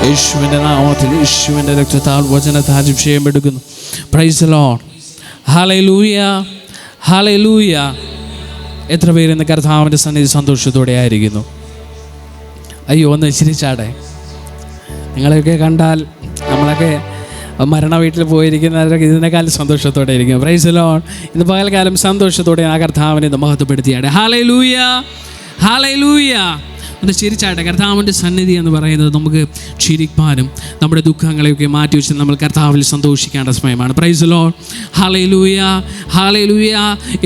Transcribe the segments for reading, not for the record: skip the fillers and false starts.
യേശുവിൻ്റെ നാമത്തിൽ യേശുവിൻ്റെ രക്തത്താൽ വചനത്താൽ അഭിഷേകം എടുക്കുന്നു. Price the lord. Hallelujah, hallelujah. എത്ര പേര് ഇന്ന് കർത്താവിൻ്റെ സന്നിധി സന്തോഷത്തോടെ ആയിരിക്കുന്നു? അയ്യോ, ഒന്ന് ചിരിച്ചാടെ. നിങ്ങളെയൊക്കെ കണ്ടാൽ നമ്മളൊക്കെ മരണ വീട്ടിൽ പോയിരിക്കുന്നവരൊക്കെ ഇതിനേക്കാളും സന്തോഷത്തോടെ ഇരിക്കും. Price the Lord. ഇന്ന് പകൽക്കാലം സന്തോഷത്തോടെ ആ കർത്താവിനെ മഹത്വപ്പെടുത്തിയാടെ. Hallelujah, hallelujah. ഒന്ന് ചിരിച്ചാട്ടെ. കർത്താവിൻ്റെ സന്നിധി എന്ന് പറയുന്നത് നമുക്ക് ചിരിക്കാനും നമ്മുടെ ദുഃഖങ്ങളെയൊക്കെ മാറ്റി വെച്ച് നമ്മൾ കർത്താവിൽ സന്തോഷിക്കേണ്ട സമയമാണ്. Price the lord. Hallelujah, hallelujah.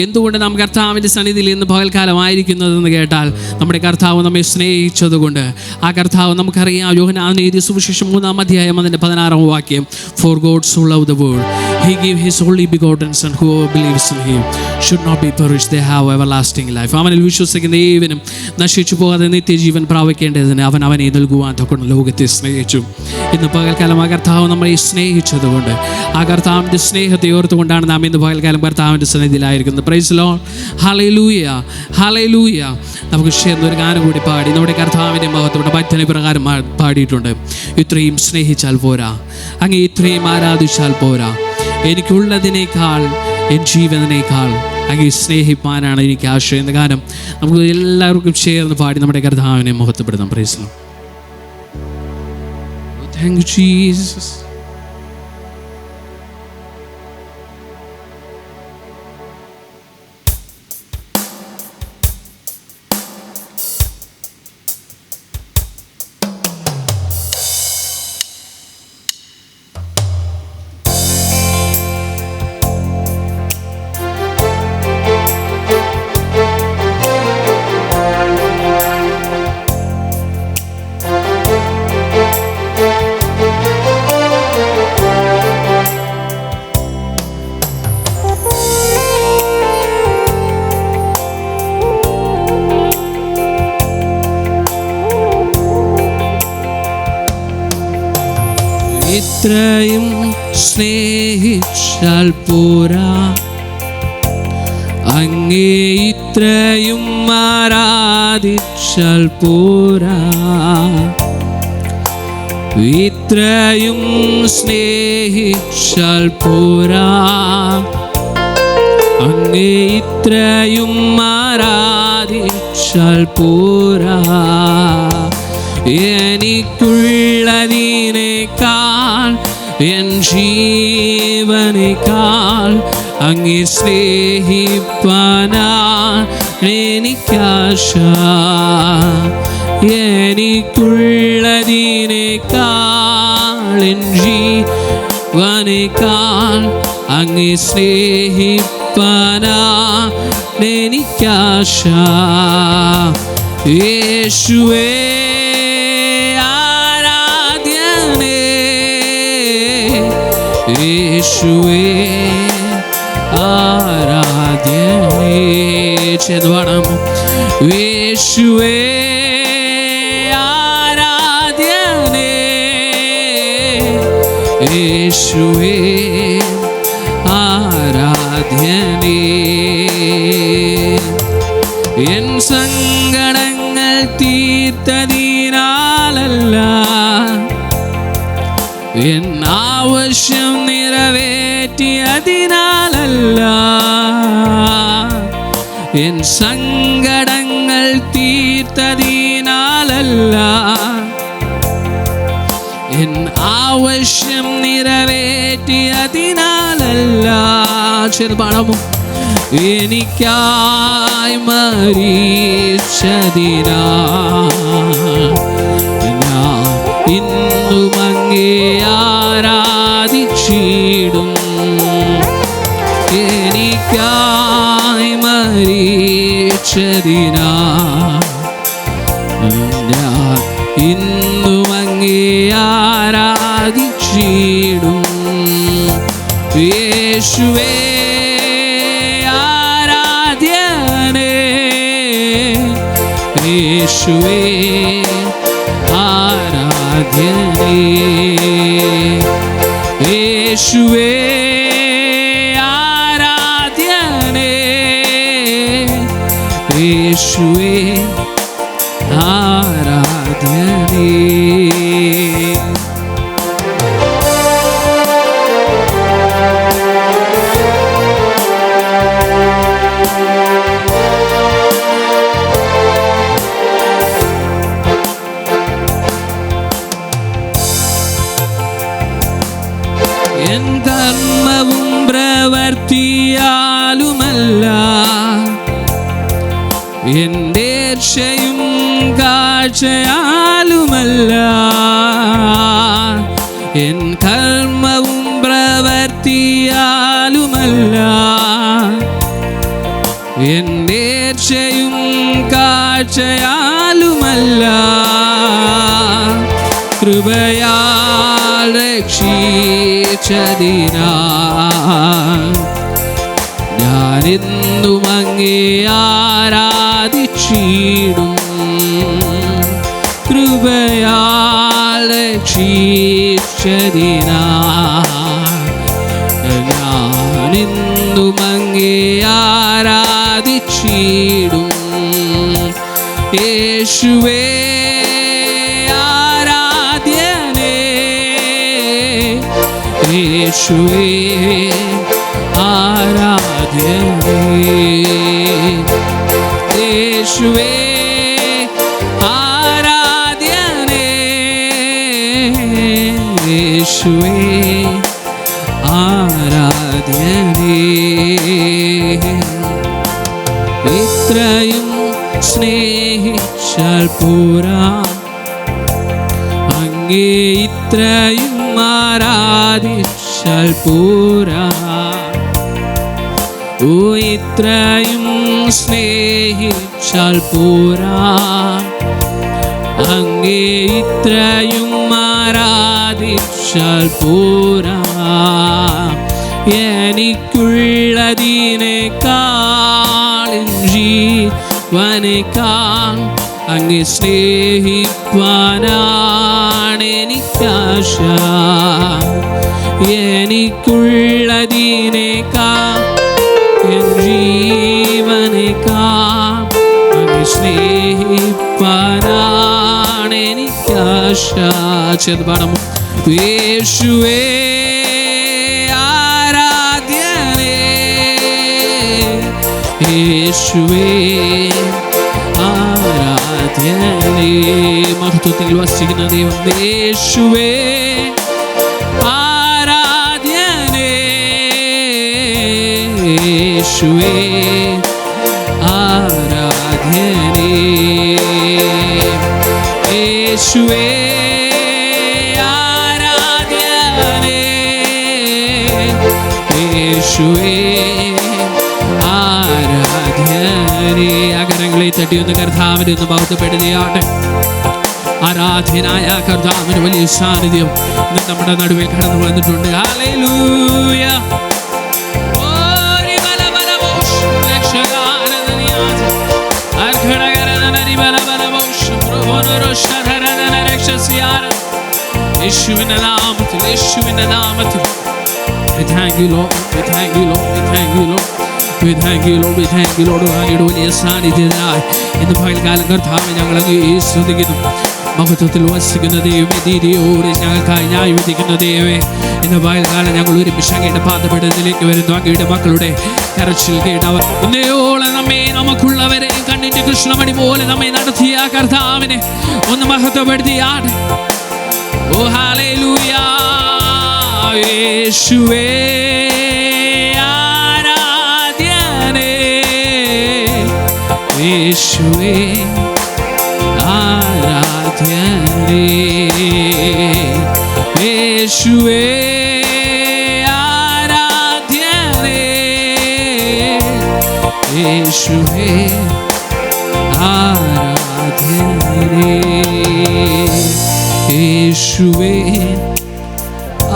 എന്തുകൊണ്ട് നാം കർത്താവിൻ്റെ സന്നിധിയിൽ ഇന്ന് പകൽക്കാലമായിരിക്കുന്നതെന്ന് കേട്ടാൽ നമ്മുടെ കർത്താവ് നമ്മെ സ്നേഹിച്ചതുകൊണ്ട്. ആ കർത്താവ് നമുക്കറിയാം. യോഹന്നാൻ എഴുതിയ സുവിശേഷം 3-ാം അധ്യായം അതിൻ്റെ 16-ാം വാക്യം. For God so loved the world, He gave His only begotten Son, whoever believes in Him should not be perished, they have everlasting life. അവനിൽ വിശ്വസിക്കുന്ന ഏവനും നശിച്ചു പോകാതെ നിത്യജീവൻ പ്രാപിക്കേണ്ടതിന് അവനെ നൽകുവാൻ തൊക്കണം ലോകത്തെ സ്നേഹിച്ചു. ഇന്ന് പകൽക്കാലം ആ കർത്താവ് നമ്മളെ സ്നേഹിച്ചതുകൊണ്ട്, ആ കർത്താവിൻ്റെ സ്നേഹത്തെ ഓർത്തുകൊണ്ടാണ് നാം ഇന്ന് പകൽക്കാലം കർത്താവിൻ്റെ സന്നിധിയിലായിരിക്കുന്നത്. Praise the lord. Hallelujah, hallelujah. നമുക്ക് ചേർന്ന് ഒരു ഗാനം കൂടി പാടി നമ്മുടെ കർത്താവിൻ്റെ മഹത്വം ഭക്തനെ പ്രകാരം പാടിയിട്ടുണ്ട്. ഇത്രയും സ്നേഹിച്ചാൽ പോരാ, അങ്ങ് ഇത്രയും ആരാധിച്ചാൽ പോരാ, എനിക്കുള്ളതിനേക്കാൾ എൻ ജീവനേക്കാൾ അങ്ങ് സ്നേഹിപ്പാനാണ് എനിക്ക് ആശ്രയം എന്ന ഗാനം നമുക്ക് എല്ലാവർക്കും ചേർന്ന് പാടി നമ്മുടെ കർത്താവിനെ മഹത്വപ്പെടുത്താം. Praise the lord. Thank you Jesus. ഇത്രയും സ്നേഹിച്ചാൽ പോരാ, അങ്ങേ ഇത്രയും ആരാധിച്ചാൽ പോരാ, ഇത്രയും സ്നേഹിച്ചാൽ പോരാ, അങ്ങേ ഇത്രയും ആരാധിച്ചാൽ പോരാ, എനിക്കുള്ളതിനേക്കാൾ എൻ ജീവനേക്കാൾ അങ്ങേ സ്നേഹിപ്പാനാണ് എനിക്കാശ, എനിക്കുള്ളതിനേക്കാൾ എൻ ജീവനേക്കാൾ അങ്ങേ സ്നേഹിപ്പാനാണ് എനിക്കാശ. യേശുവേ യേശുവേ ആരാധ്യനേ. ചെറുവണം. യേശുവേ ആരാധ്യനേ, യേശുവേ ആരാധ്യനേ. എൻ സങ്കടങ്ങൾ തീർത്തതിനാലല്ല, എൻ ആവശ്യം നിറവേറ്റിയതിനാലല്ല, എൻ സങ്കടങ്ങൾ തീർത്തതിനാലല്ല, എൻ ആവശ്യം നിറവേറ്റിയതിനാലല്ല. ചെറുപാടമോ. എനിക്കായി മരിച്ചതിനാ ഞാൻ ഇന്നും അങ്ങേ ആരാധിച്ചിടും, എനിക്കായി മരിച്ചതിനാ ഞാൻ ഇന്നും അങ്ങേ ആരാധിച്ചിടും. യേശുവേ ആരാധ്യനേ, യേശുവേ ആരാധ്യനേ, യേശുവേ ആരാധ്യനേ, യേശുവേ ആരാധ്യനേ. എൻ കർമ്മവും പ്രവർത്തിയാലുമല്ല, എൻ്റെ രക്ഷയും കാഴ്ചയാലുമല്ല. എൻ കർമ്മവും പ്രവർത്തിയാലുമല്ല, എൻ്റെ രക്ഷയും കാഴ്ചയാലുമല്ല. കൃപയാൽ രക്ഷിച്ചതിനാൽ ഞാനെന്നും അങ്ങേ ആരാധിച്ചിടും. കൃപയാൽ രക്ഷിച്ചതിനാൽ ഞാനെന്നും അങ്ങേ ആരാധിച്ചിടും. യേശുവേ ആരാധ്യനേ, യേശുവേ ആരാധ്യനേ, യേശുവേ ആരാധ്യനേ, യേശുവേ ആരാധ്യനേ. ഇത്രയും സ്നേഹിച്ചാൽ പോരാ, അങ്ങേ ഇത്രയും ആരാധിച്ചാൽ പോരാ. ഓ ഇത്രയും സ്നേഹിച്ചാൽ പോരാ, അങ്ങേ ഇത്രയും ആരാധിച്ചാൽ പോരാ. എനിക്കുള്ളതിനേക്കാളും ജീവനേക്കാൾ അങ്ങേ സ്നേഹിപ്പാനാണ് എനിക്കാശ. എനിക്കുള്ളതിനേക്കാൾ ജീവനേക്കാൾ അങ്ങേ സ്നേഹിപ്പാനാണ് എനിക്കാശ. ചേർന്ന് പാടാമോ? യേശുവേ ആരാധ്യനേ, യേശുവേ ആരാധ്യനേ. മഹത്വത്തിൽ വസിക്കുന്ന ദൈവം യേശുവേ ആരാധ്യനേ, യേശുവേ ആരാധ്യനേ, യേശുവേ ആരാധ്യനേ, യേശുവേ ആരാധ്യനേ. അകരങ്ങളെ തട്ടിയൊന്ന് കർത്താവിനെ ഒന്ന് മഹത്വപ്പെടുകയാണ്. ആരാധ്യനായ കർത്താവിന് വലിയ സാന്നിധ്യം ഇന്ന് നമ്മുടെ നടുവിൽ കടന്നു വന്നിട്ടുണ്ട്. ഹല്ലേലൂയ. യേശുവിന്റെ നാമത്തിൽ, യേശുവിന്റെ നാമത്തിൽ we thank you Lord, we thank you Lord, we thank you Lord, we thank you Lord, we thank you Lord. അങ്ങയുടെ വലിയ സാന്നിധ്യത്തിനായി ഇന്ന് പകൽക്കാലം കർത്താവേ ഞങ്ങൾ അങ്ങയെ സ്തുതിക്കുന്നു. മഹത്വത്തിൽ വസിക്കുന്ന ദൈവമേ, നീതിയോടെ ഞങ്ങൾക്കായി ന്യായം വിധിക്കുന്ന ദൈവമേ, ഇന്ന് പകൽക്കാലം ഞങ്ങൾ ഒരുമിച്ച് അങ്ങയുടെ പാദപീഠത്തിലേക്ക് വരുന്നു. അങ്ങയുടെ മക്കളുടെ കരച്ചിൽ കേട്ടവർ ഇന്നയോളം നമ്മെ നമുക്കുള്ളവരെ കണ്ണിന്റെ കൃഷ്ണമണി പോലെ നമ്മെ നടത്തിയ കർത്താവിനെ ഒന്ന് മഹത്വപ്പെടുത്തിയാണ്. ഓ ഹല്ലേലൂയ. യേശുവേ ആരാധ്യനേ, യേശുവേ ആരാധ്യനേ, യേശുവേ ആരാധ്യനേ, യേശുവേ ആരാധ്യനേ, യേശുവേ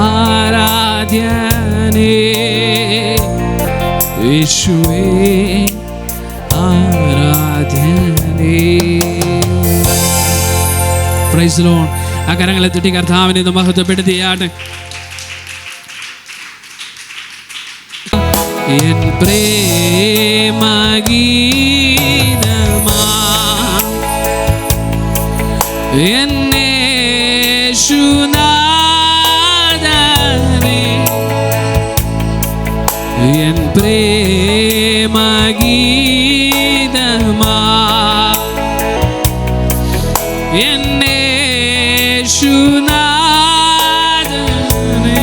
ആരാധ്യനേ, യേശുവേ ആരാധ്യനേ. Price the Lord. ആ കരങ്ങളെ തട്ടി കർത്താവിനെ ഒന്ന് മഹത്വപ്പെടുത്തിയാണ്. എൻ പ്രേമഗീതമാ എന്നേശുനാഥനേ, എൻ പ്രേമഗീതമാ എന്നേശുനാഥനേ,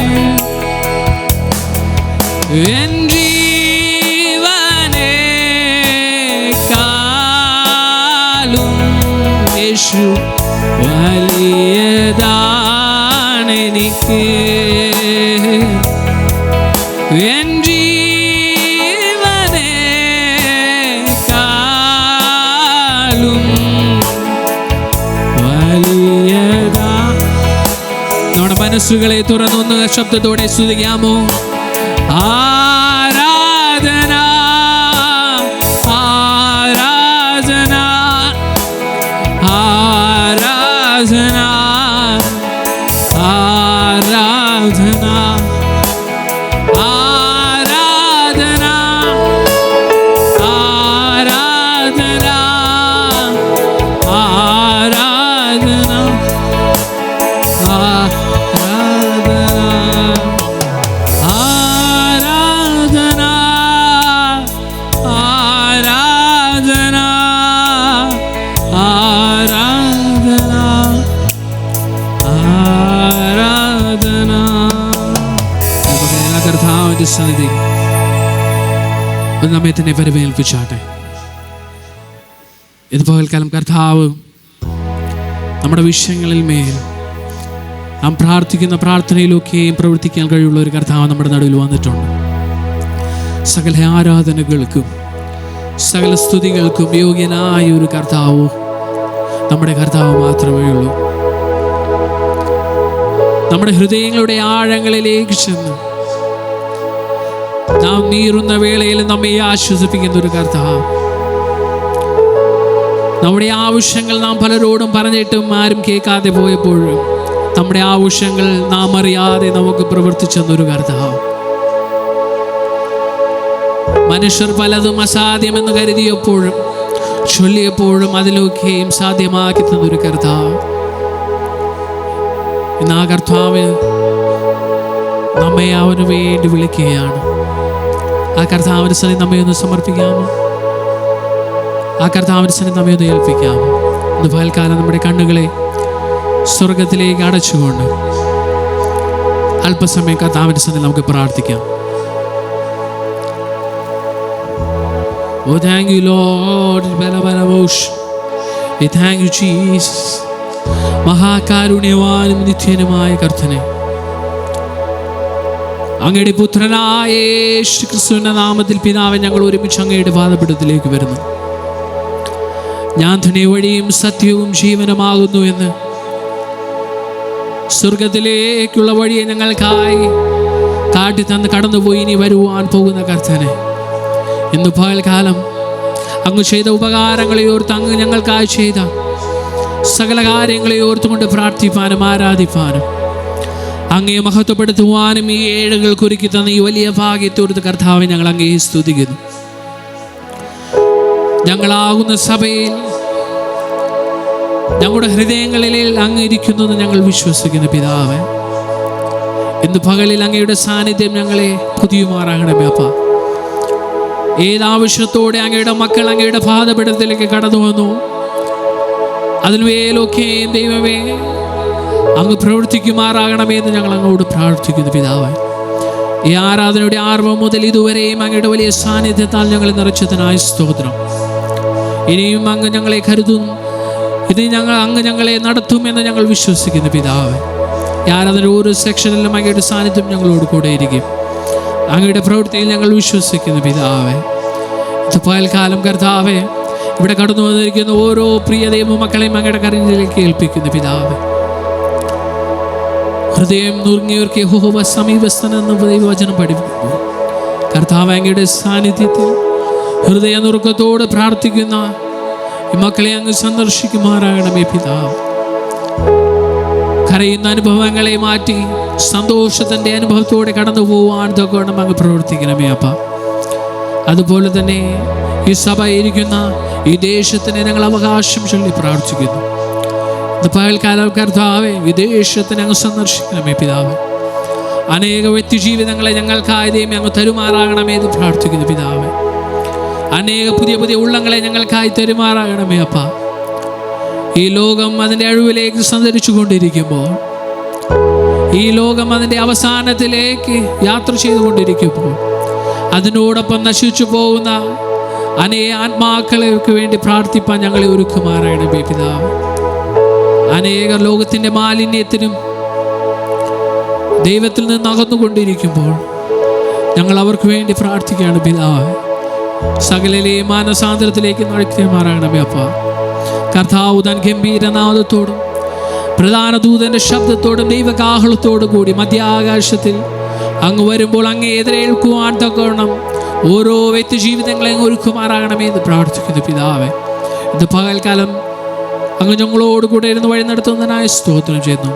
എനിക്ക് എൻ ജീവനേക്കാളും വലിയതാ. നമ്മുടെ മനസ്സുകളെ തുറന്നൊന്ന് ശബ്ദത്തോടെ സ്തുതിക്കാമോ? ആരാധന ആരാധന ആരാധന ആരാധന ആരാധന ആരാധന ആരാധന കർത്താവിന്റെ സന്നിധി നമ്മെ തന്നെ പരിവേൽപ്പിച്ചാട്ടെ. ഇത് പകൽക്കാലം കർത്താവ് നമ്മുടെ വിഷയങ്ങളിൽ മേൽ നാം പ്രാർത്ഥിക്കുന്ന പ്രാർത്ഥനയിലൊക്കെയും പ്രവർത്തിക്കാൻ കഴിയുള്ള ഒരു കർത്താവ് നമ്മുടെ നടുവിൽ വന്നിട്ടുണ്ട്. സകല ആരാധനകൾക്കും സകല സ്തുതികൾക്കും യോഗ്യനായ ഒരു കർത്താവ് നമ്മുടെ കർത്താവ് മാത്രമേ ഉള്ളൂ. നമ്മുടെ ഹൃദയങ്ങളുടെ ആഴങ്ങളിലേക്ക് ചെന്ന് നാം നീറുന്ന വേളയിൽ നമ്മെ ആശ്വസിപ്പിക്കുന്ന ഒരു കർത്താവ്. നമ്മുടെ ആവശ്യങ്ങൾ നാം പലരോടും പറഞ്ഞിട്ടും ആരും കേൾക്കാതെ പോയപ്പോഴും നമ്മുടെ ആവശ്യങ്ങൾ നാം അറിയാതെ നമുക്ക് പ്രവർത്തിച്ചെന്നൊരു കർത്താവ്. മനുഷ്യർ പലതും അസാധ്യമെന്ന് കരുതിയപ്പോഴും ചൊല്ലിയപ്പോഴും അതിലൊക്കെയും സാധ്യമാക്കി തന്നൊരു കർത്താവ്. ഇന്ന് ആ കർത്താവ് നമ്മെ അവന് വേണ്ടി വിളിക്കുകയാണ്. ആ കർത്താവിന്റെ സന്നിധി നമ്മെ ഒന്ന് സമർപ്പിക്കാമോ? ആ കർത്താവിന്റെ സന്നിധി നമ്മെ ഒന്ന് ഏൽപ്പിക്കാമോ? ഇന്ന് പകൽക്കാലം നമ്മുടെ കണ്ണുകളെ സ്വർഗത്തിലേക്ക് അടച്ചുകൊണ്ട് അല്പസമയം കർത്താവിന്റെ സന്നിധി നമുക്ക് പ്രാർത്ഥിക്കാം. Oh, thank you, Lord. We thank you, Jesus. മഹാകാരുണ്യവാനും നിത്യനുമായ കർത്തനെ, അങ്ങയുടെ പുത്രനായ യേശു ക്രിസ്തുവിന്റെ നാമത്തിൽ പിതാവേ, ഞങ്ങൾ ഒരുമിച്ച് അങ്ങയുടെ പാദപീഠത്തിലേക്ക് വരുന്നു. ഞാൻ തന്നെ വഴിയും സത്യവും ജീവനുമാകുന്നു എന്ന് സ്വർഗത്തിലേക്കുള്ള വഴിയെ ഞങ്ങൾക്കായി കാട്ടിത്തന്ന് കടന്നുപോയി ഇനി വരുവാൻ പോകുന്ന കർത്തനെ, ഇന്ന് പകൽക്കാലം അങ്ങ് ചെയ്ത ഉപകാരങ്ങളെ ഓർത്ത്, അങ്ങ് ഞങ്ങൾക്കായി ചെയ്ത സകല കാര്യങ്ങളെ ഓർത്തുകൊണ്ട് പ്രാർത്ഥിപ്പാനും ആരാധിപ്പാനും അങ്ങയെ മഹത്വപ്പെടുത്തുവാനും ഈ ഏഴുകൾക്ക് ഒരുക്കി തന്ന ഈ വലിയ ഭാഗ്യത്തോർത്ത് കർത്താവെ ഞങ്ങൾ അങ്ങയെ സ്തുതിക്കുന്നു. ഞങ്ങളാകുന്ന സഭയിൽ ഞങ്ങളുടെ ഹൃദയങ്ങളിൽ അങ്ങ് ഇരിക്കുന്നെന്ന് ഞങ്ങൾ വിശ്വസിക്കുന്നു പിതാവേ. ഇന്ന് പകലിൽ അങ്ങയുടെ സാന്നിധ്യം ഞങ്ങളെ പുതിയുമാറാകണമേ അപ്പ. ഏതാവശ്യത്തോടെ അങ്ങയുടെ മക്കൾ അങ്ങയുടെ പാദപീഠത്തിലേക്ക് കടന്നു വന്നു, അതിൽവേലൊക്കെയും ദൈവമേ അങ്ങ് പ്രവർത്തിക്കുമാറാകണമേ എന്ന് ഞങ്ങൾ അങ്ങോട് പ്രാർത്ഥിക്കുന്നു പിതാവേ. ഈ ആരാധനയുടെ ആരംഭം മുതൽ ഇതുവരെയും അങ്ങയുടെ വലിയ സാന്നിധ്യത്താൽ ഞങ്ങളെ നിറച്ചതിനായി സ്തോത്രം. ഇനിയും അങ്ങ് ഞങ്ങളെ കരുതും, ഇനി അങ്ങ് ഞങ്ങളെ നടത്തുമെന്ന് ഞങ്ങൾ വിശ്വസിക്കുന്നു പിതാവേ. ഈ ആരാധന ഓരോ സെക്ഷനിലും അങ്ങയുടെ സാന്നിധ്യം ഞങ്ങളോട് കൂടെ ഇരിക്കും. അങ്ങയുടെ പ്രവൃത്തിയിൽ ഞങ്ങൾ വിശ്വസിക്കുന്നു പിതാവേ. ഇത് പകൽക്കാലം കർത്താവേ, ഇവിടെ കടന്നു വന്നിരിക്കുന്ന ഓരോ പ്രിയ ദൈവ മക്കളെയും അങ്ങയുടെ കരങ്ങളിലേക്ക് ഏൽപ്പിക്കുന്നു പിതാവേ. ഹൃദയം നുറുങ്ങിയവർക്ക് യഹോവ സമീപസ്ഥനെന്ന് ദൈവവചനം പഠിപ്പിക്കുന്നു. കർത്താവ് അങ്ങയുടെ സാന്നിധ്യത്തിൽ ഹൃദയ നുറുക്കത്തോട് പ്രാർത്ഥിക്കുന്ന ഈ മക്കളെ അങ്ങ് സന്ദർശിക്കുമാറാകണമേ പിതാവ്. കരയുന്ന അനുഭവങ്ങളെ മാറ്റി സന്തോഷത്തിൻ്റെ അനുഭവത്തോടെ കടന്നു പോവാൻ തൊക്കെ അങ്ങ് പ്രവർത്തിക്കണമേ അപ്പ. അതുപോലെ തന്നെ ഈ സഭ ഇരിക്കുന്ന ഈ ദേശത്തിന് ഞങ്ങൾ അവകാശം ചൊല്ലി പ്രാർത്ഥിക്കുന്നു. പകൽക്കാലം കർത്താവെ, വിദേശത്തിന് അങ്ങ് സന്ദർശിക്കണമേ പിതാവേ. അനേക വ്യക്തി ജീവിതങ്ങളെ ഞങ്ങൾക്കായി ദൈവമേ അങ്ങ് തരുമാറാകണമേ എന്ന് പ്രാർത്ഥിക്കുന്നു പിതാവേ. അനേക പുതിയ പുതിയ ഉള്ളങ്ങളെ ഞങ്ങൾക്കായി തരുമാറാകണമേ അപ്പ. ഈ ലോകം അതിൻ്റെ അഴിവിലേക്ക് സഞ്ചരിച്ചു കൊണ്ടിരിക്കുമ്പോൾ, ഈ ലോകം അതിൻ്റെ അവസാനത്തിലേക്ക് യാത്ര ചെയ്തുകൊണ്ടിരിക്കുമ്പോൾ, അതിനോടൊപ്പം നശിച്ചു പോകുന്ന അനേക ആത്മാക്കൾക്ക് വേണ്ടി പ്രാർത്ഥിപ്പാൻ ഞങ്ങളെ ഒരുക്കുമാറാകണമേ പിതാവ്. അനേകർ ലോകത്തിൻ്റെ മാലിന്യത്തിനും ദൈവത്തിൽ നിന്ന് അകന്നുകൊണ്ടിരിക്കുമ്പോൾ ഞങ്ങൾ അവർക്ക് വേണ്ടി പ്രാർത്ഥിക്കുകയാണ്. പിതാവേ, സകലയിലെയും മാനസാന്തരത്തിലേക്ക് നടത്തിമാറാകണമേ അപ്പ. കർത്താവ് തൻ ഗംഭീരനാദത്തോടും പ്രധാന ദൂതൻ്റെ ശബ്ദത്തോടും ദൈവകാഹളത്തോടും കൂടി മധ്യാകാശത്തിൽ അങ്ങ് വരുമ്പോൾ അങ്ങ് എതിരേൽക്കുവാൻ തക്കവണ്ണം ഓരോ വ്യക്തി ജീവിതങ്ങളെ അങ്ങ് ഒരുക്കുമാറാകണമേ എന്ന് പ്രാർത്ഥിക്കുന്നു. പിതാവേ, ഇത് പകൽക്കാലം അങ്ങ് ഞങ്ങളോടുകൂടെ ഇരുന്ന് വഴി നടത്തുന്നതിനായി സ്തോത്രം ചെയ്യുന്നു.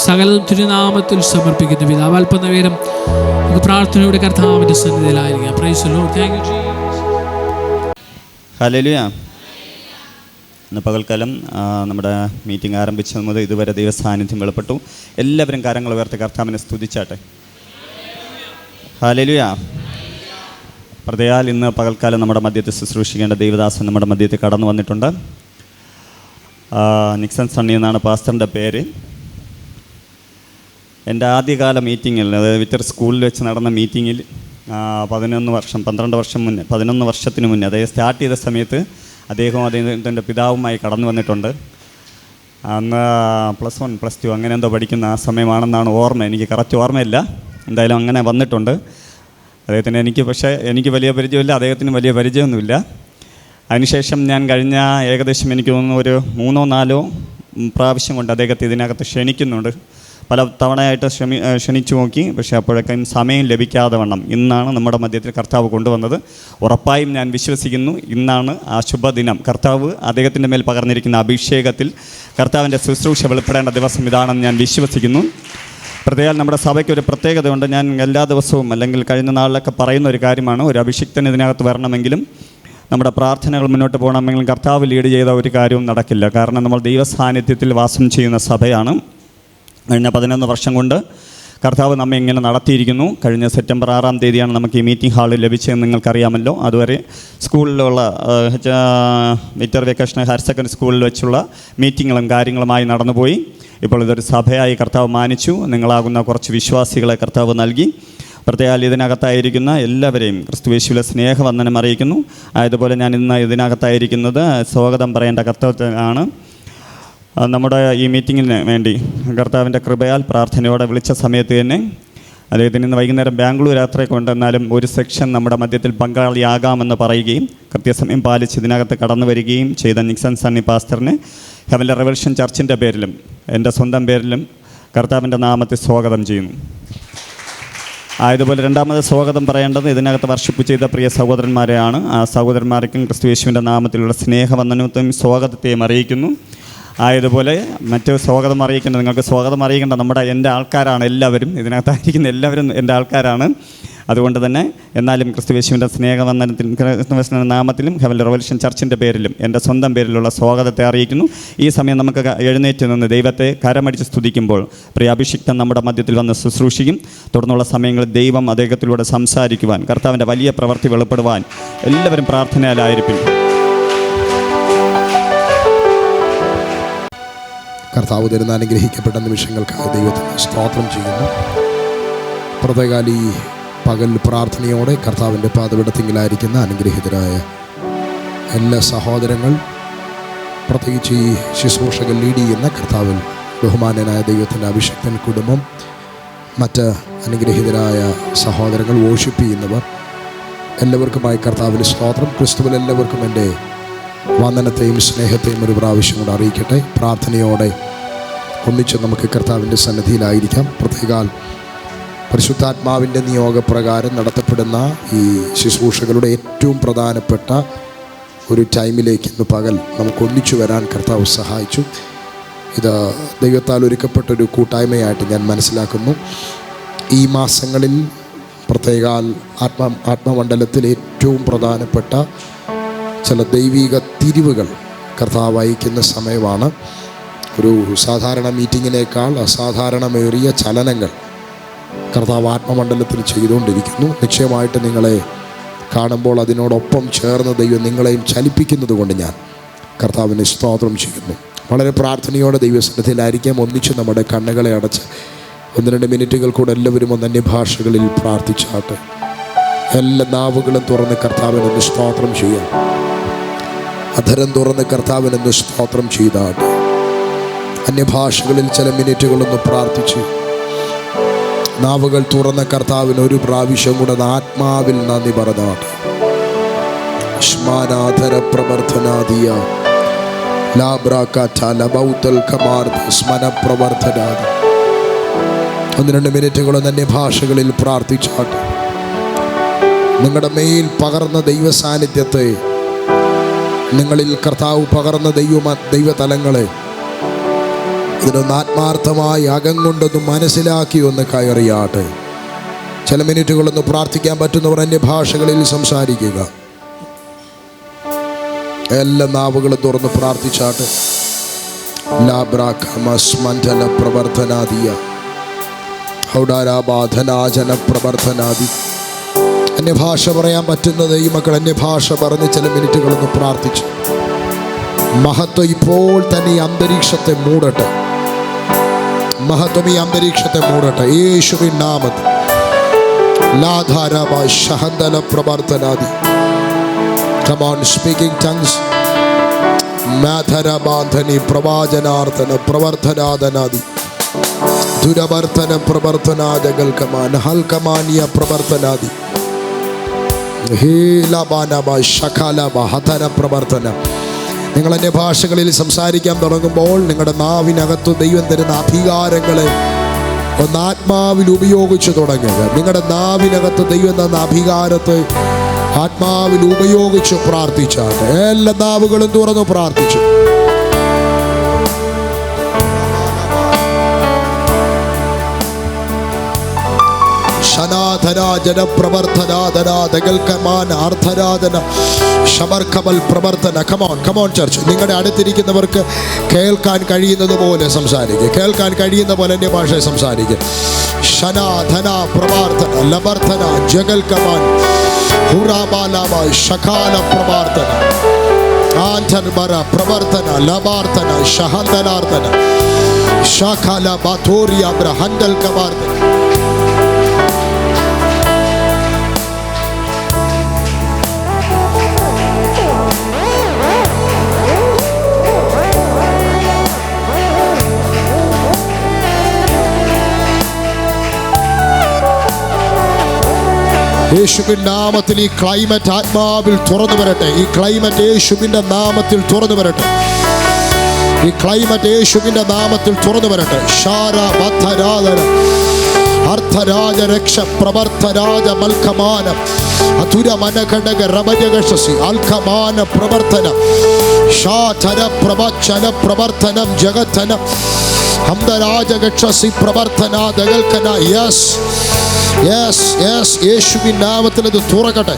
സകലതും തിരുനാമത്തിൽ സമർപ്പിക്കുന്നു. പിതാവ്, അല്പനേരം പ്രാർത്ഥനയുടെ കർത്താവിൻ്റെ സന്നിധിയിലായിരിക്കാം. Praise the lord. Thank you Jesus. Hallelujah. ഇന്ന് പകൽക്കാലം നമ്മുടെ മീറ്റിംഗ് ആരംഭിച്ചത് മുതൽ ഇതുവരെ ദൈവ സാന്നിധ്യം വെളിപ്പെട്ടു. എല്ലാവരും കരങ്ങൾ ഉയർത്തി കർത്താവിനെ സ്തുതിച്ചാട്ടെ. ഹല്ലേലൂയ. പ്രത്യേകാൽ ഇന്ന് പകൽക്കാലം നമ്മുടെ മധ്യത്തിൽ ശുശ്രൂഷിക്കേണ്ട ദൈവദാസൻ നമ്മുടെ മധ്യത്തിൽ കടന്നു വന്നിട്ടുണ്ട്. നിക്സൺ സണ്ണി എന്നാണ് പാസ്റ്ററിൻ്റെ പേര്. എൻ്റെ ആദ്യകാല മീറ്റിങ്ങിൽ, അതായത് വിറ്റർ സ്കൂളിൽ വെച്ച് നടന്ന മീറ്റിങ്ങിൽ 11 വർഷത്തിന് മുന്നേ അതായത് സ്റ്റാർട്ട് ചെയ്ത സമയത്ത് അദ്ദേഹത്തിൻ്റെ പിതാവുമായി കടന്നു വന്നിട്ടുണ്ട്. അന്ന് +1 +2 അങ്ങനെ എന്തോ പഠിക്കുന്ന ആ സമയമാണെന്നാണ് ഓർമ്മ. എനിക്ക് കറക്റ്റ് ഓർമ്മയില്ല. എന്തായാലും അങ്ങനെ വന്നിട്ടുണ്ട് അദ്ദേഹത്തിന്. എനിക്ക് വലിയ പരിചയമില്ല, അദ്ദേഹത്തിന് വലിയ പരിചയമൊന്നുമില്ല. അതിനുശേഷം ഞാൻ കഴിഞ്ഞ ഏകദേശം എനിക്ക് തോന്നുന്നു ഒരു 3-4 പ്രാവശ്യം കൊണ്ട് അദ്ദേഹത്തെ ഇതിനകത്ത് ക്ഷണിക്കുന്നുണ്ട്. പല തവണയായിട്ട് ക്ഷണിച്ചു നോക്കി. പക്ഷേ അപ്പോഴേക്കും സമയം ലഭിക്കാതെ വണ്ണം ഇന്നാണ് നമ്മുടെ മധ്യത്തിൽ കർത്താവ് കൊണ്ടുവന്നത്. ഉറപ്പായും ഞാൻ വിശ്വസിക്കുന്നു ഇന്നാണ് ആ ശുഭദിനം. കർത്താവ് അദ്ദേഹത്തിൻ്റെ മേൽ പകർന്നിരിക്കുന്ന അഭിഷേകത്തിൽ കർത്താവിൻ്റെ ശുശ്രൂഷ വെളിപ്പെടേണ്ട ദിവസം ഇതാണെന്ന് ഞാൻ വിശ്വസിക്കുന്നു. പ്രത്യേകം നമ്മുടെ സഭയ്ക്ക് ഒരു പ്രത്യേകതയുണ്ട്. ഞാൻ എല്ലാ ദിവസവും അല്ലെങ്കിൽ കഴിഞ്ഞ നാളിലൊക്കെ പറയുന്ന ഒരു കാര്യമാണ്, ഒരു അഭിഷിക്തൻ ഇതിനകത്ത് വരണമെങ്കിലും നമ്മുടെ പ്രാർത്ഥനകൾ മുന്നോട്ട് പോകണമെങ്കിലും കർത്താവ് ലീഡ് ചെയ്ത ഒരു കാര്യവും നടക്കില്ല. കാരണം നമ്മൾ ദൈവ സാന്നിധ്യത്തിൽ വാസം ചെയ്യുന്ന സഭയാണ്. കഴിഞ്ഞ 11 വർഷം കൊണ്ട് കർത്താവ് നമ്മെ ഇങ്ങനെ നടത്തിയിരിക്കുന്നു. കഴിഞ്ഞ സെപ്റ്റംബർ 6-ാം തീയതിയാണ് നമുക്ക് ഈ മീറ്റിംഗ് ഹാളിൽ ലഭിച്ചതെന്ന് നിങ്ങൾക്കറിയാമല്ലോ. അതുവരെ സ്കൂളിലുള്ള വിറ്റർ വെക്കേഷണൽ ഹയർ സെക്കൻഡറി സ്കൂളിൽ വെച്ചുള്ള മീറ്റിങ്ങുകളും കാര്യങ്ങളുമായി നടന്നുപോയി. ഇപ്പോൾ ഇതൊരു സഭയായി കർത്താവ് മാനിച്ചു. നിങ്ങളാകുന്ന കുറച്ച് വിശ്വാസികളെ കർത്താവ് നൽകി. പ്രത്യേകം ഇതിനകത്തായിരിക്കുന്ന എല്ലാവരെയും ക്രിസ്തുയേശുവിലെ സ്നേഹവന്ദനം അറിയിക്കുന്നു. അതുപോലെ ഞാൻ ഇന്ന് ഇതിനകത്തായിരിക്കുന്നത് സ്വാഗതം പറയേണ്ട കർത്തവ്യത്തിലാണ്. നമ്മുടെ ഈ മീറ്റിങ്ങിന് വേണ്ടി കർത്താവിൻ്റെ കൃപയാൽ പ്രാർത്ഥനയോടെ വിളിച്ച സമയത്ത് തന്നെ അദ്ദേഹത്തിന് ഇന്ന് വൈകുന്നേരം ബാംഗ്ലൂർ യാത്രയൊക്കെ ഉണ്ട്, എന്നാലും ഒരു സെക്ഷൻ നമ്മുടെ മധ്യത്തിൽ പങ്കാളിയാകാമെന്ന് പറയുകയും കൃത്യസമയം പാലിച്ച് ഇതിനകത്ത് കടന്നു വരികയും ചെയ്ത നിക്സൺ സണ്ണി പാസ്റ്ററിനെ ഹെവൻലി റെവല്യൂഷൻ ചർച്ചിൻ്റെ പേരിലും എൻ്റെ സ്വന്തം പേരിലും കർത്താവിൻ്റെ നാമത്തിൽ സ്വാഗതം ചെയ്യുന്നു. ആയതുപോലെ രണ്ടാമത് സ്വാഗതം പറയേണ്ടത് ഇതിനകത്ത് വർഷിപ്പ് ചെയ്ത പ്രിയ സഹോദരന്മാരെയാണ്. ആ സഹോദരന്മാർക്കും ക്രിസ്തുയേശുവിൻ്റെ നാമത്തിലുള്ള സ്നേഹവന്ദനത്തെയും സ്വാഗതത്തെയും അറിയിക്കുന്നു. ആയതുപോലെ മറ്റ് സ്വാഗതം അറിയിക്കേണ്ട, നിങ്ങൾക്ക് സ്വാഗതം അറിയിക്കേണ്ട എൻ്റെ ആൾക്കാരാണ്. എല്ലാവരും ഇതിനകത്തായിരിക്കുന്ന എല്ലാവരും എൻ്റെ ആൾക്കാരാണ്. അതുകൊണ്ട് തന്നെ എന്നാലും ക്രിസ്തുയേശുവിൻ്റെ സ്നേഹവന്ദനത്തിലും ക്രിസ്തുവിൻ്റെ നാമത്തിലും ഹെവൻലി റെവല്യൂഷൻ ചർച്ചിൻ്റെ പേരിലും എൻ്റെ സ്വന്തം പേരിലുള്ള സ്വാഗതത്തെ അറിയിക്കുന്നു. ഈ സമയം നമുക്ക് എഴുന്നേറ്റ് നിന്ന് ദൈവത്തെ കരമടിച്ച് സ്തുതിക്കുമ്പോൾ പ്രിയ അഭിഷിക്തൻ നമ്മുടെ മധ്യത്തിൽ വന്ന് ശുശ്രൂഷിക്കും. തുടർന്നുള്ള സമയങ്ങളിൽ ദൈവം അദ്ദേഹത്തിലൂടെ സംസാരിക്കുവാൻ, കർത്താവിൻ്റെ വലിയ പ്രവൃത്തി വെളിപ്പെടുവാൻ എല്ലാവരും പ്രാർത്ഥനയിലായിരിക്കും. കർത്താവ് തരുന്ന അനുഗ്രഹിക്കപ്പെട്ട നിമിഷങ്ങൾക്കായി ദൈവത്തിന് സ്തോത്രം ചെയ്യുന്നു. പ്രത്യേകാൽ ഈ പകൽ പ്രാർത്ഥനയോടെ കർത്താവിൻ്റെ പാദപീഠത്തിലായിരിക്കുന്ന അനുഗ്രഹീതരായ എല്ലാ സഹോദരങ്ങൾ, പ്രത്യേകിച്ച് ഈ ശുശ്രൂഷകൾ ലീഡ് ചെയ്യുന്ന കർത്താവിൽ ബഹുമാന്യനായ ദൈവത്തിൻ്റെ അഭിഷിക്തൻ കുടുംബം, മറ്റ് അനുഗ്രഹീതരായ സഹോദരങ്ങൾ, വോഷിപ്പ് ചെയ്യുന്നവർ എല്ലാവർക്കുമായി കർത്താവിൻ്റെ സ്തോത്രം. ക്രിസ്തുവിൽ എല്ലാവർക്കും എൻ്റെ വന്ദനത്തെയും സ്നേഹത്തെയും ഒരു പ്രാവശ്യം കൂടെ അറിയിക്കട്ടെ. പ്രാർത്ഥനയോടെ ഒന്നിച്ച് നമുക്ക് കർത്താവിൻ്റെ സന്നിധിയിലായിരിക്കാം. പ്രത്യേകാൽ പരിശുദ്ധാത്മാവിൻ്റെ നിയോഗപ്രകാരം നടത്തപ്പെടുന്ന ഈ ശുശ്രൂഷകളുടെ ഏറ്റവും പ്രധാനപ്പെട്ട ഒരു ടൈമിലേക്ക് ഇന്ന് പകൽ നമുക്കൊന്നിച്ചു വരാൻ കർത്താവ് സഹായിച്ചു. ഇത് ദൈവത്താൽ ഒരുക്കപ്പെട്ടൊരു കൂട്ടായ്മയായിട്ട് ഞാൻ മനസ്സിലാക്കുന്നു. ഈ മാസങ്ങളിൽ പ്രത്യേകാൽ ആത്മമണ്ഡലത്തിൽ ഏറ്റവും പ്രധാനപ്പെട്ട ചില ദൈവിക തിരിവുകൾ കർത്താവ് അയക്കുന്ന സമയമാണ്. ഒരു സാധാരണ മീറ്റിങ്ങിനേക്കാൾ അസാധാരണമേറിയ ചലനങ്ങൾ കർത്താവ് ആത്മമണ്ഡലത്തിൽ ചെയ്തുകൊണ്ടിരിക്കുന്നു. നിശ്ചയമായിട്ട് നിങ്ങളെ കാണുമ്പോൾ അതിനോടൊപ്പം ചേർന്ന് ദൈവം നിങ്ങളെയും ചലിപ്പിക്കുന്നത് കൊണ്ട് ഞാൻ കർത്താവിനെ സ്തോത്രം ചെയ്യുന്നു. വളരെ പ്രാർത്ഥനയോടെ ദൈവസന്നിധിയിലായിരിക്കാം. ഒന്നിച്ച് നമ്മുടെ കണ്ണുകളെ അടച്ച് 1-2 മിനിറ്റുകൾ കൂടെ എല്ലാവരും അന്യഭാഷകളിൽ പ്രാർത്ഥിച്ചാട്ടെ. എല്ലാ നാവുകളും തുറന്ന് കർത്താവിനൊന്ന് സ്തോത്രം ചെയ്യാം. അധരം തുറന്ന് കർത്താവിനൊന്ന് സ്തോത്രം ചെയ്താട്ടെ. അന്യഭാഷകളിൽ ചില മിനിറ്റുകളൊന്ന് പ്രാർത്ഥിച്ച് നാവുകൾ തുറന്ന കർത്താവിന് ഒരു പ്രാവശ്യം കൂടെ ആത്മാവിൽ നന്ദി പറഞ്ഞാട്ടെ. സ്മനാധര പ്രവർത്തനാദിയ സ്മനപ്രവർത്തനാദി. 1-2 മിനിറ്റുകളൊന്നും അന്യഭാഷകളിൽ പ്രാർത്ഥിച്ചാട്ടെ. നിങ്ങളുടെ മേൽ പകർന്ന ദൈവ സാന്നിധ്യത്തെ, നിങ്ങളിൽ കർത്താവ് പകർന്ന ദൈവതലങ്ങളെ ഇതിനൊന്ന് ആത്മാർത്ഥമായി അകം കൊണ്ടൊന്ന് മനസ്സിലാക്കി ഒന്ന് കയറിയാട്ടെ. ചില മിനിറ്റുകളൊന്ന് പ്രാർത്ഥിക്കാൻ പറ്റുന്നവർ അന്യഭാഷകളിൽ സംസാരിക്കുക. എല്ലാ നാവുകളും തുറന്ന് പ്രാർത്ഥിച്ചാട്ടെ. ലാബ്രാഖമസ്മണ്ഡല പ്രവർത്തനാദിയ ഹൗഡാരാബാധനാജന പ്രവർത്തനാദി. അന്യഭാഷ പറയാൻ പറ്റുന്നത് ഈ മക്കൾ അന്യഭാഷ പറഞ്ഞ് ചില മിനിറ്റുകളൊന്ന് പ്രാർത്ഥിച്ചു. മഹത്വം ഇപ്പോൾ തന്നെ ഈ അന്തരീക്ഷത്തെ മൂടട്ടെ. മഹത്വം ഈ അന്തരീക്ഷത്തെ മൂടട്ടെ യേശുവിൻ നാമത്തിൽ. ലാധാരാബ ശഹന്തല പ്രവർത്തനാദി. Come on, speaking tongues. മാധരബാന്ധനി പ്രവാചനാർത്ഥന പ്രവർത്തനാദനാദി. ദുരവർത്തന പ്രവർത്തനാദകൽക്കമാന ഹൽക്കമാനിയ പ്രവർത്തനാദി. ഹീലബാനബ ശഖാലബ ഹതന പ്രവർത്തന. നിങ്ങൾ അന്യ ഭാഷകളിൽ സംസാരിക്കാൻ തുടങ്ങുമ്പോൾ നിങ്ങളുടെ നാവിനകത്ത് ദൈവം തരുന്ന അധികാരങ്ങളെ ഒന്ന് ആത്മാവിൽ ഉപയോഗിച്ച് തുടങ്ങുക. നിങ്ങളുടെ നാവിനകത്ത് ദൈവം തന്ന അധികാരത്തെ ആത്മാവിൽ ഉപയോഗിച്ച് പ്രാർത്ഥിച്ചാട്ടെ. എല്ലാ നാവുകളും തുറന്ന് പ്രാർത്ഥിച്ചു. ശനാധനാജന പ്രവർത്തനാദനാദകൽക്കമാന അർത്ഥരാധന ശമർക്കമൽ പ്രവർത്തന. Come on church. നിങ്ങളുടെ അടുത്തിരിക്കുന്നവർക്ക് കേൾക്കാൻ കഴിയുന്നത് പോലെ സംസാരിക്കുക. കേൾക്കാൻ കഴിയുന്ന പോലെ എൻ്റെ ഭാഷയെ സംസാരിക്കുക. ശനാധന പ്രവർത്തന ലബർത്തന ജഗൽക്കമാൻ ഹുറാബാലാബ ശകാല പ്രവർത്തന ആന്തർബര പ്രവർത്തന ലബാർത്തന ശഹന്തനാർത്തന ശകാല ബാഥോറിയ ബ്രഹന്തൽ കവാർത്തന. യേശുവിന്റെ നാമത്തിൽ ഈ ക്ലൈമറ്റ് ആത്മാവിൽ തുറന്നു വരട്ടെ. ഈ ക്ലൈമറ്റ് യേശുവിന്റെ നാമത്തിൽ തുറന്നു വരട്ടെ. ഈ ക്ലൈമറ്റ് യേശുവിന്റെ നാമത്തിൽ തുറന്നു വരട്ടെ. ശാര ബദ്ധരാധന അർത്ഥരാജ രക്ഷ പ്രവർത്തരാജ മൽക്കമാന അധുര മനഘടക രമജകശസി അൽക്കമാന പ്രവർത്തന ശാധര പ്രവചന പ്രവർത്തനം ജഗത്തന ഹംദരാജകക്ഷസി പ്രവർത്തനാദകൽക്കന. Yes yes yes. യേശുവിൻ നാമത്തിൽ ഇത് തുറക്കട്ടെ.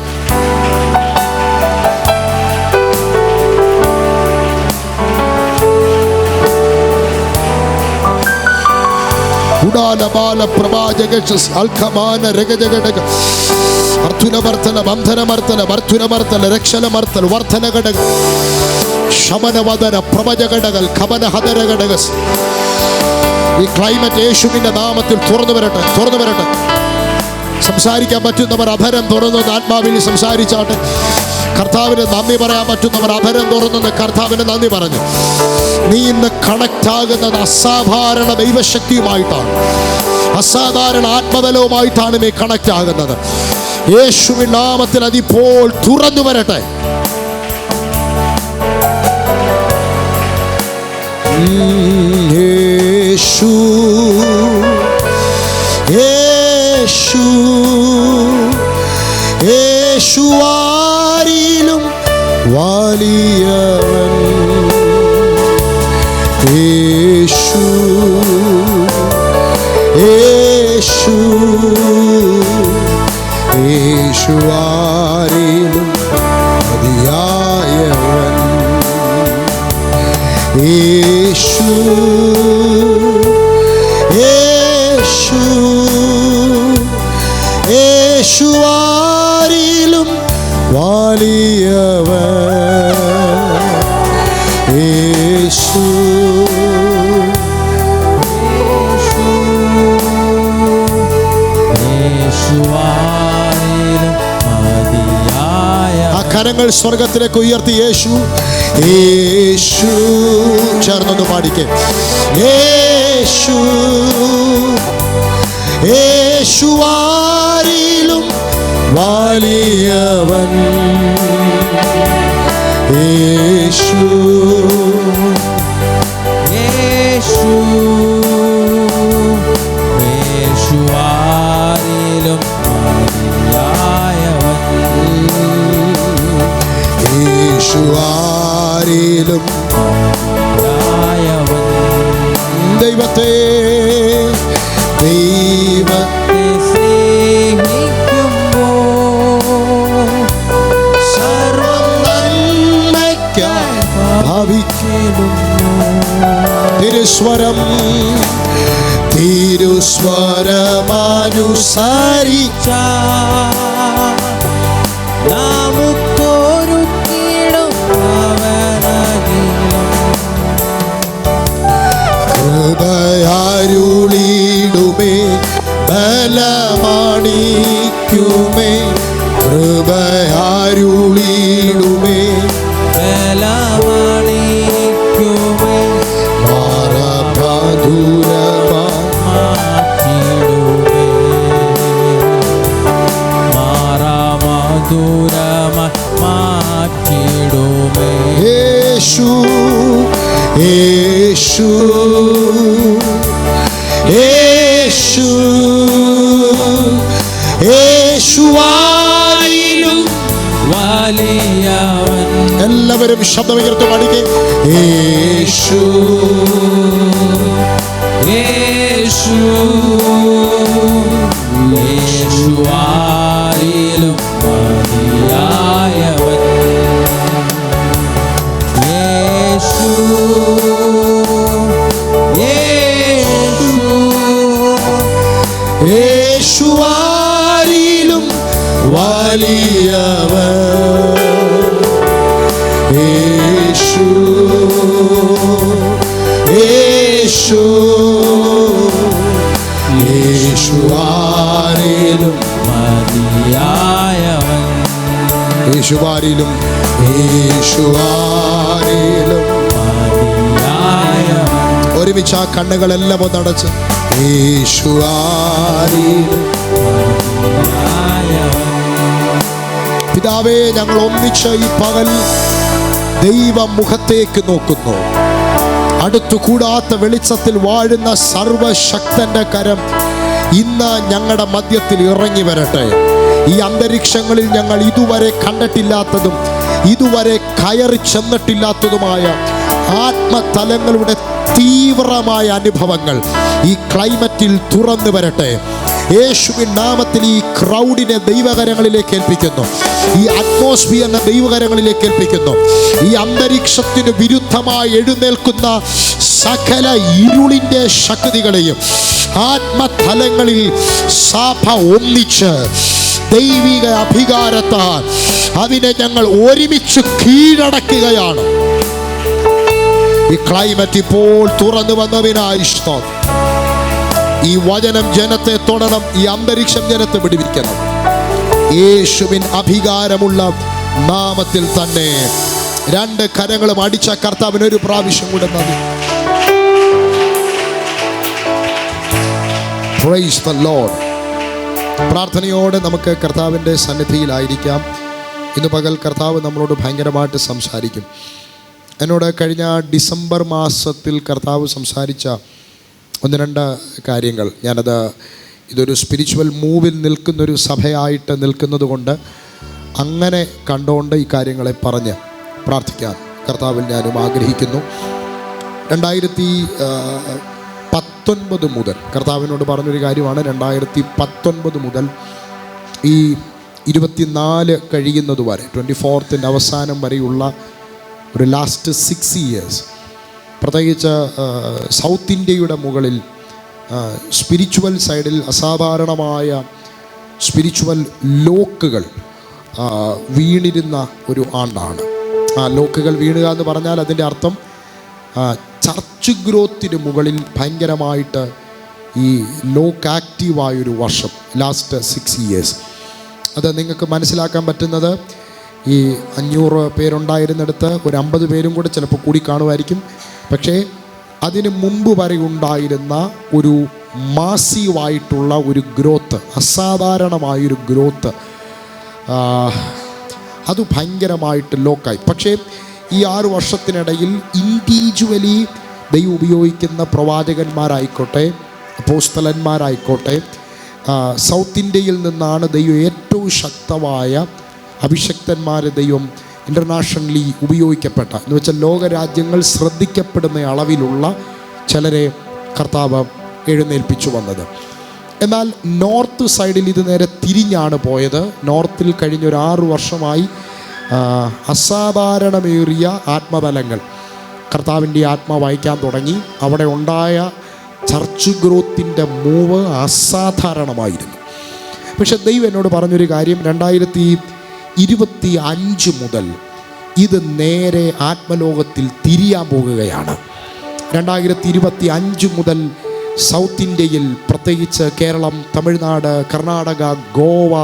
ഉഡാലബാല പ്രവാചകക്ഷസി അൽക്കമാന രഗജഘടക അർത്തുനമർത്തന ബന്ധനമർത്തന വർത്തുനമർത്തന രക്ഷണമർത്തന വർദ്ധന ഘടക ശമനവദന പ്രവചഘടകൽ ഖമന ഹദര ഘടകസ്. ഈ ക്ലൈമറ്റ് യേശുവിന്റെ നാമത്തിൽ തുറന്നു വരട്ടെ. തുറന്നു വരട്ടെ. സംസാരിക്കാൻ പറ്റുന്നവർ അധരം തുറന്നൊന്ന് ആത്മാവിൽ സംസാരിച്ചാട്ടെ. കർത്താവിന് നന്ദി പറയാൻ പറ്റുന്നവർ അധരം തുറന്നൊന്ന് കർത്താവിന് നന്ദി പറഞ്ഞു. നീ ഇന്ന് കണക്ട് ആകുന്നത് അസാധാരണ ദൈവശക്തിയുമായിട്ടാണ്. അസാധാരണ ആത്മബലവുമായിട്ടാണ് നീ കണക്ട് ആകുന്നത്. യേശുവിൻ നാമത്തിൽ അതിപ്പോൾ തുറന്നു വരട്ടെ. യേശു യേശു യേശുവാരിലും വലിയവൻ. യേശു യേശു യേശുവാരിലും മതിയായവൻ. യേശു യേശു യേശുവാരിലും വലിയവൻ. യേശു ആ കരങ്ങൾ സ്വർഗത്തിലേക്ക് ഉയർത്തി യേശു യേശു ചേർന്നൊന്ന് പാടിക്കേ. യേശു യേശുവാരിലും വലിയവൻ. യേശു യേശു യേശുവാരിലും വലിയവൻ. യേശുവാരിലും വലിയവൻ. ദൈവത്തെ സ്നേഹിക്കുമ്പോൾ സർവം നന്മയ്ക്കായി ഭാവിക്കുന്നു. തിരുസ്വരം തിരുസ്വരമനുസരിച്ച നമുക്കൊരു കീടും അവനകിലും. കൃപയാരുളിടുമേ ബലമാണിക്കുമേ. കൃപയാരുളിടുമേ ബലമണിക്കുമേ. മാറ്റിടുമേ മാറ്റിടുമേ. യേശു യേശു യേശു യേശുവാരിലും വലിയവൻ. എല്ലാവരും ശബ്ദമുയർത്തി പാടിക്കേ. യേശു യേശു യേശുവാരിലും വലിയവൻ. യേശു യേശു യേശുവാരിലും വലിയവൻ. യേശു യേശു യേശുവാരിലും മതിയായവൻ. യേശുവാരിലും യേശുവാരിലും മതിയായവൻ. ഒരുമിച്ച് ആ കണ്ണുകളെല്ലാം ഒന്നടച്ച് യേശുവാരിലും. പിതാവേ, ഞങ്ങൾ ഒന്നിച്ച് ഈ പകൽ ദൈവമുഖത്തേക്ക് നോക്കുന്നു. അടുത്തുകൂടാത്ത വെളിച്ചത്തിൽ വാഴുന്ന സർവശക്തന്റെ കരം ഇന്ന് ഞങ്ങളുടെ മധ്യത്തിൽ ഇറങ്ങി വരട്ടെ. ഈ അന്തരീക്ഷങ്ങളിൽ ഞങ്ങൾ ഇതുവരെ കണ്ടിട്ടില്ലാത്തതും ഇതുവരെ കയറി ചെന്നിട്ടില്ലാത്തതുമായ ആത്മതലങ്ങളുടെ തീവ്രമായ അനുഭവങ്ങൾ ഈ ക്ലൈമറ്റിൽ തുറന്നു വരട്ടെ. യേശുവിൻ നാമത്തിൽ ഈ ക്രൗഡിനെ ദൈവകരങ്ങളിലേക്ക് ഏൽപ്പിക്കുന്നു. ഈ അറ്റ്മോസ്ഫിയറിനെ ദൈവകരങ്ങളിലേക്ക് ഏൽപ്പിക്കുന്നു. ഈ അന്തരീക്ഷത്തിന് വിരുദ്ധമായി എഴുന്നേൽക്കുന്ന സകല ഇരുളിൻ്റെ ശക്തികളെയും ആത്മതലങ്ങളിൽ സഭ ഒന്നിച്ച് ദൈവിക അധികാരത്താൽ അതിനെ ഞങ്ങൾ ഒരുമിച്ച് കീഴടക്കുകയാണ്. ഈ ക്ലൈമറ്റ് ഇപ്പോൾ തുറന്നു വന്നതിനായി സ്തോത്രം. ഈ വചനം ജനത്തെ തൊടണം. ഈ അന്തരീക്ഷം ജനത്തെ പിടിപ്പിക്കണം. യേശുവിൻ അധികാരമുള്ള നാമത്തിൽ തന്നെ രണ്ട് കരങ്ങളും അടിച്ച കർത്താവിന് ഒരു പ്രാവശ്യം കൂടെ നന്ദി. Price the Lord. പ്രാർത്ഥനയോടെ നമുക്ക് കർത്താവിൻ്റെ സന്നിധിയിലായിരിക്കാം. ഇന്ന് പകൽ കർത്താവ് നമ്മളോട് ഭയങ്കരമായിട്ട് സംസാരിക്കും. എന്നോട് കഴിഞ്ഞ ഡിസംബർ മാസത്തിൽ കർത്താവ് സംസാരിച്ച ഒന്ന് രണ്ട് കാര്യങ്ങൾ ഇതൊരു സ്പിരിച്വൽ മൂവിൽ നിൽക്കുന്നൊരു സഭയായിട്ട് നിൽക്കുന്നത് കൊണ്ട് അങ്ങനെ കണ്ടുകൊണ്ട് ഈ കാര്യങ്ങളെ പറഞ്ഞ് പ്രാർത്ഥിക്കാൻ കർത്താവിൽ ഞാനും ആഗ്രഹിക്കുന്നു. 2019 മുതൽ കർത്താവിനോട് പറഞ്ഞൊരു കാര്യമാണ്. 2019 മുതൽ ഈ 24 കഴിയുന്നത് വരെ 24th അവസാനം വരെയുള്ള ഒരു ലാസ്റ്റ് 6 years പ്രത്യേകിച്ച് സൗത്ത് ഇന്ത്യയുടെ മുകളിൽ സ്പിരിച്വൽ സൈഡിൽ അസാധാരണമായ സ്പിരിച്വൽ ലോക്കുകൾ വീണിരുന്ന ഒരു ആണ്ടാണ്. ആ ലോക്കുകൾ വീണുക എന്ന് പറഞ്ഞാൽ അതിൻ്റെ അർത്ഥം ചർച്ച് ഗ്രോത്തിന് മുകളിൽ ഭയങ്കരമായിട്ട് ഈ ലോക്ക് ആക്റ്റീവായൊരു വർഷം, ലാസ്റ്റ് 6 years. അത് നിങ്ങൾക്ക് മനസ്സിലാക്കാൻ പറ്റുന്നത് ഈ 500 പേരുണ്ടായിരുന്നിടത്ത് ഒരു 50 പേരും കൂടെ ചിലപ്പോൾ കൂടി കാണുമായിരിക്കും. പക്ഷേ അതിന് മുമ്പ് വരെ ഉണ്ടായിരുന്ന ഒരു മാസീവായിട്ടുള്ള ഒരു ഗ്രോത്ത്, അസാധാരണമായൊരു ഗ്രോത്ത്, അത് ഭയങ്കരമായിട്ട് ലോക്കായി. പക്ഷേ ഈ 6 വർഷത്തിനിടയിൽ ഇൻഡിവിജ്വലി ദൈവം ഉപയോഗിക്കുന്ന പ്രവാചകന്മാരായിക്കോട്ടെ, അപ്പോസ്തലന്മാരായിക്കോട്ടെ, സൗത്ത് ഇന്ത്യയിൽ നിന്നാണ് ദൈവം ഏറ്റവും ശക്തമായ അഭിഷക്തന്മാരെ ദൈവം ഇൻ്റർനാഷണലി ഉപയോഗിക്കപ്പെട്ട, എന്ന് വെച്ചാൽ ലോകരാജ്യങ്ങൾ ശ്രദ്ധിക്കപ്പെടുന്ന അളവിലുള്ള ചിലരെ കർത്താവ് എഴുന്നേൽപ്പിച്ചു വന്നത്. എന്നാൽ നോർത്ത് സൈഡിൽ ഇത് നേരെ തിരിഞ്ഞാണ് പോയത്. നോർത്തിൽ കഴിഞ്ഞൊരു 6 വർഷമായി അസാധാരണമേറിയ ആത്മബലങ്ങൾ കർത്താവിൻ്റെ ആത്മാവ് വായിക്കാൻ തുടങ്ങി. അവിടെ ഉണ്ടായ ചർച്ച് ഗ്രോത്തിൻ്റെ മൂവ് അസാധാരണമായിരുന്നു. പക്ഷെ ദൈവം എന്നോട് പറഞ്ഞൊരു കാര്യം, 2025 മുതൽ ഇത് നേരെ ആത്മലോകത്തിൽ തിരിയാൻ പോകുകയാണ്. 2025 മുതൽ സൗത്ത് ഇന്ത്യയിൽ, പ്രത്യേകിച്ച് കേരളം, തമിഴ്നാട്, കർണാടക, ഗോവ,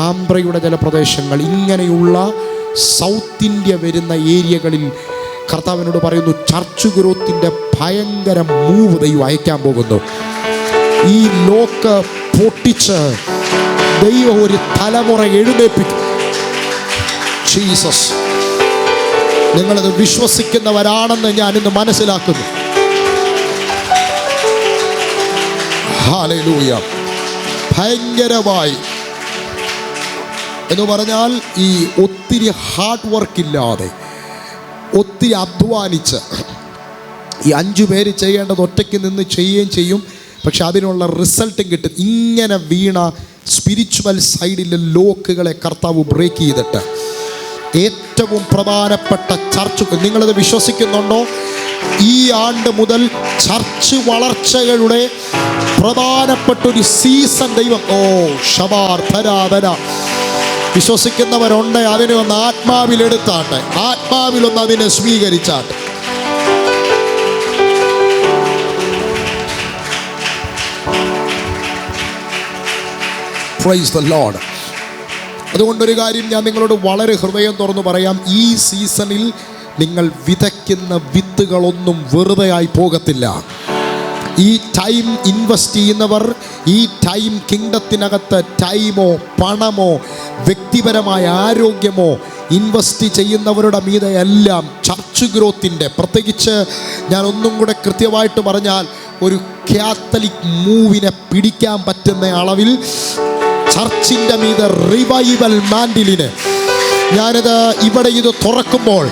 ആന്ധ്രയുടെ ചില പ്രദേശങ്ങൾ, ഇങ്ങനെയുള്ള സൗത്ത് ഇന്ത്യ വരുന്ന ഏരിയകളിൽ കർത്താവിനോട് പറയുന്നു, ചർച്ച് ഗ്രോത്തിൻ്റെ ഭയങ്കര മൂവ് ദൈവം അയക്കാൻ പോകുന്നു. ഈ ലോക്ക് പൊട്ടിച്ച് ദൈവം ഒരു തലമുറ എഴുന്നേൽപ്പിക്കും. ജീസസ്, നിങ്ങളത് വിശ്വസിക്കുന്നവരാണെന്ന് ഞാനിന്ന് മനസ്സിലാക്കുന്നു. ഹല്ലേലൂയ. ഭയങ്കരമായി എന്ന് പറഞ്ഞാൽ ഈ ഒത്തിരി ഹാർഡ് വർക്ക് ഇല്ലാതെ, ഒത്തിരി അധ്വാനിച്ച് ഈ 5 പേര് ചെയ്യേണ്ടത് ഒറ്റയ്ക്ക് നിന്ന് ചെയ്യുകയും ചെയ്യും. പക്ഷെ അതിനുള്ള റിസൾട്ടും കിട്ടും. ഇങ്ങനെ വീണ സ്പിരിച്വൽ സൈഡിലെ ലോക്കുകളെ കർത്താവ് ബ്രേക്ക് ചെയ്തിട്ട് ഏറ്റവും പ്രധാനപ്പെട്ട ചർച്ച്, നിങ്ങളത് വിശ്വസിക്കുന്നുണ്ടോ? ഈ ആണ്ട് മുതൽ ചർച്ച് വളർച്ചകളുടെ പ്രധാനപ്പെട്ട ഒരു സീസൺ ദൈവം ധരാധര വിശ്വസിക്കുന്നവരുണ്ട്. അതിനെ ഒന്ന് ആത്മാവിലെടുത്താട്ടെ, ആത്മാവിലൊന്ന് അതിനെ സ്വീകരിച്ചാട്ടെ. Praise the Lord. അതുകൊണ്ടൊരു കാര്യം ഞാൻ നിങ്ങളോട് വളരെ ഹൃദയം തുറന്നു പറയാം, ഈ സീസണിൽ നിങ്ങൾ വിതയ്ക്കുന്ന വിത്തുകളൊന്നും വെറുതെ ആയി പോകത്തില്ല. ഈ ടൈം ഇൻവെസ്റ്റ് ചെയ്യുന്നവർ, ഈ ടൈം കിങ്ഡത്തിനകത്ത് ടൈമോ പണമോ വ്യക്തിപരമായ ആരോഗ്യമോ ഇൻവെസ്റ്റ് ചെയ്യുന്നവരുടെ മീതെ എല്ലാം ചർച്ച് ഗ്രോത്തിൻ്റെ, പ്രത്യേകിച്ച് ഞാൻ ഒന്നും കൂടെ കൃത്യമായിട്ട് പറഞ്ഞാൽ, ഒരു കാത്തലിക് മൂവിനെ പിടിക്കാൻ പറ്റുന്ന അളവിൽ ചർച്ചിൻ്റെ മീതെ റിവൈവൽ മാൻഡിലിന് ഞാനിത് ഇവിടെ ഇത് തുറക്കുമ്പോൾ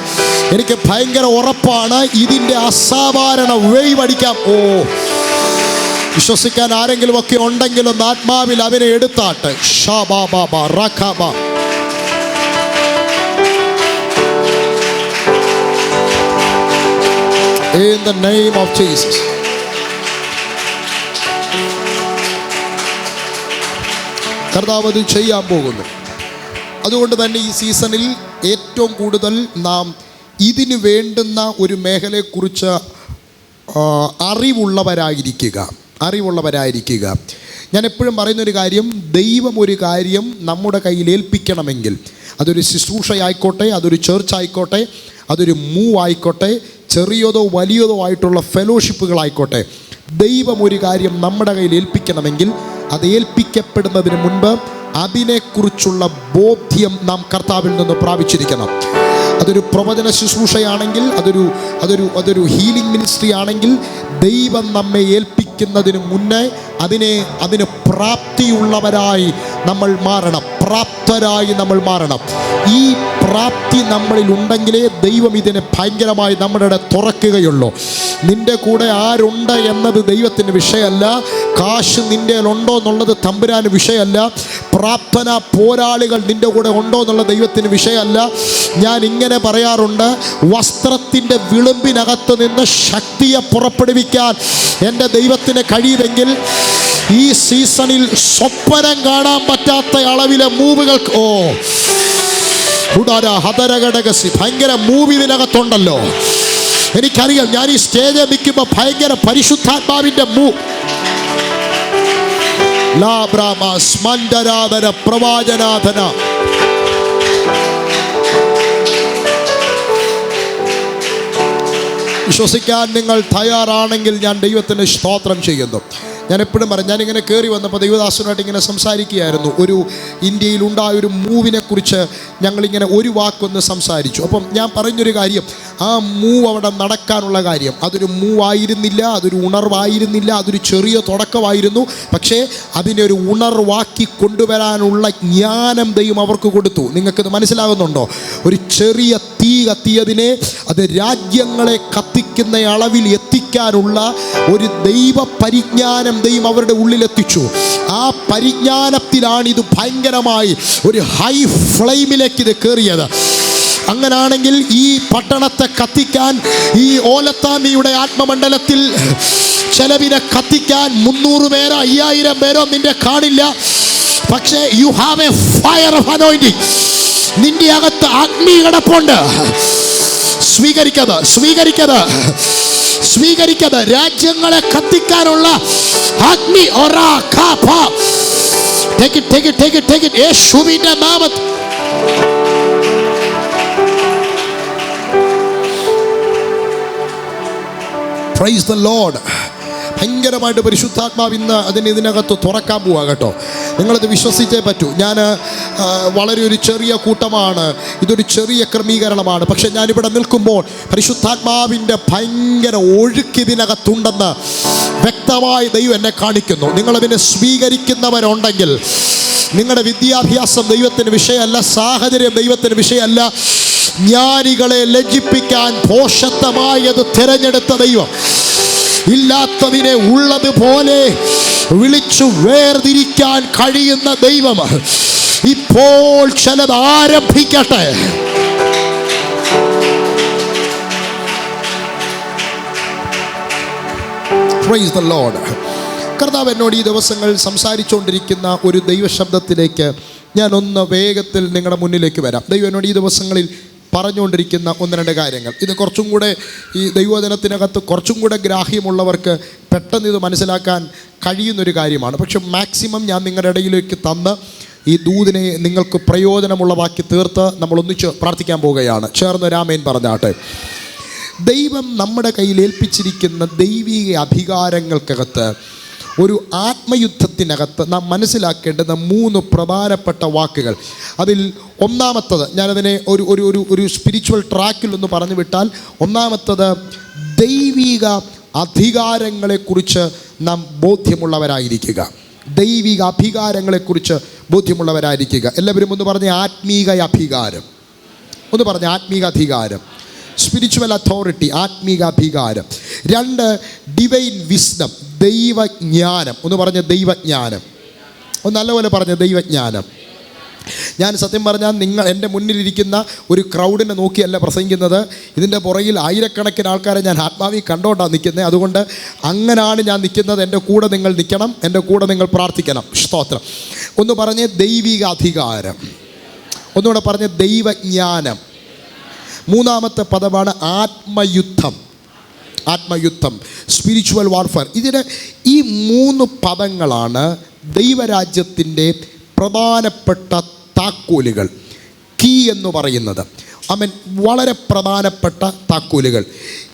എനിക്ക് ഭയങ്കര ഉറപ്പാണ്, ഇതിൻ്റെ അസാധാരണ വേവ് അടിക്കാം. വിശ്വസിക്കാൻ ആരെങ്കിലും ഒക്കെ ഉണ്ടെങ്കിൽ ഒന്ന് ആത്മാവിൽ അതിനെ എടുത്താട്ടെ. In the name of Jesus. കർത്താവ് അത് ചെയ്യാൻ പോകുന്നു. അതുകൊണ്ട് തന്നെ ഈ സീസണിൽ ഏറ്റവും കൂടുതൽ നാം ഇതിന് വേണ്ടുന്ന ഒരു മേഖലയെക്കുറിച്ച് അറിവുള്ളവരായിരിക്കുക. ഞാൻ എപ്പോഴും പറയുന്നൊരു കാര്യം, ദൈവം ഒരു കാര്യം നമ്മുടെ കയ്യിൽ ഏൽപ്പിക്കണമെങ്കിൽ, അതൊരു ശുശ്രൂഷയായിക്കോട്ടെ, അതൊരു ചേർച്ച് ആയിക്കോട്ടെ, അതൊരു മൂവ് ആയിക്കോട്ടെ, ചെറിയതോ വലിയതോ ആയിട്ടുള്ള ഫെലോഷിപ്പുകളായിക്കോട്ടെ, ദൈവം ഒരു കാര്യം നമ്മുടെ കയ്യിൽ ഏൽപ്പിക്കണമെങ്കിൽ അത് ഏൽപ്പിക്കപ്പെടുന്നതിന് മുൻപ് അതിനെക്കുറിച്ചുള്ള ബോധ്യം നാം കർത്താവിൽ നിന്ന് പ്രാപിച്ചിരിക്കണം. അതൊരു പ്രവചന ശുശ്രൂഷയാണെങ്കിൽ, അതൊരു ഹീലിംഗ് മിനിസ്ട്രി ആണെങ്കിൽ, ദൈവം നമ്മെ ഏൽപ്പിക്കുന്നതിന് മുന്നേ അതിന് പ്രാപ്തിയുള്ളവരായി നമ്മൾ മാറണം, പ്രാപ്തരായി നമ്മൾ മാറണം. ഈ പ്രാപ്തി നമ്മളിൽ ഉണ്ടെങ്കിലേ ദൈവം ഇതിനെ ഭയങ്കരമായി നമ്മുടെ തുറക്കുകയുള്ളൂ. നിൻ്റെ കൂടെ ആരുണ്ട് എന്നത് ദൈവത്തിന് വിഷയമല്ല, കാശ് നിൻ്റെ ഉണ്ടോ എന്നുള്ളത് തമ്പുരാന് വിഷയമല്ല, പ്രാർത്ഥന പോരാളികൾ നിൻ്റെ കൂടെ ഉണ്ടോ എന്നുള്ള ദൈവത്തിന് വിഷയമല്ല. ഞാൻ ഇങ്ങനെ പറയാറുണ്ട്, വസ്ത്രത്തിൻ്റെ വിളുമ്പിനകത്ത് നിന്ന് ശക്തിയെ പുറപ്പെടുവിക്കാൻ എൻ്റെ ദൈവത്തിന് കഴിയുമെങ്കിൽ ഈ സീസണിൽ സ്വപ്നം കാണാൻ പറ്റാത്ത അളവിലെ മൂവുകൾ ഭയങ്കര മൂവ് ഇതിനകത്തുണ്ടല്ലോ. എനിക്കറിയാം, ഞാൻ ഈ സ്റ്റേജിൽ നിൽക്കുമ്പോൾ ഭയങ്കര പരിശുദ്ധാത്മാവിൻ്റെ പ്രവാചനാഥന. വിശ്വസിക്കാൻ നിങ്ങൾ തയ്യാറാണെങ്കിൽ ഞാൻ ദൈവത്തിന് സ്തോത്രം ചെയ്യുന്നു. ഞാൻ എപ്പോഴും പറയും, ഞാനിങ്ങനെ കയറി വന്നപ്പോൾ ദൈവദാസനായിട്ട് ഇങ്ങനെ സംസാരിക്കുകയായിരുന്നു. ഒരു ഇന്ത്യയിലുണ്ടായ ഒരു മൂവിനെ കുറിച്ച് ഞങ്ങളിങ്ങനെ ഒരു വാക്കൊന്ന് സംസാരിച്ചു. അപ്പം ഞാൻ പറഞ്ഞൊരു കാര്യം, ആ മൂവ് അവിടെ നടക്കാനുള്ള കാര്യം അതൊരു മൂവായിരുന്നില്ല, അതൊരു ഉണർവായിരുന്നില്ല, അതൊരു ചെറിയ തുടക്കമായിരുന്നു. പക്ഷേ അതിനെ ഒരു ഉണർവാക്കി കൊണ്ടുവരാനുള്ള ജ്ഞാനം ദൈവം അവർക്ക് കൊടുത്തു. നിങ്ങൾക്കിത് മനസ്സിലാകുന്നുണ്ടോ? ഒരു ചെറിയ തീ കത്തിയതിനെ അത് രാജ്യങ്ങളെ കത്തിക്കുന്ന അളവിൽ എത്തിക്കാനുള്ള ഒരു ദൈവ പരിജ്ഞാനം ദൈവം അവരുടെ ഉള്ളിലെത്തിച്ചു. ആ പരിജ്ഞാനത്തിലാണ് ഇത് ഭയങ്കരമായി ഒരു ഹൈ ഫ്ലെയിമിലേക്ക് ഇത് കയറിയത്. അങ്ങനാണെങ്കിൽ ഈ പട്ടണത്തെ കത്തിക്കാൻ, ഈ ഓലത്താമിയുടെ ആത്മമണ്ഡലത്തിൽ ചെലവിനെ കത്തിക്കാൻ 300 പേരോ 5000 പേരോ നിന്റെ കാണില്ല. പക്ഷേ you have A fire of anointing. നിന്റെ അകത്ത് അഗ്നി കിടപ്പുണ്ട്. സ്വീകരിക്കത് രാജ്യങ്ങളെ കത്തിക്കാനുള്ള അഗ്നി. യേശുവിന്റെ നാമത്തിൽ പ്രൈസ് ദ ലോർഡ്. ഭയങ്കരമായിട്ട് പരിശുദ്ധാത്മാവ് ഇന്ന് ഇതിനകത്ത് തുറക്കാൻ പോവുക കേട്ടോ. നിങ്ങളത് വിശ്വസിച്ചേ പറ്റൂ. ഞാൻ വളരെ ഒരു ചെറിയ കൂട്ടമാണ്, ഇതൊരു ചെറിയ ക്രമീകരണമാണ്. പക്ഷെ ഞാനിവിടെ നിൽക്കുമ്പോൾ പരിശുദ്ധാത്മാവിൻ്റെ ഭയങ്കര ഒഴുക്ക് ഇതിനകത്തുണ്ടെന്ന് വ്യക്തമായി ദൈവം എന്നെ കാണിക്കുന്നു. നിങ്ങളതിനെ സ്വീകരിക്കുന്നവരുണ്ടെങ്കിൽ, നിങ്ങളുടെ വിദ്യാഭ്യാസം ദൈവത്തിന് വിഷയമല്ല, സാഹചര്യം ദൈവത്തിന് വിഷയമല്ല. ജ്ഞാനികളെ ലജ്ജിപ്പിക്കാൻ ഭോഷത്വമായി അത് തിരഞ്ഞെടുത്ത ദൈവം ഇല്ലാത്തതിനെ ഉള്ളതുപോലെ വിളിച്ചു വേർതിരിക്കാൻ കഴിയുന്ന ദൈവം ഇപ്പോൾ ചിലത് ആരംഭിക്കട്ടെ. Praise the Lord. കർത്താവ് എന്നോട് ഈ ദിവസങ്ങൾ സംസാരിച്ചുകൊണ്ടിരിക്കുന്ന ഒരു ദൈവശബ്ദത്തിലേക്ക് ഞാനൊന്ന് വേഗത്തിൽ നിങ്ങളുടെ മുന്നിലേക്ക് വരാം. ദൈവം എന്നോട് ഈ ദിവസങ്ങളിൽ പറഞ്ഞുകൊണ്ടിരിക്കുന്ന 1-2 കാര്യങ്ങൾ. ഇത് കുറച്ചും കൂടെ ഈ ദൈവവചനത്തിനകത്ത് കുറച്ചും കൂടെ ഗ്രാഹ്യമുള്ളവർക്ക് പെട്ടെന്ന് ഇത് മനസ്സിലാക്കാൻ കഴിയുന്നൊരു കാര്യമാണ്. പക്ഷെ മാക്സിമം ഞാൻ നിങ്ങളുടെ ഇടയിലേക്ക് തന്ന് ഈ ദൂതിനെ നിങ്ങൾക്ക് പ്രയോജനമുള്ളതാക്കി തീർത്ത് നമ്മൾ ഒന്നിച്ച് പ്രാർത്ഥിക്കാൻ പോവുകയാണ്. ചേർന്ന് രാമേൻ പറഞ്ഞാട്ടെ. ദൈവം നമ്മുടെ കയ്യിൽ ഏൽപ്പിച്ചിരിക്കുന്ന ദൈവിക അധികാരങ്ങൾക്കകത്ത്, ഒരു ആത്മയുദ്ധത്തിനകത്ത് നാം മനസ്സിലാക്കേണ്ടുന്ന 3 പ്രധാനപ്പെട്ട വാക്കുകൾ. അതിൽ ഒന്നാമത്തത്, ഞാനതിനെ ഒരു സ്പിരിച്വൽ ട്രാക്കിൽ ഒന്ന് പറഞ്ഞു വിട്ടാൽ, ഒന്നാമത്തത് ദൈവിക അധികാരങ്ങളെക്കുറിച്ച് നാം ബോധ്യമുള്ളവരായിരിക്കുക. ദൈവിക അധികാരങ്ങളെക്കുറിച്ച് ബോധ്യമുള്ളവരായിരിക്കുക. എല്ലാവരും ഒന്ന് പറഞ്ഞ ആത്മീക അധികാരം. ഒന്ന് പറഞ്ഞ ആത്മീക അധികാരം. സ്പിരിച്വൽ അതോറിറ്റി, ആത്മീക അധികാരം. 2, ഡിവൈൻ വിസ്ഡം, ദൈവജ്ഞാനം. ഒന്ന് പറഞ്ഞ ദൈവജ്ഞാനം. ഒന്ന് നല്ലപോലെ പറഞ്ഞ ദൈവജ്ഞാനം. ഞാൻ സത്യം പറഞ്ഞാൽ എൻ്റെ മുന്നിലിരിക്കുന്ന ഒരു ക്രൗഡിനെ നോക്കിയല്ല പ്രസംഗിക്കുന്നത്. ഇതിൻ്റെ പുറകിൽ ആയിരക്കണക്കിന് ആൾക്കാരെ ഞാൻ ആത്മാവിൽ കണ്ടോണ്ടാണ് നിൽക്കുന്നത്. അതുകൊണ്ട് അങ്ങനെയാണ് ഞാൻ നിൽക്കുന്നത്. എൻ്റെ കൂടെ നിങ്ങൾ നിൽക്കണം, എൻ്റെ കൂടെ നിങ്ങൾ പ്രാർത്ഥിക്കണം. സ്തോത്രം. ഒന്ന് പറഞ്ഞ് ദൈവിക അധികാരം. ഒന്നുകൂടെ പറഞ്ഞ് ദൈവജ്ഞാനം. 3-ാമത്തെ പദമാണ് ആത്മയുദ്ധം. Spiritual warfare. ഈ 3 പദങ്ങളാണ് ദൈവരാജ്യത്തിൻ്റെ പ്രധാനപ്പെട്ട താക്കോലുകൾ, കീ എന്ന് പറയുന്നത്. വളരെ പ്രധാനപ്പെട്ട താക്കോലുകൾ.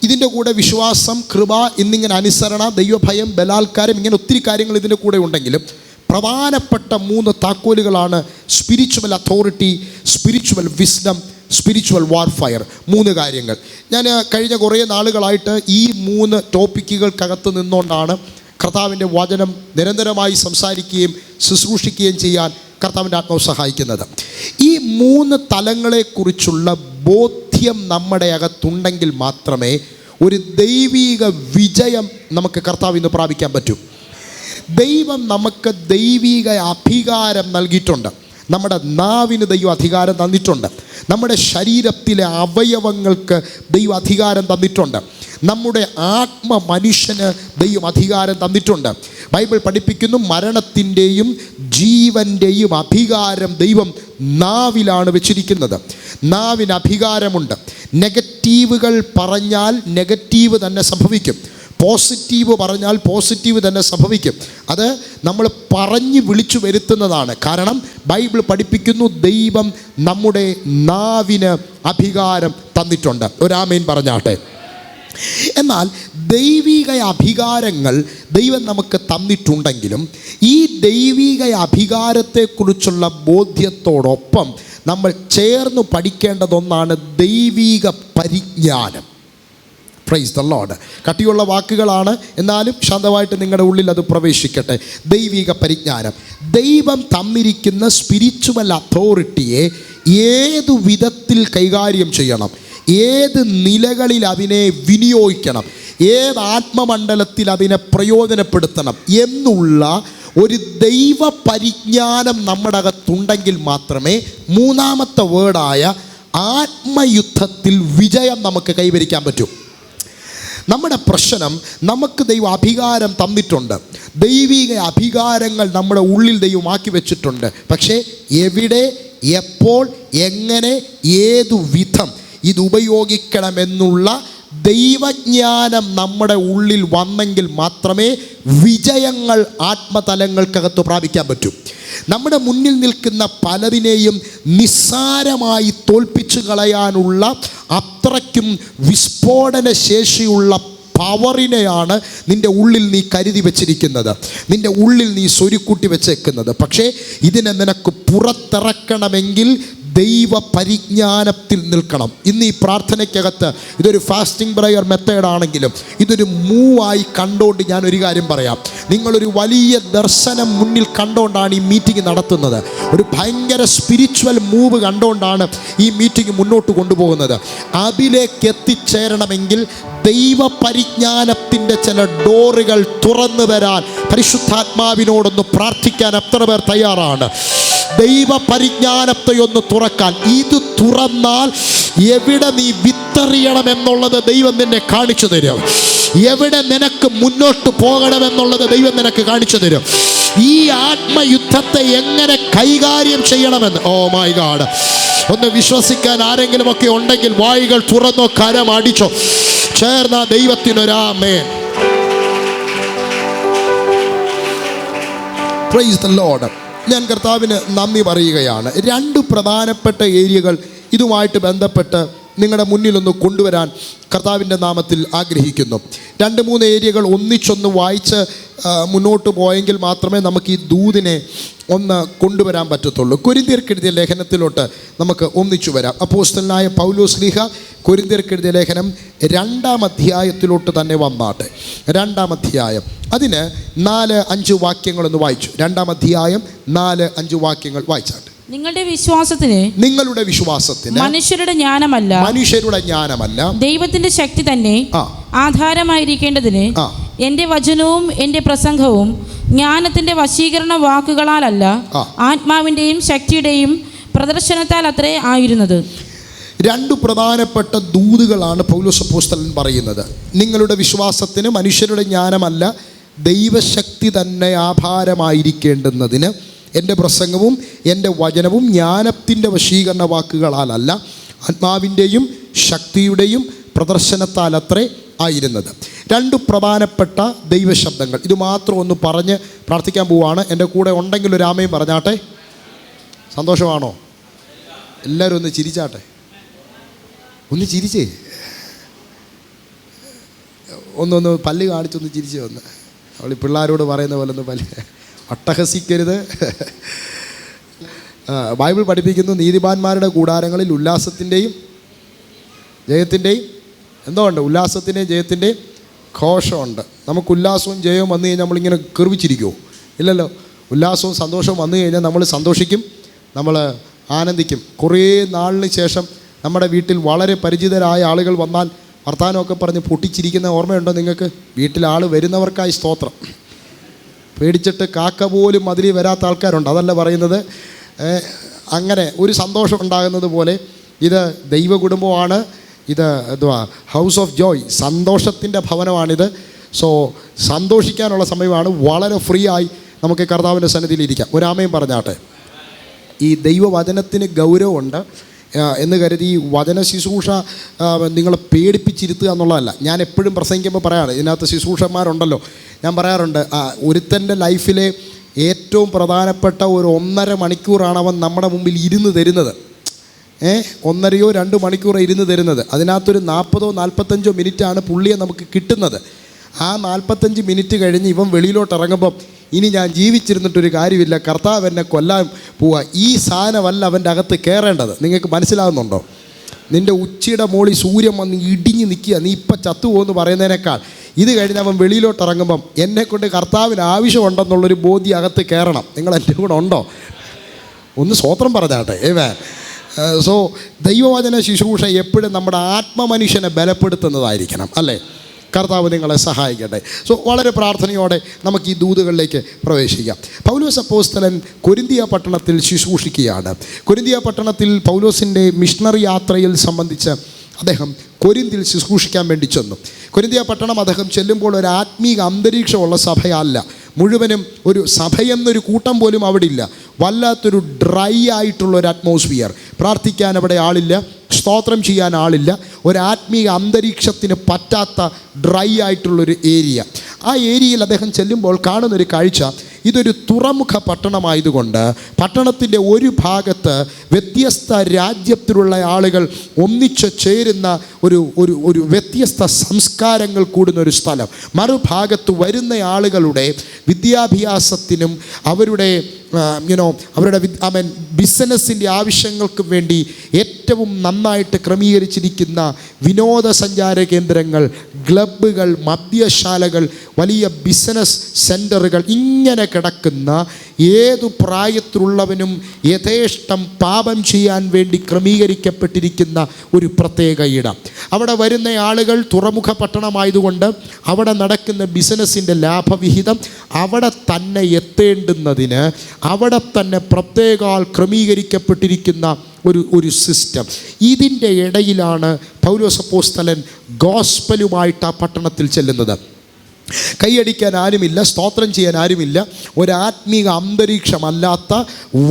ഇതിൻ്റെ കൂടെ വിശ്വാസം, കൃപ എന്നിങ്ങനെ അനുസരണ, ദൈവഭയം, ബലാത്കാരം, ഇങ്ങനെ ഒത്തിരി കാര്യങ്ങൾ ഇതിൻ്റെ കൂടെ ഉണ്ടെങ്കിലും പ്രധാനപ്പെട്ട 3 താക്കോലുകളാണ് spiritual authority, spiritual wisdom, spiritual warfare. 3 കാര്യങ്ങൾ. ഞാൻ കഴിഞ്ഞ കുറേ നാളുകളായിട്ട് ഈ 3 ടോപ്പിക്കുകൾക്കകത്ത് നിന്നുകൊണ്ടാണ് കർത്താവിൻ്റെ വചനം നിരന്തരമായി സംസാരിക്കുകയും ശുശ്രൂഷിക്കുകയും ചെയ്യാൻ കർത്താവിൻ്റെ ആത്മാവ് സഹായിക്കുന്നത്. ഈ 3 തലങ്ങളെക്കുറിച്ചുള്ള ബോധ്യം നമ്മുടെ അകത്തുണ്ടെങ്കിൽ മാത്രമേ ഒരു ദൈവിക വിജയം നമുക്ക് കർത്താവിൽ നിന്ന് പ്രാപിക്കാൻ പറ്റൂ. ദൈവം നമുക്ക് ദൈവിക അധികാരം നൽകിയിട്ടുണ്ട്. നമ്മുടെ നാവിന് ദൈവം അധികാരം തന്നിട്ടുണ്ട്. നമ്മുടെ ശരീരത്തിലെ അവയവങ്ങൾക്ക് ദൈവം അധികാരം തന്നിട്ടുണ്ട്. നമ്മുടെ മനുഷ്യന് ദൈവം അധികാരം തന്നിട്ടുണ്ട്. ബൈബിൾ പഠിപ്പിക്കുന്നു, മരണത്തിൻ്റെയും ജീവൻ്റെയും അധികാരം ദൈവം നാവിലാണ് വെച്ചിരിക്കുന്നത്. നാവിന് അധികാരമുണ്ട്. നെഗറ്റീവുകൾ പറഞ്ഞാൽ നെഗറ്റീവ് തന്നെ സംഭവിക്കും. പോസിറ്റീവ് പറഞ്ഞാൽ പോസിറ്റീവ് തന്നെ സംഭവിക്കും. അത് നമ്മൾ പറഞ്ഞ് വിളിച്ചു വരുത്തുന്നതാണ്. കാരണം ബൈബിൾ പഠിപ്പിക്കുന്നു, ദൈവം നമ്മുടെ നാവിന് അധികാരം തന്നിട്ടുണ്ട്. ഒരാമേൻ പറഞ്ഞാട്ടെ. എന്നാൽ ദൈവിക അധികാരങ്ങൾ ദൈവം നമുക്ക് തന്നിട്ടുണ്ടെങ്കിലും ഈ ദൈവിക അധികാരത്തെക്കുറിച്ചുള്ള ബോധ്യത്തോടൊപ്പം നമ്മൾ ചേർന്ന് പഠിക്കേണ്ടതൊന്നാണ് ദൈവിക പരിജ്ഞാനം. Praise the Lord. കട്ടിയുള്ള വാക്കുകളാണ്, എന്നാലും ശാന്തമായിട്ട് നിങ്ങളുടെ ഉള്ളിൽ അത് പ്രവേശിക്കട്ടെ. ദൈവിക പരിജ്ഞാനം. ദൈവം തന്നിരിക്കുന്ന സ്പിരിച്വൽ അതോറിറ്റിയെ ഏതു വിധത്തിൽ കൈകാര്യം ചെയ്യണം, ഏത് നിലകളിൽ അതിനെ വിനിയോഗിക്കണം, ഏത് ആത്മമണ്ഡലത്തിൽ അതിനെ പ്രയോജനപ്പെടുത്തണം എന്നുള്ള ഒരു ദൈവ പരിജ്ഞാനം നമ്മുടെ അകത്തുണ്ടെങ്കിൽ മാത്രമേ മൂന്നാമത്തെ വേർഡായ ആത്മയുദ്ധത്തിൽ വിജയം നമുക്ക് കൈവരിക്കാൻ പറ്റൂ. നമ്മുടെ പ്രശ്നം, നമുക്ക് ദൈവം അധികാരം തന്നിട്ടുണ്ട്, ദൈവിക അധികാരങ്ങൾ നമ്മുടെ ഉള്ളിൽ ദൈവമാക്കി വെച്ചിട്ടുണ്ട്. പക്ഷേ എവിടെ, എപ്പോൾ, എങ്ങനെ, ഏതു വിധം ഇത് ഉപയോഗിക്കണമെന്നുള്ള ദൈവജ്ഞാനം നമ്മുടെ ഉള്ളിൽ വന്നെങ്കിൽ മാത്രമേ വിജയങ്ങൾ ആത്മതലങ്ങൾക്കകത്ത് പ്രാപിക്കാൻ പറ്റൂ. നമ്മുടെ മുന്നിൽ നിൽക്കുന്ന പലതിനെയും നിസ്സാരമായി തോൽപ്പിച്ചു കളയാനുള്ള അത്രയ്ക്കും വിസ്ഫോടന ശേഷിയുള്ള പവറിനെയാണ് നിൻ്റെ ഉള്ളിൽ നീ കരുതി വച്ചിരിക്കുന്നത്, നിൻ്റെ ഉള്ളിൽ നീ സ്വരുക്കൂട്ടി വെച്ചേക്കുന്നത്. പക്ഷേ ഇതിനെ നിനക്ക് പുറത്തിറക്കണമെങ്കിൽ ദൈവ പരിജ്ഞാനത്തിൽ നിൽക്കണം. ഇന്ന് ഈ പ്രാർത്ഥനയ്ക്കകത്ത് ഇതൊരു ഫാസ്റ്റിംഗ് പ്രയർ മെത്തേഡാണെങ്കിലും ഇതൊരു മൂവായി കണ്ടുകൊണ്ട് ഞാനൊരു കാര്യം പറയാം. നിങ്ങളൊരു വലിയ ദർശനം മുന്നിൽ കണ്ടുകൊണ്ടാണ് ഈ മീറ്റിംഗ് നടത്തുന്നത്. ഒരു ഭയങ്കര സ്പിരിച്വൽ മൂവ് കണ്ടുകൊണ്ടാണ് ഈ മീറ്റിംഗ് മുന്നോട്ട് കൊണ്ടുപോകുന്നത്. അതിലേക്ക് എത്തിച്ചേരണമെങ്കിൽ ദൈവ പരിജ്ഞാനത്തിൻ്റെ ചില ഡോറുകൾ തുറന്നു തരാൻ പരിശുദ്ധാത്മാവിനോടൊന്ന് പ്രാർത്ഥിക്കാൻ എത്ര പേർ തയ്യാറാണ്? ദൈവ പരിജ്ഞാനത്തെ ഒന്ന് തുറക്കാൻ. ഇത് തുറന്നാൽ എവിടെ നീ വിത്തെറിയണമെന്നുള്ളത് ദൈവം നിന്നെ കാണിച്ചു തരും. എവിടെ നിനക്ക് മുന്നോട്ട് പോകണമെന്നുള്ളത് ദൈവം നിനക്ക് കാണിച്ചു തരും. ഈ ആത്മയുദ്ധത്തെ എങ്ങനെ കൈകാര്യം ചെയ്യണമെന്ന്, ഓ മൈ ഗാഡ്, ഒന്ന് വിശ്വസിക്കാൻ ആരെങ്കിലും ഒക്കെ ഉണ്ടെങ്കിൽ വായികൾ തുറന്നോ, കരം അടിച്ചോ, ചേർന്ന ദൈവത്തിനൊരാമേൻ. Praise the Lord. ഞാൻ കർത്താവിന് നന്ദി പറയുകയാണ്. രണ്ട് പ്രധാനപ്പെട്ട ഏരിയകൾ ഇതുമായിട്ട് ബന്ധപ്പെട്ട് നിങ്ങളുടെ മുന്നിലൊന്ന് കൊണ്ടുവരാൻ കർത്താവിൻ്റെ നാമത്തിൽ ആഗ്രഹിക്കുന്നു. 2-3 ഏരിയകൾ ഒന്നിച്ചൊന്ന് വായിച്ച് മുന്നോട്ട് പോയെങ്കിൽ മാത്രമേ നമുക്ക് ഈ ദൂതിനെ ഒന്ന് കൊണ്ടുവരാൻ പറ്റത്തുള്ളൂ. കൊരിന്ത്യർക്കെഴുതിയ ലേഖനത്തിലോട്ട് നമുക്ക് ഒന്നിച്ചു വരാം. അപ്പോസ്തലനായ പൗലോസ് ശ്ലീഹ കൊരിന്ത്യർക്കെഴുതിയ ലേഖനം 2-ാം അധ്യായത്തിലോട്ട് തന്നെ വന്നാട്ടെ. 2-ാം അധ്യായം, അതിന് 4-5 വാക്യങ്ങളൊന്ന് വായിച്ചു. 2-ാം അധ്യായം 4-5 വാക്യങ്ങൾ വായിച്ചാട്ടെ. നിങ്ങളുടെ വിശ്വാസത്തിന് മനുഷ്യരുടെ ജ്ഞാനമല്ല ദൈവത്തിന്റെ ശക്തി തന്നെ ആധാരമായിരിക്കേണ്ടതിന് എന്റെ വചനവും എന്റെ പ്രസംഗവും ജ്ഞാനത്തിന്റെ വശീകരണ വാക്കുകളാലല്ല, ആത്മാവിന്റെയും ശക്തിയുടെയും പ്രദർശനത്താൽ അത്രേ ആയിരുന്നത്. 2 പ്രധാനപ്പെട്ട ദൂതുകളാണ് പൗലോസ് അപ്പോസ്തലൻ പറയുന്നത്. നിങ്ങളുടെ വിശ്വാസത്തിന് മനുഷ്യരുടെ ജ്ഞാനമല്ല, ദൈവശക്തി തന്നെ ആധാരമായിരിക്കേണ്ടുന്നതിന് എൻ്റെ പ്രസംഗവും എൻ്റെ വചനവും ജ്ഞാനത്തിൻ്റെ വശീകരണ വാക്കുകളാലല്ല, ആത്മാവിൻ്റെയും ശക്തിയുടെയും പ്രദർശനത്താൽ അത്രേ ആയിരുന്നത്. 2 പ്രധാനപ്പെട്ട ദൈവശബ്ദങ്ങൾ. ഇത് മാത്രം ഒന്ന് പറഞ്ഞ് പ്രാർത്ഥിക്കാൻ പോവുകയാണ്. എൻ്റെ കൂടെ ഉണ്ടെങ്കിൽ ഒരു ആമയും പറഞ്ഞാട്ടെ. സന്തോഷമാണോ? എല്ലാവരും ഒന്ന് ചിരിച്ചാട്ടെ. ഒന്ന് ചിരിച്ചേ, ഒന്ന് പല്ല് കാണിച്ചൊന്ന് ചിരിച്ചേ. ഒന്ന് അവൾ പിള്ളേരോട് പറയുന്ന പോലെ ഒന്ന് പല്ല് അട്ടഹസിക്കരുത്. ബൈബിൾ പഠിപ്പിക്കുന്നു, നീതിമാന്മാരുടെ കൂടാരങ്ങളിൽ ഉല്ലാസത്തിൻ്റെയും ജയത്തിൻ്റെയും എന്തുകൊണ്ട്? ഉല്ലാസത്തിൻ്റെയും ജയത്തിൻ്റെയും ഘോഷമുണ്ട്. നമുക്ക് ഉല്ലാസവും ജയവും വന്നു കഴിഞ്ഞാൽ നമ്മളിങ്ങനെ കെർവിച്ചിരിക്കുമോ? ഇല്ലല്ലോ. ഉല്ലാസവും സന്തോഷവും വന്നു കഴിഞ്ഞാൽ നമ്മൾ സന്തോഷിക്കും, നമ്മൾ ആനന്ദിക്കും. കുറേ നാളിന് ശേഷം നമ്മുടെ വീട്ടിൽ വളരെ പരിചിതരായ ആളുകൾ വന്നാൽ വർത്തമാനമൊക്കെ പറഞ്ഞ് പൊട്ടിച്ചിരിക്കുന്ന ഓർമ്മയുണ്ടോ നിങ്ങൾക്ക്? വീട്ടിൽ ആൾ വരുന്നവർക്കായി സ്തോത്രം. പേടിച്ചിട്ട് കാക്ക പോലും മതിൽ വരാത്ത ആൾക്കാരുണ്ട്. അതല്ല പറയുന്നത്. അങ്ങനെ ഒരു സന്തോഷം ഉണ്ടാകുന്നത് പോലെ ഇത് ദൈവ കുടുംബമാണ്. ഇത് എന്തുവാ? ഹൗസ് ഓഫ് ജോയ്, സന്തോഷത്തിൻ്റെ ഭവനമാണിത്. സോ സന്തോഷിക്കാനുള്ള സമയമാണ്. വളരെ ഫ്രീ ആയി നമുക്ക് കർത്താവിൻ്റെ സന്നിധിയിൽ ഇരിക്കാം. ഒരാമയും പറഞ്ഞാട്ടെ. ഈ ദൈവവചനത്തിന് ഗൗരവമുണ്ട് എന്ന് കരുതി വചന ശുശ്രൂഷ നിങ്ങളെ പേടിപ്പിച്ചിരുത്തുക എന്നുള്ളതല്ല. ഞാൻ എപ്പോഴും പ്രസംഗിക്കുമ്പോൾ പറയാറ്, ഇതിനകത്ത് ശുശ്രൂഷന്മാരുണ്ടല്ലോ, ഞാൻ പറയാറുണ്ട്, ഒരുത്തൻ്റെ ലൈഫിലെ ഏറ്റവും പ്രധാനപ്പെട്ട ഒരു 1.5 മണിക്കൂറാണ് അവൻ നമ്മുടെ മുമ്പിൽ ഇരുന്ന് തരുന്നത്. 1.5 2 മണിക്കൂറോ ഇരുന്ന് തരുന്നത്. അതിനകത്തൊരു 40 45 മിനിറ്റാണ് പുള്ളിയെ നമുക്ക് കിട്ടുന്നത്. ആ 45 മിനിറ്റ് കഴിഞ്ഞ് ഇവൻ വെളിയിലോട്ട് ഇറങ്ങുമ്പം ഇനി ഞാൻ ജീവിച്ചിരുന്നിട്ടൊരു കാര്യമില്ല, കർത്താവ് എന്നെ കൊല്ലാൻ പോവുക. ഈ സാധനമല്ല അവൻ്റെ അകത്ത് കയറേണ്ടത്. നിങ്ങൾക്ക് മനസ്സിലാകുന്നുണ്ടോ? നിൻ്റെ ഉച്ചയുടെ മോളിൽ സൂര്യൻ വന്ന് ഇടിഞ്ഞ് നിൽക്കുക, നീ ഇപ്പം ചത്തുപോകുമെന്ന് പറയുന്നതിനേക്കാൾ ഇത് കഴിഞ്ഞ് അവൻ വെളിയിലോട്ട് ഇറങ്ങുമ്പം എന്നെക്കൊണ്ട് കർത്താവിന് ആവശ്യമുണ്ടെന്നുള്ളൊരു ബോധ്യം അകത്ത് കയറണം. നിങ്ങൾ എൻ്റെ കൂടെ ഉണ്ടോ? ഒന്ന് സ്വോത്രം പറഞ്ഞാട്ടെ. സോ ദൈവവചന ശുശ്രൂഷ എപ്പോഴും നമ്മുടെ ആത്മമനുഷ്യനെ ബലപ്പെടുത്തുന്നതായിരിക്കണം, അല്ലേ? കർത്താവ് നിങ്ങളെ സഹായിക്കട്ടെ. സോ വളരെ പ്രാർത്ഥനയോടെ നമുക്ക് ഈ ദൂതുകളിലേക്ക് പ്രവേശിക്കാം. പൗലോസ് അപ്പോസ്തലൻ കൊരിന്തിയ പട്ടണത്തിൽ ശുശ്രൂഷിക്കുകയാണ്. കൊരിന്തിയ പട്ടണത്തിൽ പൗലോസിൻ്റെ മിഷണറി യാത്രയിൽ സംബന്ധിച്ച് അദ്ദേഹം കൊരിന്തിൽ ശുശ്രൂഷിക്കാൻ വേണ്ടി ചെന്നു. കൊരിന്തിയ പട്ടണം അദ്ദേഹം ചെല്ലുമ്പോൾ ഒരു ആത്മീക അന്തരീക്ഷമുള്ള സഭയല്ല. മുഴുവനും ഒരു സഭയെന്നൊരു കൂട്ടം പോലും അവിടെ ഇല്ല. വല്ലാത്തൊരു ഡ്രൈ ആയിട്ടുള്ളൊരു അറ്റ്മോസ്ഫിയർ. പ്രാർത്ഥിക്കാൻ അവിടെ ആളില്ല, സ്തോത്രം ചെയ്യാൻ ആളില്ല. ഒരു ആത്മീക അന്തരീക്ഷത്തിന് പറ്റാത്ത ഡ്രൈ ആയിട്ടുള്ളൊരു ഏരിയ. ആ ഏരിയയിൽ അദ്ദേഹം ചെല്ലുമ്പോൾ കാണുന്നൊരു കാഴ്ച, ഇതൊരു തുറമുഖ പട്ടണമായതുകൊണ്ട് പട്ടണത്തിൻ്റെ ഒരു ഭാഗത്ത് വ്യത്യസ്ത രാജ്യത്തിലുള്ള ആളുകൾ ഒന്നിച്ച് ചേരുന്ന ഒരു വ്യത്യസ്ത സംസ്കാരങ്ങൾ കൂടുന്ന ഒരു സ്ഥലം. മറുഭാഗത്ത് വരുന്ന ആളുകളുടെ വിദ്യാഭ്യാസത്തിനും അവരുടെ അവരുടെ ബിസിനസ്സിൻ്റെ ആവശ്യങ്ങൾക്കും വേണ്ടി ഏറ്റവും നന്നായിട്ട് ക്രമീകരിച്ചിരിക്കുന്ന വിനോദസഞ്ചാര കേന്ദ്രങ്ങൾ, ക്ലബ്ബുകൾ, മദ്യശാലകൾ, വലിയ ബിസിനസ് സെൻറ്ററുകൾ, ഇങ്ങനെ കിടക്കുന്ന ഏതു പ്രായത്തിലുള്ളവനും യഥേഷ്ടം പാപം ചെയ്യാൻ വേണ്ടി ക്രമീകരിക്കപ്പെട്ടിരിക്കുന്ന ഒരു പ്രത്യേക ഇടം. അവിടെ വരുന്ന ആളുകൾ, തുറമുഖ പട്ടണമായതുകൊണ്ട് അവിടെ നടക്കുന്ന ബിസിനസ്സിൻ്റെ ലാഭവിഹിതം അവിടെ തന്നെ എത്തേണ്ടുന്നതിന് അവിടെ തന്നെ പ്രത്യേകാൽ ക്രമീകരിക്കപ്പെട്ടിരിക്കുന്ന ഒരു സിസ്റ്റം. ഇതിൻ്റെ ഇടയിലാണ് പൗലോസ് അപ്പോസ്തലൻ ഗോസ്പലുമായിട്ട് ആ പട്ടണത്തിൽ ചെല്ലുന്നത്. കൈയടിക്കാൻ ആരുമില്ല, സ്തോത്രം ചെയ്യാൻ ആരുമില്ല. ഒരാത്മീക അന്തരീക്ഷമല്ലാത്ത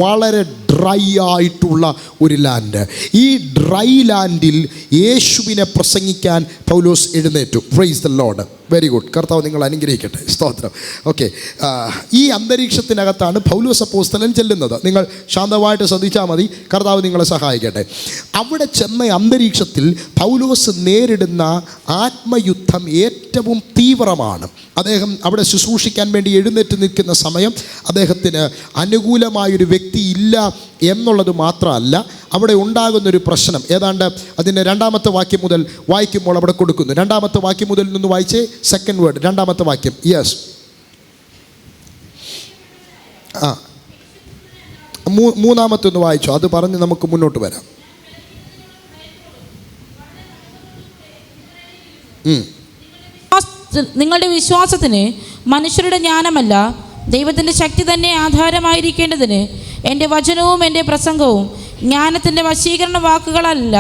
വളരെ ഡ്രൈ ആയിട്ടുള്ള ഒരു ലാൻഡ്. ഈ ഡ്രൈ ലാൻഡിൽ യേശുവിനെ പ്രസംഗിക്കാൻ പൗലോസ് എഴുന്നേറ്റു. Praise the Lord. Very good. കർത്താവ് നിങ്ങൾ അനുഗ്രഹിക്കട്ടെ. സ്തോത്രം. ഓക്കെ, ഈ അന്തരീക്ഷത്തിനകത്താണ് പൗലോസ് അപ്പോസ്തലൻ ചെല്ലുന്നത്. നിങ്ങൾ ശാന്തമായിട്ട് ശ്രദ്ധിച്ചാൽ മതി. കർത്താവ് നിങ്ങളെ സഹായിക്കട്ടെ. അവിടെ ചെന്ന അന്തരീക്ഷത്തിൽ പൗലോസ് നേരിടുന്ന ആത്മയുദ്ധം ഏറ്റവും തീവ്രമാണ്. അദ്ദേഹം അവിടെ ശുശ്രൂഷിക്കാൻ വേണ്ടി എഴുന്നേറ്റ് നിൽക്കുന്ന സമയം അദ്ദേഹത്തിന് അനുകൂലമായൊരു വ്യക്തി ഇല്ല എന്നുള്ളത് മാത്രമല്ല, അവിടെ ഉണ്ടാകുന്നൊരു പ്രശ്നം. ഏതാണ്ട് അതിൻ്റെ 2-ാമത്തെ വാക്യം മുതൽ വായിക്കുമ്പോൾ അവിടെ കൊടുക്കുന്നു. 2-ാമത്തെ വാക്യം മുതൽ നിന്ന് വായിച്ചേ. സെക്കൻഡ് വേർഡ്, 2-ാമത്തെ വാക്യം. യെസ്, 3-ാമത്തെ ഒന്ന് വായിച്ചോ. അത് പറഞ്ഞ് നമുക്ക് മുന്നോട്ട് വരാം. നിങ്ങളുടെ വിശ്വാസത്തിന് മനുഷ്യരുടെ ജ്ഞാനമല്ല, ദൈവത്തിൻ്റെ ശക്തി തന്നെ ആധാരമായിരിക്കേണ്ടതിന് എൻ്റെ വചനവും എൻ്റെ പ്രസംഗവും ജ്ഞാനത്തിൻ്റെ വശീകരണ വാക്കുകളല്ല,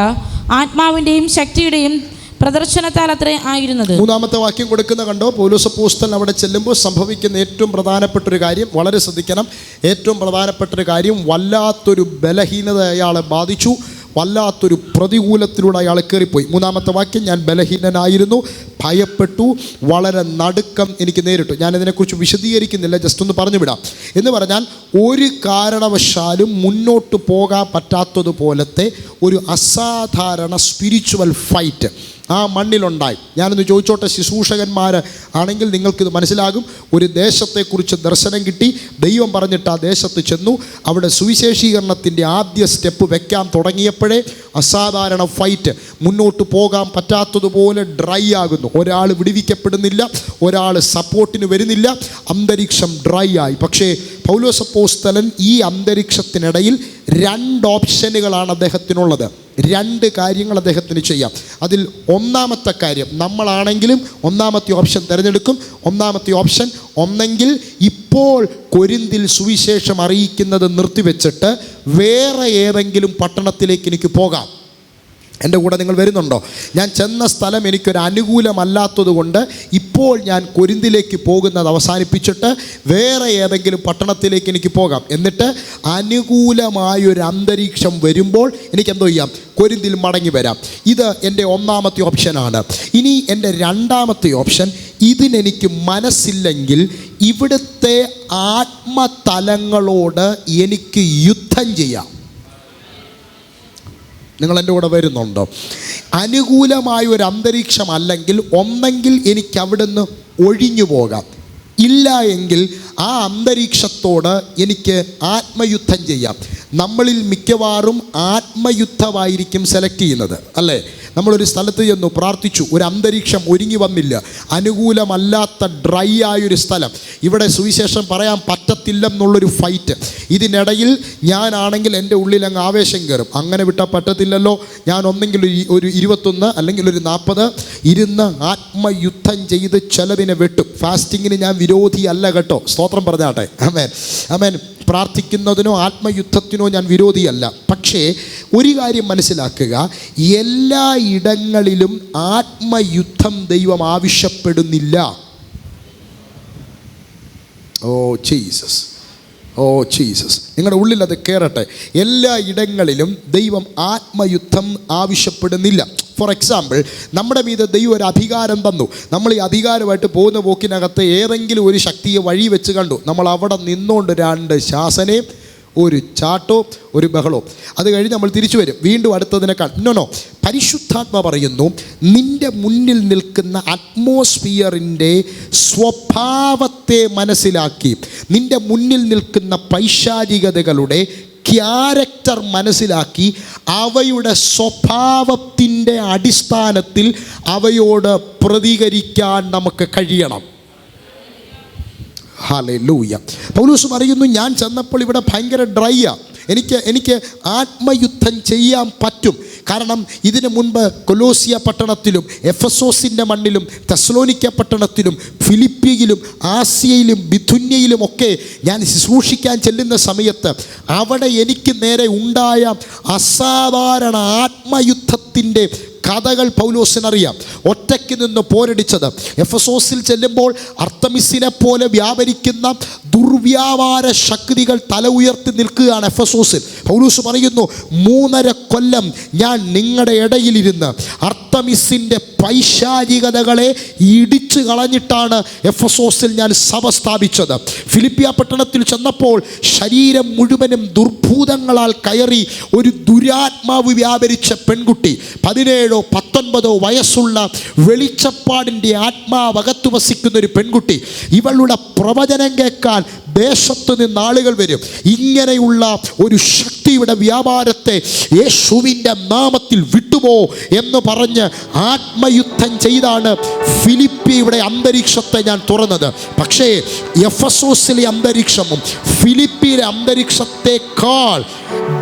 ആത്മാവിൻ്റെയും ശക്തിയുടെയും പ്രദർശനത്താൽ അത്ര ആയിരുന്നത്. 3-ാമത്തെ വാക്യം കൊടുക്കുന്ന കണ്ടോ? പൗലോസ് അപ്പോസ്തലൻ അവിടെ ചെല്ലുമ്പോൾ സംഭവിക്കുന്ന ഏറ്റവും പ്രധാനപ്പെട്ടൊരു കാര്യം, വളരെ ശ്രദ്ധിക്കണം. ഏറ്റവും പ്രധാനപ്പെട്ടൊരു കാര്യം, വല്ലാത്തൊരു ബലഹീനത അയാളെ ബാധിച്ചു. വല്ലാത്തൊരു പ്രതികൂലത്തിലൂടെ അയാൾ കയറിപ്പോയി. 3-ാമത്തെ വാക്യം, ഞാൻ ബലഹീനനായിരുന്നു, ഭയപ്പെട്ടു, വളരെ നടുക്കം എനിക്ക് നേരിട്ടു. ഞാനിതിനെക്കുറിച്ച് വിശദീകരിക്കുന്നില്ല, ജസ്റ്റ് ഒന്ന് പറഞ്ഞു വിടാം. എന്ന് പറഞ്ഞാൽ ഒരു കാരണവശാലും മുന്നോട്ട് പോകാൻ പറ്റാത്തതുപോലത്തെ ഒരു അസാധാരണ സ്പിരിച്വൽ ഫൈറ്റ് ആ മണ്ണിലുണ്ടായി. ഞാനൊന്ന് ചോദിച്ചോട്ടെ, ശുശ്രൂഷകന്മാർ ആണെങ്കിൽ നിങ്ങൾക്കിത് മനസ്സിലാകും. ഒരു ദേശത്തെക്കുറിച്ച് ദർശനം കിട്ടി, ദൈവം പറഞ്ഞിട്ട് ആ ദേശത്ത് ചെന്നു. അവിടെ സുവിശേഷീകരണത്തിൻ്റെ ആദ്യ സ്റ്റെപ്പ് വെക്കാൻ തുടങ്ങിയപ്പോഴേ അസാധാരണ ഫൈറ്റ്. മുന്നോട്ട് പോകാൻ പറ്റാത്തതുപോലെ ഡ്രൈ ആകുന്നു. ഒരാൾ വിടുവിക്കപ്പെടുന്നില്ല, ഒരാൾ സപ്പോർട്ടിന് വരുന്നില്ല, അന്തരീക്ഷം ഡ്രൈ ആയി. പക്ഷേ പൗലോസ് അപ്പോസ്തലൻ ഈ അന്തരീക്ഷത്തിനിടയിൽ 2 ഓപ്ഷനുകളാണ് അദ്ദേഹത്തിനുള്ളത്. 2 കാര്യങ്ങൾ അദ്ദേഹത്തിന് ചെയ്യാം. അതിൽ 1-ാമത്തെ കാര്യം, നമ്മളാണെങ്കിലും 1-ാമത്തെ ഓപ്ഷൻ തിരഞ്ഞെടുക്കും. 1-ാമത്തെ ഓപ്ഷൻ, ഒന്നെങ്കിൽ ഇപ്പോൾ കൊരിന്തിൽ സുവിശേഷം അറിയിക്കുന്നത് നിർത്തിവെച്ചിട്ട് വേറെ ഏതെങ്കിലും പട്ടണത്തിലേക്ക് എനിക്ക് പോകാം. എൻ്റെ കൂടെ നിങ്ങൾ വരുന്നുണ്ടോ? ഞാൻ ചെന്ന സ്ഥലം എനിക്കൊരു അനുകൂലമല്ലാത്തത് കൊണ്ട് ഇപ്പോൾ ഞാൻ കൊരിന്തിലേക്ക് പോകുന്നത് അവസാനിപ്പിച്ചിട്ട് വേറെ ഏതെങ്കിലും പട്ടണത്തിലേക്ക് എനിക്ക് പോകാം. എന്നിട്ട് അനുകൂലമായൊരു അന്തരീക്ഷം വരുമ്പോൾ എനിക്ക് എന്തോ ചെയ്യാം? കൊരിന്തിൽ മടങ്ങി വരാം. ഇത് എൻ്റെ 1-ാമത്തെ ഓപ്ഷനാണ്. ഇനി എൻ്റെ 2-ാമത്തെ ഓപ്ഷൻ, ഇതിനെനിക്ക് മനസ്സില്ലെങ്കിൽ ഇവിടുത്തെ ആത്മതലങ്ങളോട് എനിക്ക് യുദ്ധം ചെയ്യാം. നിങ്ങൾ എൻ്റെ കൂടെ വരുന്നുണ്ടോ? അനുകൂലമായ ഒരു അന്തരീക്ഷം അല്ലെങ്കിൽ ഒന്നെങ്കിൽ എനിക്ക് അവിടുന്ന് ഒഴിഞ്ഞു പോകാം, ഇല്ല എങ്കിൽ ആ അന്തരീക്ഷത്തോട് എനിക്ക് ആത്മയുദ്ധം ചെയ്യാം. നമ്മളിൽ മിക്കവാറും ആത്മയുദ്ധമായിരിക്കും സെലക്ട് ചെയ്യുന്നത്, അല്ലേ? നമ്മളൊരു സ്ഥലത്ത് ചെന്നു, പ്രാർത്ഥിച്ചു, ഒരു അന്തരീക്ഷം ഒരുങ്ങി വന്നില്ല, അനുകൂലമല്ലാത്ത ഡ്രൈ ആയൊരു സ്ഥലം, ഇവിടെ സുവിശേഷം പറയാൻ പറ്റത്തില്ലെന്നുള്ളൊരു ഫൈറ്റ്. ഇതിനിടയിൽ ഞാനാണെങ്കിൽ എൻ്റെ ഉള്ളിൽ അങ്ങ് ആവേശം കയറും, അങ്ങനെ വിട്ടാൽ പറ്റത്തില്ലല്ലോ, ഞാൻ ഒന്നെങ്കിൽ ഒരു 21 അല്ലെങ്കിൽ ഒരു 40 ഇരുന്ന് ആത്മയുദ്ധം ചെയ്ത് ചിലതിനെ വെട്ടും. ഫാസ്റ്റിങ്ങിന് ഞാൻ വിരോധിയല്ല കേട്ടോ, സ്തോത്രം പറഞ്ഞാട്ടെ. ആമേൻ, ആമേൻ. പ്രാർത്ഥിക്കുന്നതിനോ ആത്മയുദ്ധത്തിനോ ഞാൻ വിരോധിയല്ല. പക്ഷേ ഒരു കാര്യം മനസ്സിലാക്കുക, എല്ലാ ഇടങ്ങളിലും ആത്മയുദ്ധം ദൈവം ആവശ്യപ്പെടുന്നില്ല. ഓ ജീസസ്, ഓ ജീസസ്, നിങ്ങളുടെ ഉള്ളിൽ അത് കയറട്ടെ. എല്ലാ ഇടങ്ങളിലും ദൈവം ആത്മയുദ്ധം ആവശ്യപ്പെടുന്നില്ല. ഫോർ എക്സാമ്പിൾ, നമ്മുടെ മീതെ ദൈവം ഒരു അധികാരം തന്നു. നമ്മൾ ഈ അധികാരമായിട്ട് പോകുന്ന പോക്കിനകത്ത് ഏതെങ്കിലും ഒരു ശക്തിയെ വഴി വെച്ച് കണ്ടു, നമ്മൾ അവിടെ നിന്നുകൊണ്ട് 2 ശാസനയും ഒരു ചാട്ടോ ഒരു ബഹളോ, അത് കഴിഞ്ഞ് നമ്മൾ തിരിച്ചു വരും, വീണ്ടും അടുത്തതിനേക്കാൾ. നോ, പരിശുദ്ധാത്മ പറയുന്നു, നിൻ്റെ മുന്നിൽ നിൽക്കുന്ന അറ്റ്മോസ്ഫിയറിൻ്റെ സ്വഭാവത്തെ മനസ്സിലാക്കി, നിൻ്റെ മുന്നിൽ നിൽക്കുന്ന പൈശാചികതകളുടെ ക്യാരക്ടർ മനസ്സിലാക്കി, അവയുടെ സ്വഭാവത്തിൻ്റെ അടിസ്ഥാനത്തിൽ അവയോട് പ്രതികരിക്കാൻ നമുക്ക് കഴിയണം. ഹല്ലേലൂയ. പൗലോസ് പറയുന്നു, ഞാൻ ചെന്നപ്പോൾ ഇവിടെ ഭയങ്കര ഡ്രൈയാ, എനിക്ക് ആത്മയുദ്ധം ചെയ്യാൻ പറ്റും. കാരണം ഇതിനു മുൻപ് കൊലോസിയ പട്ടണത്തിലും എഫെസോസിൻ്റെ മണ്ണിലും തെസ്സലോനിക്ക പട്ടണത്തിലും ഫിലിപ്പിയിലും ആസിയയിലും ബിഥുന്യയിലും ഒക്കെ ഞാൻ ശുശ്രൂഷിക്കാൻ ചെല്ലുന്ന സമയത്ത് അവിടെ എനിക്ക് നേരെ ഉണ്ടായ അസാധാരണ ആത്മയുദ്ധത്തിൻ്റെ കഥകൾ പൗലോസിനറിയാം. ഒറ്റയ്ക്ക് നിന്ന് പോരടിച്ചത്. എഫെസോസിൽ ചെല്ലുമ്പോൾ അർത്തമിസിനെ പോലെ വ്യാപരിക്കുന്ന ദുർവ്യാപാര ശക്തികൾ തല ഉയർത്തി നിൽക്കുകയാണ് എഫെസോസിൽ. പൗലോസ് പറയുന്നു, 3.5 കൊല്ലം ഞാൻ നിങ്ങളുടെ ഇടയിലിരുന്ന് അർത്തമിസിൻ്റെ പൈശാചികതകളെ ഇടിച്ചു കളഞ്ഞിട്ടാണ് എഫെസോസിൽ ഞാൻ സഭ സ്ഥാപിച്ചത്. ഫിലിപ്പിയ പട്ടണത്തിൽ ചെന്നപ്പോൾ ശരീരം മുഴുവനും ദുർഭൂതങ്ങളാൽ കയറി ഒരു ദുരാത്മാവ് വ്യാപരിച്ച പെൺകുട്ടി, 17-19 വയസ്സുള്ള വെളിച്ചപ്പാടിൻ്റെ ആത്മാവകത്ത് വസിക്കുന്ന ഒരു പെൺകുട്ടി. ഇവളുടെ പ്രവചനം കേൾക്കാൻ ദേശത്ത് നിന്ന് ആളുകൾ വരും. ഇങ്ങനെയുള്ള ഒരു ശക്തിയുടെ വ്യാപാരത്തെ യേശുവിൻ്റെ നാമത്തിൽ വിട്ടുപോ എന്ന് പറഞ്ഞ് ആത്മയുദ്ധം ചെയ്താണ് ഫിലിപ്പിയുടെ അന്തരീക്ഷത്തെ ഞാൻ തുറന്നത്. പക്ഷേ എഫെസോസിലെ അന്തരീക്ഷവും ഫിലിപ്പിയിലെ അന്തരീക്ഷത്തെക്കാൾ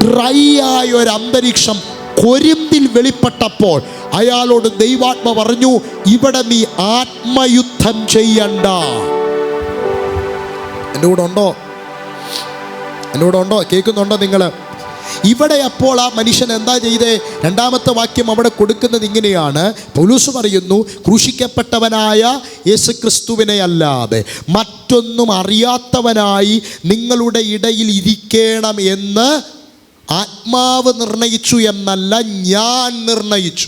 ഡ്രൈ ആയ ഒരു അന്തരീക്ഷം കൊരിന്തിൽ വെളിപ്പെട്ടപ്പോൾ അയാളോട് ദൈവാത്മ പറഞ്ഞു, ഇവിടെ നീ ആത്മയുദ്ധം ചെയ്യണ്ട. എൻ്റെ കൂടെ ഉണ്ടോ? എൻ്റെ കൂടെ ഉണ്ടോ? കേൾക്കുന്നുണ്ടോ നിങ്ങൾ? ഇവിടെ അപ്പോൾ ആ മനുഷ്യൻ എന്താ ചെയ്തേ? 2ാമത്തെ വാക്യം അവിടെ കൊടുക്കുന്നത് ഇങ്ങനെയാണ്. പൗലോസ് പറയുന്നു, ക്രൂശിക്കപ്പെട്ടവനായ യേശുക്രിസ്തുവിനെ അല്ലാതെ മറ്റൊന്നും അറിയാത്തവനായി നിങ്ങളുടെ ഇടയിൽ ഇരിക്കണം എന്ന് ആത്മാവ് നിർണയിച്ചു എന്നല്ല, ഞാൻ നിർണയിച്ചു.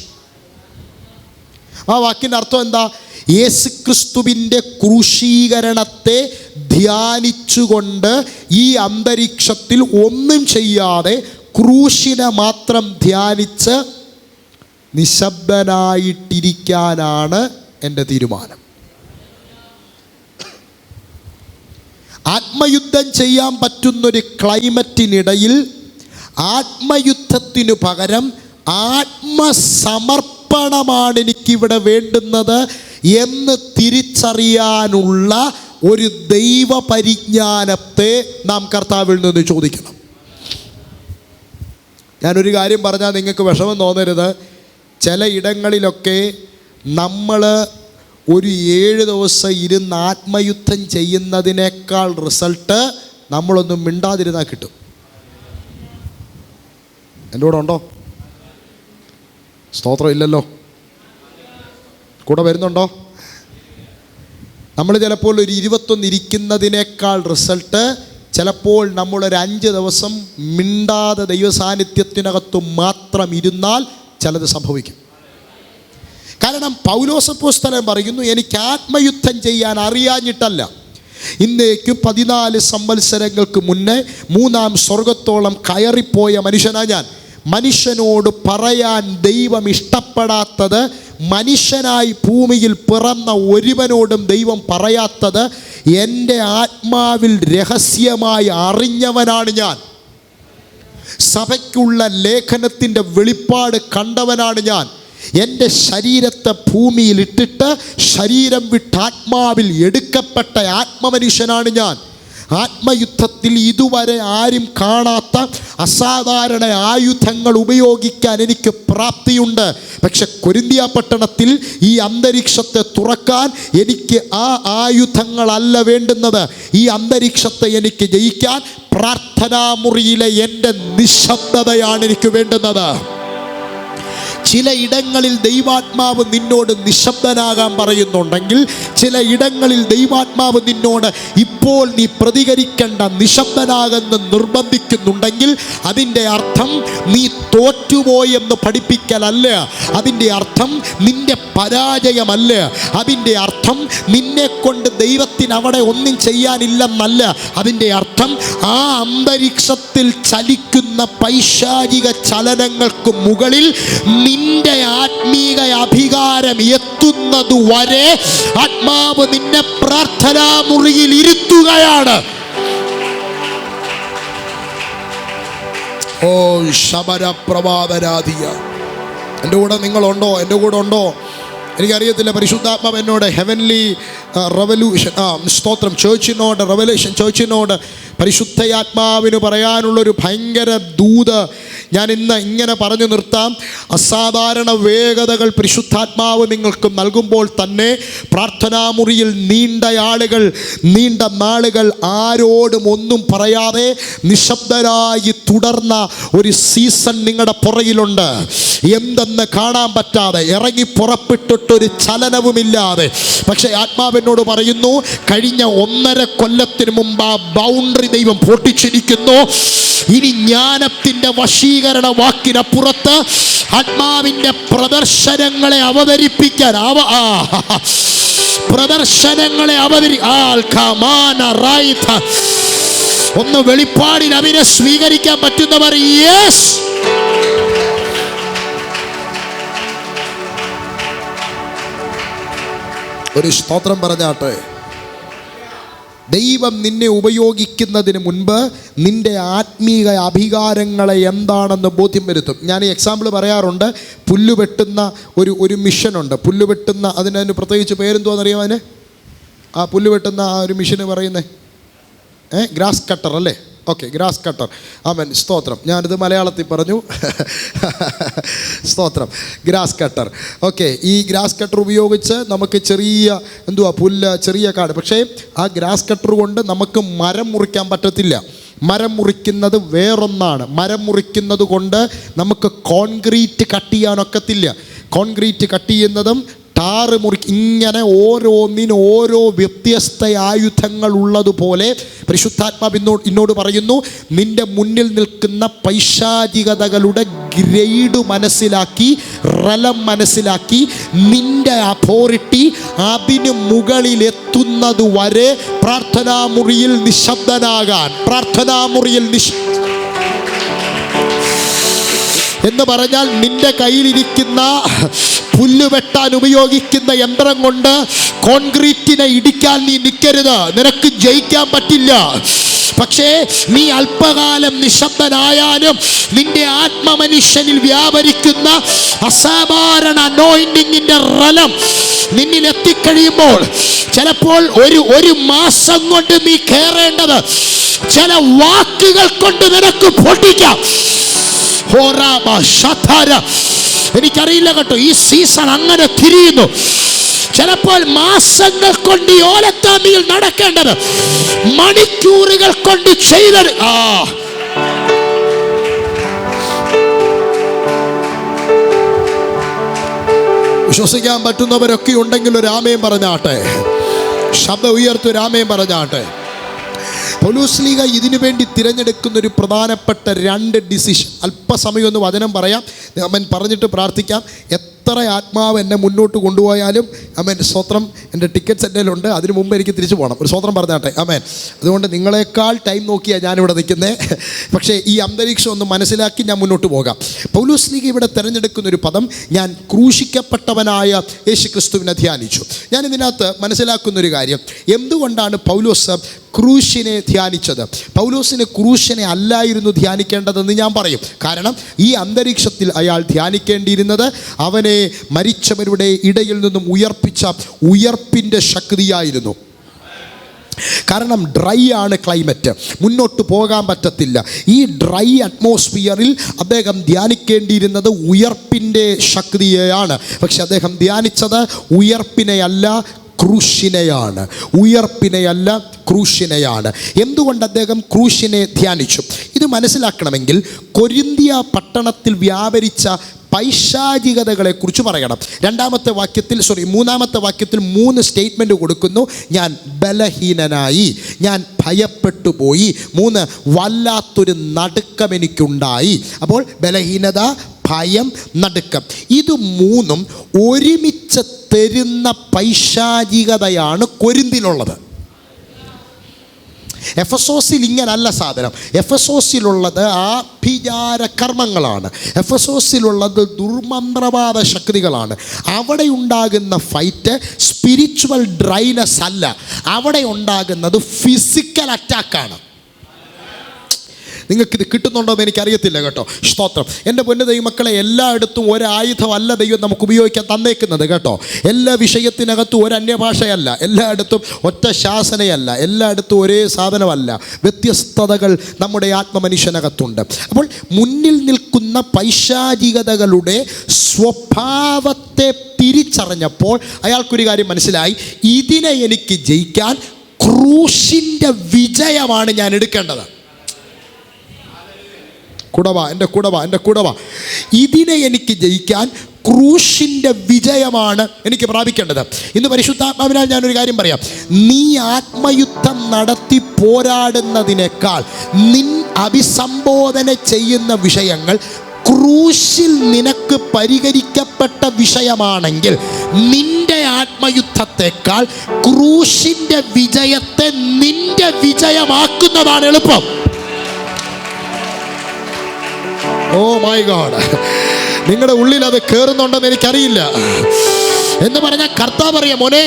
ആ വാക്കിൻ്റെ അർത്ഥം എന്താ? യേശുക്രിസ്തുവിൻ്റെ ക്രൂശീകരണത്തെ ധ്യാനിച്ചുകൊണ്ട് ഈ അന്തരീക്ഷത്തിൽ ഒന്നും ചെയ്യാതെ ക്രൂശിനെ മാത്രം ധ്യാനിച്ച് നിശബ്ദനായിട്ടിരിക്കാനാണ് എൻ്റെ തീരുമാനം. ആത്മയുദ്ധം ചെയ്യാൻ പറ്റുന്നൊരു ക്ലൈമറ്റിനിടയിൽ ആത്മയുദ്ധത്തിനു പകരം ആത്മസമർപ്പണമാണ് എനിക്കിവിടെ വേണ്ടുന്നത് എന്ന് തിരിച്ചറിയാനുള്ള ഒരു ദൈവ പരിജ്ഞാനത്തെ നാം കർത്താവിൽ നിന്ന് ചോദിക്കണം. ഞാനൊരു കാര്യം പറഞ്ഞാൽ നിങ്ങൾക്ക് വിഷമം തോന്നരുത്. ചില ഇടങ്ങളിലൊക്കെ നമ്മൾ ഒരു 7 ദിവസം ഇരുന്ന് ആത്മയുദ്ധം ചെയ്യുന്നതിനേക്കാൾ റിസൾട്ട് നമ്മളൊന്നും മിണ്ടാതിരുന്നാൽ കിട്ടും. എൻ്റെ കൂടെ ഉണ്ടോ? സ്തോത്രം ഇല്ലല്ലോ. കൂടെ വരുന്നുണ്ടോ? നമ്മൾ ചിലപ്പോൾ ഒരു 21 ഇരിക്കുന്നതിനേക്കാൾ റിസൾട്ട് ചിലപ്പോൾ നമ്മളൊരു 5 ദിവസം മിണ്ടാതെ ദൈവസാന്നിധ്യത്തിനകത്ത് മാത്രം ഇരുന്നാൽ ചിലത് സംഭവിക്കും. കാരണം പൗലോസ് അപ്പോസ്തലൻ പറയുന്നു, എനിക്ക് ആത്മയുദ്ധം ചെയ്യാൻ അറിയാഞ്ഞിട്ടല്ല. ഇന്നേക്ക് 14 സംവത്സരങ്ങൾക്ക് മുന്നേ 3-ാം സ്വർഗത്തോളം കയറിപ്പോയ മനുഷ്യനാണ് ഞാൻ. മനുഷ്യനോട് പറയാൻ ദൈവം ഇഷ്ടപ്പെടാത്തത്, മനുഷ്യനായി ഭൂമിയിൽ പിറന്ന ഒരുവനോടും ദൈവം പറയാത്തത്, എൻ്റെ ആത്മാവിൽ രഹസ്യമായി അറിഞ്ഞവനാണ് ഞാൻ, സഭയ്ക്കുള്ള ലേഖനത്തിൻ്റെ വെളിപ്പാട് കണ്ടവനാണ് ഞാൻ, എൻ്റെ ശരീരത്തെ ഭൂമിയിൽ ഇട്ടിട്ട് ശരീരം വിട്ട് ആത്മാവിൽ എടുക്കപ്പെട്ട ആത്മമനുഷ്യനാണ് ഞാൻ. ആത്മയുദ്ധത്തിൽ ഇതുവരെ ആരും കാണാത്ത അസാധാരണ ആയുധങ്ങൾ ഉപയോഗിക്കാൻ എനിക്ക് പ്രാപ്തിയുണ്ട്. പക്ഷെ കൊരിന്ത്യ പട്ടണത്തിൽ ഈ അന്തരീക്ഷത്തെ തുറക്കാൻ എനിക്ക് ആ ആയുധങ്ങളല്ല വേണ്ടുന്നത്. ഈ അന്തരീക്ഷത്തെ എനിക്ക് ജയിക്കാൻ പ്രാർത്ഥനാമുറിയിലെ എൻ്റെ നിശബ്ദതയാണ് എനിക്ക് വേണ്ടുന്നത്. ചില ഇടങ്ങളിൽ ദൈവാത്മാവ് നിന്നോട് നിശബ്ദനാകാൻ പറയുന്നുണ്ടെങ്കിൽ, ചില ഇടങ്ങളിൽ ദൈവാത്മാവ് നിന്നോട് ഇപ്പോൾ നീ പ്രതികരിക്കേണ്ട, നിശബ്ദനാകെന്ന് നിർബന്ധിക്കുന്നുണ്ടെങ്കിൽ, അതിൻ്റെ അർത്ഥം നീ തോറ്റുപോയെന്ന് പഠിപ്പിക്കലല്ല. അതിൻ്റെ അർത്ഥം നിന്റെ പരാജയമല്ല. അതിൻ്റെ അർത്ഥം നിന്നെ കൊണ്ട് ദൈവത്തിന് അവിടെ ഒന്നും ചെയ്യാനില്ലെന്നല്ല. അതിൻ്റെ അർത്ഥം ആ അന്തരീക്ഷത്തിൽ ചലിക്കുന്ന പൈശാചിക ചലനങ്ങൾക്ക് മുകളിൽ നിന്റെ ആത്മീക അധികാരം എത്തുന്നത് വരെ ആത്മാവ് നിന്നെ പ്രാർത്ഥനാ മുറിയിൽ ഇരുത്തുകയാണ്. ഓ ശബരപ്രവാദനാദിയ, എൻ്റെ കൂടെ നിങ്ങളുണ്ടോ? എൻ്റെ കൂടെ ഉണ്ടോ? എനിക്കറിയത്തില്ല. പരിശുദ്ധാത്മാവ് എന്നോട് ഹെവൻലി റെവല്യൂഷൻ സ്തോത്രം ചേർച്ചിനോട്, റെവലേഷൻ ചേർച്ചിനോട് പരിശുദ്ധയാത്മാവിന് പറയാനുള്ളൊരു ഭയങ്കര ദൂത് ഞാൻ ഇന്ന് ഇങ്ങനെ പറഞ്ഞു നിർത്താം. അസാധാരണ വേഗതകൾ പരിശുദ്ധാത്മാവ് നിങ്ങൾക്ക് നൽകുമ്പോൾ തന്നെ പ്രാർത്ഥനാമുറിയിൽ നീണ്ട നാളുകൾ ആരോടും ഒന്നും പറയാതെ നിശബ്ദരായി തുടർന്ന ഒരു സീസൺ നിങ്ങളുടെ പുറകിലുണ്ട്. എന്തെന്ന് കാണാൻ പറ്റാതെ, ഇറങ്ങി പുറപ്പെട്ടിട്ടൊരു ചലനവുമില്ലാതെ. പക്ഷേ ആത്മാവിനോട് പറയുന്നു, കഴിഞ്ഞ 1.5 കൊല്ലത്തിന് മുമ്പ് ആ ബൗണ്ടറി ദൈവം പൊട്ടിച്ചിരിക്കുന്നു. ഇനി ജ്ഞാനത്തിൻ്റെ വശീകരണ വാക്കിനപ്പുറത്ത് ആത്മാവിൻ്റെ പ്രദർശനങ്ങളെ അവതരിപ്പിക്കാൻ ഒന്ന് വെളിപ്പാടിൽ അവരെ സ്വീകരിക്കാൻ പറ്റുന്നവർ യെസ്. ഒരു സ്തോത്രം പറഞ്ഞാട്ടെ. ദൈവം നിന്നെ ഉപയോഗിക്കുന്നതിന് മുൻപ് നിന്റെ ആത്മീക അധികാരങ്ങളെ എന്താണെന്ന് ബോധ്യം വരുത്തും. ഞാൻ ഈ എക്സാമ്പിൾ പറയാറുണ്ട്. പുല്ല് വെട്ടുന്ന ഒരു മിഷനുണ്ട്. പുല്ല് വെട്ടുന്ന അതിന് പ്രത്യേകിച്ച് പേരെന്തോന്നറിയാം? അതിന് ആ പുല്ല് വെട്ടുന്ന ആ ഒരു മിഷന് പറയുന്നത് ഗ്രാസ് കട്ടർ അല്ലേ? Okay, grass cutter. ആമേൻ, സ്തോത്രം. ഞാനിത് മലയാളത്തിൽ പറഞ്ഞു. സ്തോത്രം. Grass cutter. ഓക്കെ, ഈ ഗ്രാസ് കട്ടർ ഉപയോഗിച്ച് നമുക്ക് പുല്ല്, ചെറിയ കാട്. പക്ഷേ ആ ഗ്രാസ് കട്ടർ കൊണ്ട് നമുക്ക് മരം മുറിക്കാൻ പറ്റത്തില്ല. മരം മുറിക്കുന്നത് വേറൊന്നാണ്. മരം മുറിക്കുന്നത് കൊണ്ട് നമുക്ക് കോൺക്രീറ്റ് കട്ട് ചെയ്യാനൊക്കത്തില്ല. കോൺക്രീറ്റ് കട്ട് ചെയ്യുന്നതും ടാറ് ഇങ്ങനെ ഓരോന്നിനും ഓരോ വ്യത്യസ്ത ആയുധങ്ങൾ ഉള്ളതുപോലെ പരിശുദ്ധാത്മാവ് എന്നോട് പറയുന്നു, നിന്റെ മുന്നിൽ നിൽക്കുന്ന പൈശാചികതകളുടെ ഗ്രേഡ് മനസ്സിലാക്കി, റലം മനസ്സിലാക്കി, നിന്റെ അതോറിറ്റി അതിന് മുകളിലെത്തുന്നത് വരെ പ്രാർത്ഥനാമുറിയിൽ നിശബ്ദനാകാൻ. എന്ന് പറഞ്ഞാൽ നിന്റെ കയ്യിലിരിക്കുന്ന പുല്ല് വെട്ടാൻ ഉപയോഗിക്കുന്ന യന്ത്രം കൊണ്ട് കോൺക്രീറ്റിനെ ഇടിക്കാൻ നീ നിൽക്കരുത്. നിനക്ക് ജയിക്കാൻ പറ്റില്ല. പക്ഷേ നീ അല്പകാലം നിശബ്ദനായാലും നിന്റെ ആത്മമനുഷ്യനിൽ വ്യാപരിക്കുന്ന അസാധാരണ അനോയിന്റിങ്ങിന്റെ റലം നിന്നിൽ എത്തിക്കഴിയുമ്പോൾ ചിലപ്പോൾ ഒരു മാസം കൊണ്ട് നീ കയറേണ്ടത് ചില വാക്കുകൾ കൊണ്ട് നിനക്ക് പൊട്ടിക്കാം. എനിക്കറിയില്ല കേട്ടോ, ഈ സീസൺ അങ്ങനെ തിരിയുന്നു. ചിലപ്പോൾ മാസങ്ങൾ കൊണ്ട് ഈ ഓലത്താമിയിൽ നടക്കേണ്ടത് മണിക്കൂറുകൾ കൊണ്ട് ചെയ്തത്. വിശ്വസിക്കാൻ പറ്റുന്നവരൊക്കെ ഉണ്ടെങ്കിൽ ഒരു ആമേൻ പറഞ്ഞാട്ടെ. ശബ്ദം ഉയർത്തി ഒരു ആമേൻ പറഞ്ഞാട്ടെ. പൗലോസ്ലീഹ ഇതിനു വേണ്ടി തിരഞ്ഞെടുക്കുന്ന ഒരു പ്രധാനപ്പെട്ട 2 ഡിസിഷൻ. അല്പസമയം ഒന്ന് വചനം പറയാം, അവൻ പറഞ്ഞിട്ട് പ്രാർത്ഥിക്കാം. എത്ര ആത്മാവ് എന്നെ മുന്നോട്ട് കൊണ്ടുപോയാലും ആമേൻ സ്തോത്രം, എൻ്റെ ടിക്കറ്റ്സ് എൻ്റെ കയ്യിലുണ്ട്, അതിന് മുമ്പ് എനിക്ക് തിരിച്ചു പോകണം. ഒരു സ്തോത്രം പറഞ്ഞാട്ടെ, ആമേൻ. അതുകൊണ്ട് നിങ്ങളെക്കാൾ ടൈം നോക്കിയാണ് ഞാനിവിടെ നിൽക്കുന്നത്. പക്ഷേ ഈ അന്തരീക്ഷം ഒന്ന് മനസ്സിലാക്കി ഞാൻ മുന്നോട്ട് പോകാം. പൗലോസ് ലീഗ ഇവിടെ തിരഞ്ഞെടുക്കുന്നൊരു പദം, ഞാൻ ക്രൂശിക്കപ്പെട്ടവനായ യേശു ക്രിസ്തുവിനെ ധ്യാനിച്ചു. ഞാൻ ഇതിനകത്ത് മനസ്സിലാക്കുന്നൊരു കാര്യം, എന്തുകൊണ്ടാണ് പൗലോസ് ക്രൂശിനെ ധ്യാനിച്ചത്? പൗലോസിന് ക്രൂശിനെ അല്ലായിരുന്നു ധ്യാനിക്കേണ്ടതെന്ന് ഞാൻ പറയും. കാരണം ഈ അന്തരീക്ഷത്തിൽ അയാൾ ധ്യാനിക്കേണ്ടിയിരുന്നത് അവനെ മരിച്ചവരുടെ ഇടയിൽ നിന്നും ഉയർപ്പിച്ച ഉയർപ്പിൻ്റെ ശക്തിയായിരുന്നു. കാരണം ഡ്രൈ ആണ് ക്ലൈമറ്റ്, മുന്നോട്ട് പോകാൻ പറ്റത്തില്ല. ഈ ഡ്രൈ അറ്റ്മോസ്ഫിയറിൽ അദ്ദേഹം ധ്യാനിക്കേണ്ടിയിരുന്നത് ഉയർപ്പിൻ്റെ ശക്തിയെയാണ്. പക്ഷെ അദ്ദേഹം ധ്യാനിച്ചത് ഉയർപ്പിനെയല്ല, ക്രൂശിനെയാണ്. ഉയർപ്പിനെയല്ല, ക്രൂശിനെയാണ്. എന്തുകൊണ്ട് അദ്ദേഹം ക്രൂശിനെ ധ്യാനിച്ചു? ഇത് മനസ്സിലാക്കണമെങ്കിൽ കൊരിന്ത്യ പട്ടണത്തിൽ വ്യാപരിച്ച പൈശാചികതകളെക്കുറിച്ച് പറയണം. മൂന്നാമത്തെ വാക്യത്തിൽ 3 സ്റ്റേറ്റ്മെൻറ്റ് കൊടുക്കുന്നു. ഞാൻ ബലഹീനനായി, ഞാൻ ഭയപ്പെട്ടു പോയി, 3 വല്ലാത്തൊരു നടുക്കം എനിക്കുണ്ടായി. അപ്പോൾ ബലഹീനത, ഭയം, നടുക്കം, ഇത് 3ഉം ഒരുമിച്ച് തരുന്ന പൈശാചികതയാണ് കൊരിന്തിലുള്ളത്. എഫെസോസിൽ ഇങ്ങനല്ല സാധനം. എഫെസോസിലുള്ളത് ആഭിചാര കർമ്മങ്ങളാണ്. എഫെസോസിലുള്ളത് ദുർമന്ത്രവാദ ശക്തികളാണ്. അവിടെ ഉണ്ടാകുന്ന ഫൈറ്റ് സ്പിരിച്വൽ ഡ്രൈനസ് അല്ല, അവിടെ ഉണ്ടാകുന്നത് ഫിസിക്കൽ അറ്റാക്കാണ്. നിങ്ങൾക്കിത് കിട്ടുന്നുണ്ടോ എന്ന് എനിക്കറിയത്തില്ല കേട്ടോ. സ്തോത്രം. എൻ്റെ പൊന്നു ദൈവമക്കളെ, എല്ലായിടത്തും ഒരായുധമല്ല ദൈവം നമുക്ക് ഉപയോഗിക്കാൻ തന്നേക്കുന്നത് കേട്ടോ. എല്ലാ വിഷയത്തിനകത്തും ഒരു അന്യഭാഷയല്ല, എല്ലായിടത്തും ഒറ്റ ശാസനയല്ല, എല്ലായിടത്തും ഒരേ സാധനമല്ല. വ്യത്യസ്തതകൾ നമ്മുടെ ആത്മമനുഷ്യനകത്തുണ്ട്. അപ്പോൾ മുന്നിൽ നിൽക്കുന്ന പൈശാചികതകളുടെ സ്വഭാവത്തെ തിരിച്ചറിഞ്ഞപ്പോൾ അയാൾക്കൊരു കാര്യം മനസ്സിലായി, ഇതിനെ എനിക്ക് ജയിക്കാൻ ക്രൂശിൻ്റെ വിജയമാണ് ഞാൻ എടുക്കേണ്ടത്. എൻ്റെ കുടവ ഇതിനെ എനിക്ക് ജയിക്കാൻ ക്രൂശിൻ്റെ വിജയമാണ് എനിക്ക് പ്രാപിക്കേണ്ടത്. ഇന്ന് പരിശുദ്ധാത്മാവിനാൽ ഞാനൊരു കാര്യം പറയാം. നീ ആത്മയുദ്ധം നടത്തി പോരാടുന്നതിനേക്കാൾ നിൻ അഭിസംബോധന ചെയ്യുന്ന വിഷയങ്ങൾ ക്രൂശിൽ നിനക്ക് പരിഹരിക്കപ്പെട്ട വിഷയമാണെങ്കിൽ നിന്റെ ആത്മയുദ്ധത്തെക്കാൾ ക്രൂശിൻ്റെ വിജയത്തെ നിന്റെ വിജയമാക്കുന്നതാണ് എളുപ്പം. ഓ മൈ ഗോഡ്, നിങ്ങളുടെ ഉള്ളിൽ അത് കയറുന്നുണ്ടെന്ന് എനിക്കറിയില്ല. എന്ന് പറഞ്ഞാൽ കർത്താവ് പറയാം, മോനെ,